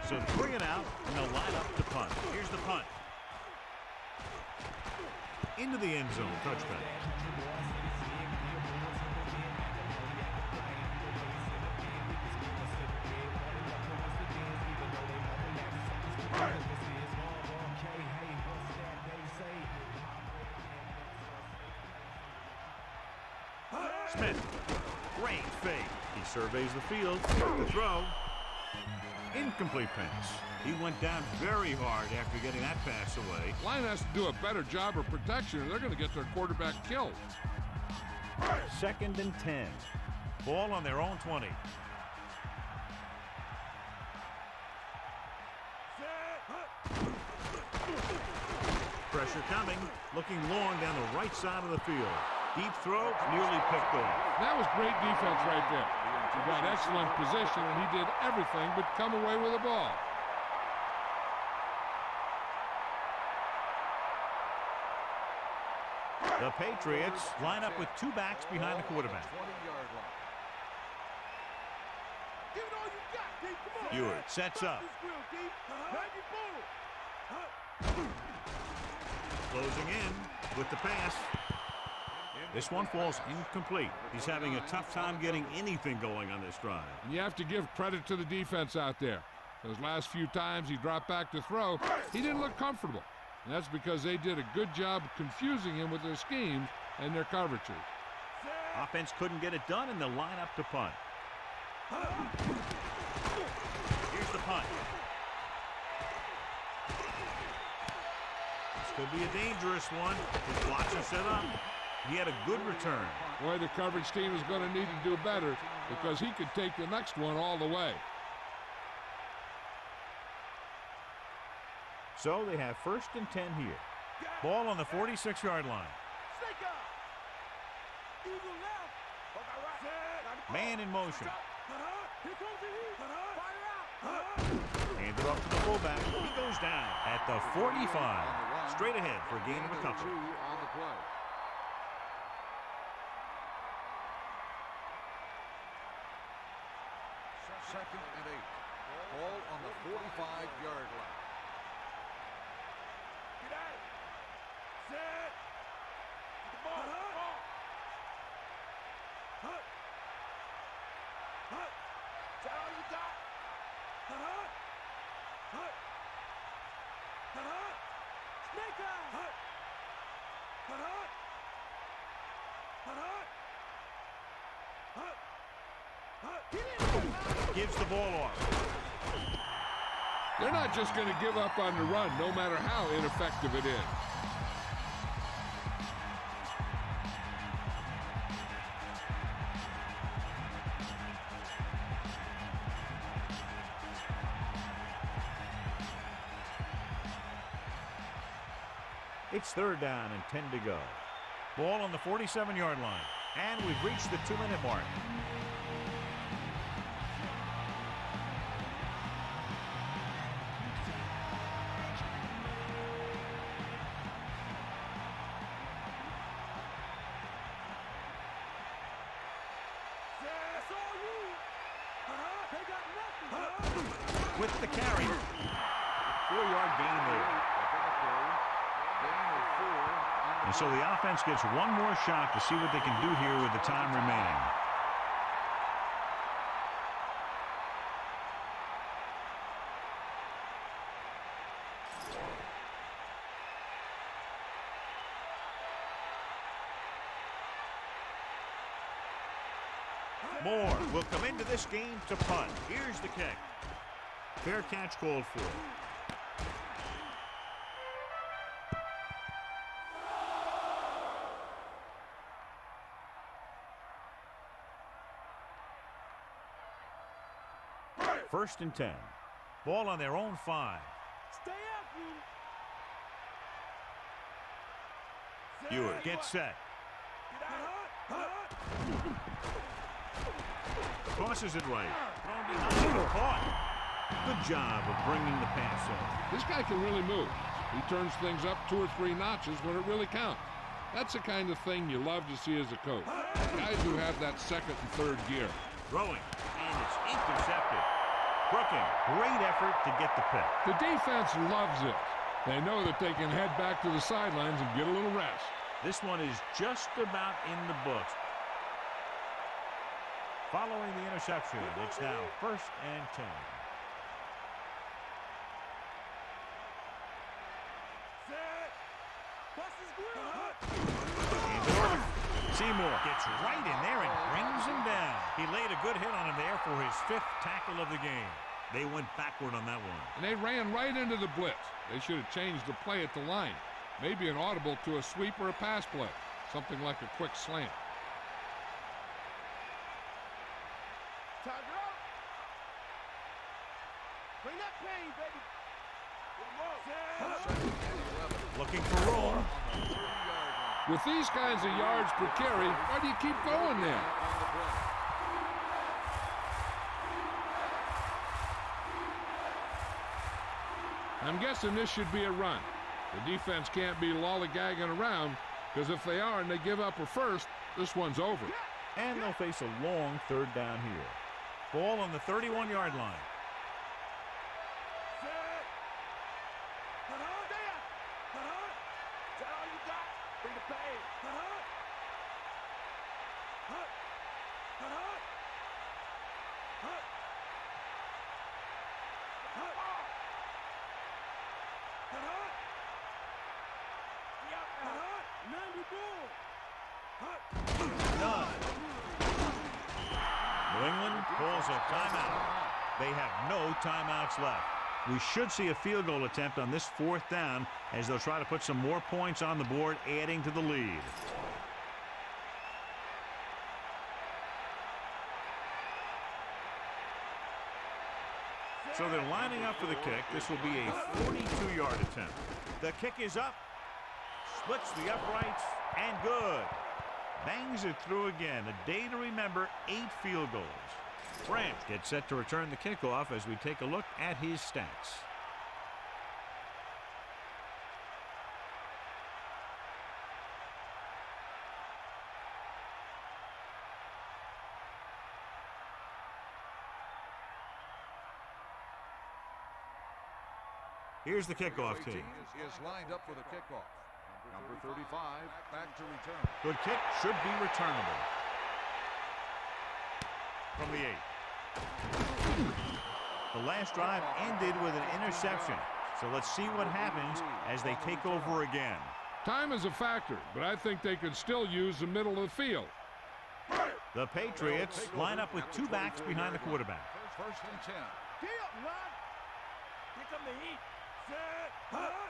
A: So 3 and out, and they'll line up to punt. Here's the punt. Into the end zone, touchback. Smith, great fake. He surveys the field, the throw. Incomplete pass. He went down very hard after getting that pass away.
B: Line has to do a better job of protection, or they're going to get their quarterback killed.
A: Second and 10. Ball on their own 20. Pressure coming. Looking long down the right side of the field. Deep throw, nearly picked off.
B: That was great defense right there. He got excellent position, and he did everything but come away with the ball.
A: The Patriots line up with 2 backs behind the quarterback.
C: 20-yard line.
D: Give it all you got, D. Come on.
A: Ewert sets up. Closing in with the pass. This one falls incomplete. He's having a tough time getting anything going on this drive.
B: And you have to give credit to the defense out there. Those last few times he dropped back to throw, he didn't look comfortable. And that's because they did a good job confusing him with their schemes and their coverages.
A: Offense couldn't get it done, and they'll line up to punt. Here's the punt. This could be a dangerous one. His blocks are set up. He had a good return.
B: Boy, the coverage team is going to need to do better because he could take the next one all the way.
A: So they have first and 10 here. Ball on the 46-yard line. Man in motion. Handed off to the fullback. He goes down at the 45. Straight ahead for a gain of a couple.
C: On the play. Second and 8. Ball on the 45-yard line.
D: Get out. Set. Get the ball. Hut. Hut. Is that all you got? Hut. Hut. Hut. Snake eye. Hut. Hut. Hut. Hut. Hut. Get in.
A: Gives the ball off.
B: They're not just going to give up on the run, no matter how ineffective it is.
A: It's 3rd down and 10 to go. Ball on the 47-yard line. And we've reached the 2-minute mark. With the carry. 4-yard gain there. And so the offense gets one more shot to see what they can do here with the time remaining. Moore will come into this game to punt. Here's the kick. Fair catch called for. First and 10. Ball on their own 5.
D: Stay up, you.
A: Ewert gets set. Crosses it right. Thrown behind. Caught. Good job of bringing the pass in.
B: This guy can really move. He turns things up 2 or 3 notches when it really counts. That's the kind of thing you love to see as a coach. Guys who have that 2nd and 3rd gear.
A: Throwing. And it's intercepted. Brooking. Great effort to get the pick.
B: The defense loves it. They know that they can head back to the sidelines and get a little rest.
A: This one is just about in the books. Following the interception, it's now 1st and 10. Seymour gets right in there and brings him down. He laid a good hit on him there for his 5th tackle of the game. They went backward on that one.
B: And they ran right into the blitz. They should have changed the play at the line. Maybe an audible to a sweep or a pass play. Something like a quick slant.
D: Tiger up. Bring that pain, baby.
A: Looking for room.
B: With these kinds of yards per carry, why do you keep going there? I'm guessing this should be a run. The defense can't be lollygagging around, because if they are and they give up a first, this one's over.
A: And they'll face a long 3rd down here. Ball on the 31-yard line. New England calls a timeout. They have no timeouts left. We should see a field goal attempt on this 4th down as they'll try to put some more points on the board, adding to the lead. So they're lining up for the kick. This will be a 42-yard attempt. The kick is up, splits the uprights, and good. Bangs it through again. A day to remember, 8 field goals. Branch gets set to return the kickoff as we take a look at his stats. Here's the kickoff team.
C: Is lined up for the kickoff. Number 35 back to return.
A: Good kick, should be returnable. From the 8. The last drive ended with an interception. So let's see what happens as they take over again.
B: Time is a factor, but I think they could still use the middle of the field.
A: The Patriots line up with 2 backs behind the quarterback.
C: First and 10.
D: Get up, Rod. Here come the heat.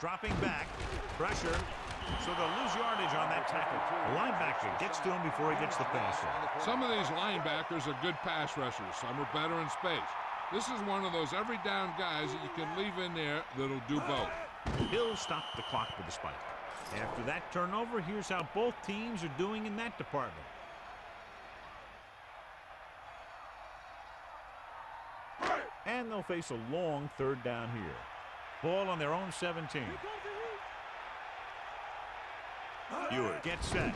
A: Dropping back, pressure, so they'll lose yardage on that tackle. The linebacker gets to him before he gets the pass in.
B: Some of these linebackers are good pass rushers. Some are better in space. This is one of those every down guys that you can leave in there that'll do both.
A: He'll stop the clock with the spike. After that turnover, here's how both teams are doing in that department. And they'll face a long third down here. Ball on their own 17. Ewert gets set.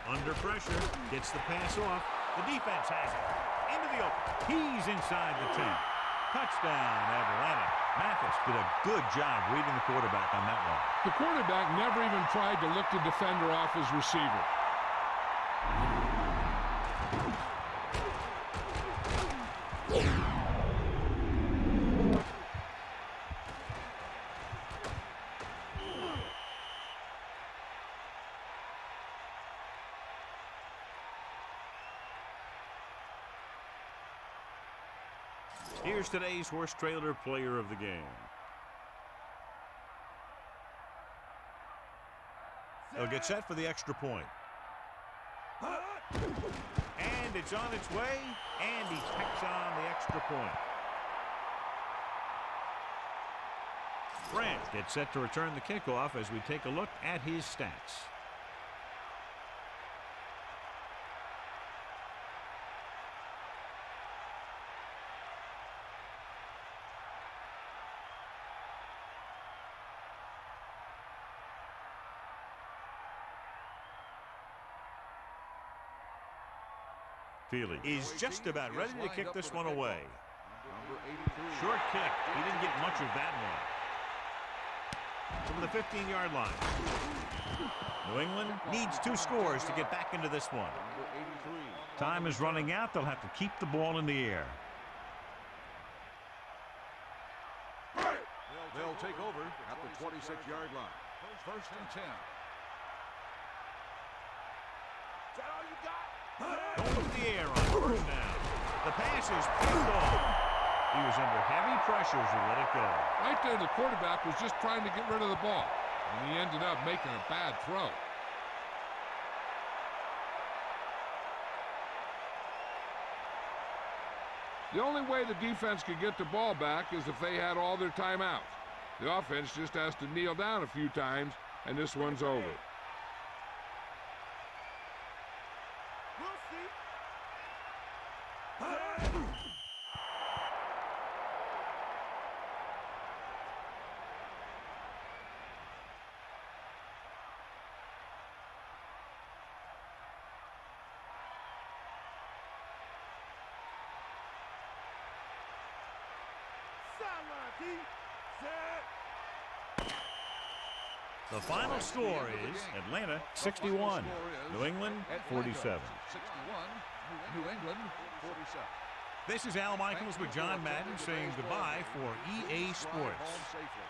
A: Under pressure, gets the pass off. The defense has it. Into the open. He's inside the 10. Touchdown, Atlanta. Mathis did a good job reading the quarterback on that one.
B: The quarterback never even tried to lift the defender off his receiver.
A: Here's today's horse trailer player of the game. They'll get set for the extra point. And it's on its way, and he tacks on the extra point. Branch gets set to return the kickoff as we take a look at his stats. Feely is just about ready to kick this one away. Short kick. He didn't get much of that one. From the 15-yard line. New England needs 2 scores to get back into this one. Time is running out. They'll have to keep the ball in the air.
C: They'll take over at the 26-yard line. First and 10.
D: Is that all you got?
A: Going to the air on first down. The pass is picked off. He was under heavy pressure as he let it go.
B: Right there, the quarterback was just trying to get rid of the ball, and he ended up making a bad throw. The only way the defense could get the ball back is if they had all their timeouts. The offense just has to kneel down a few times, and this one's over.
A: The final score is Atlanta 61, New England 47.
C: 61, New England 47.
A: This is Al Michaels with John Madden saying goodbye for EA Sports.
C: Home safely.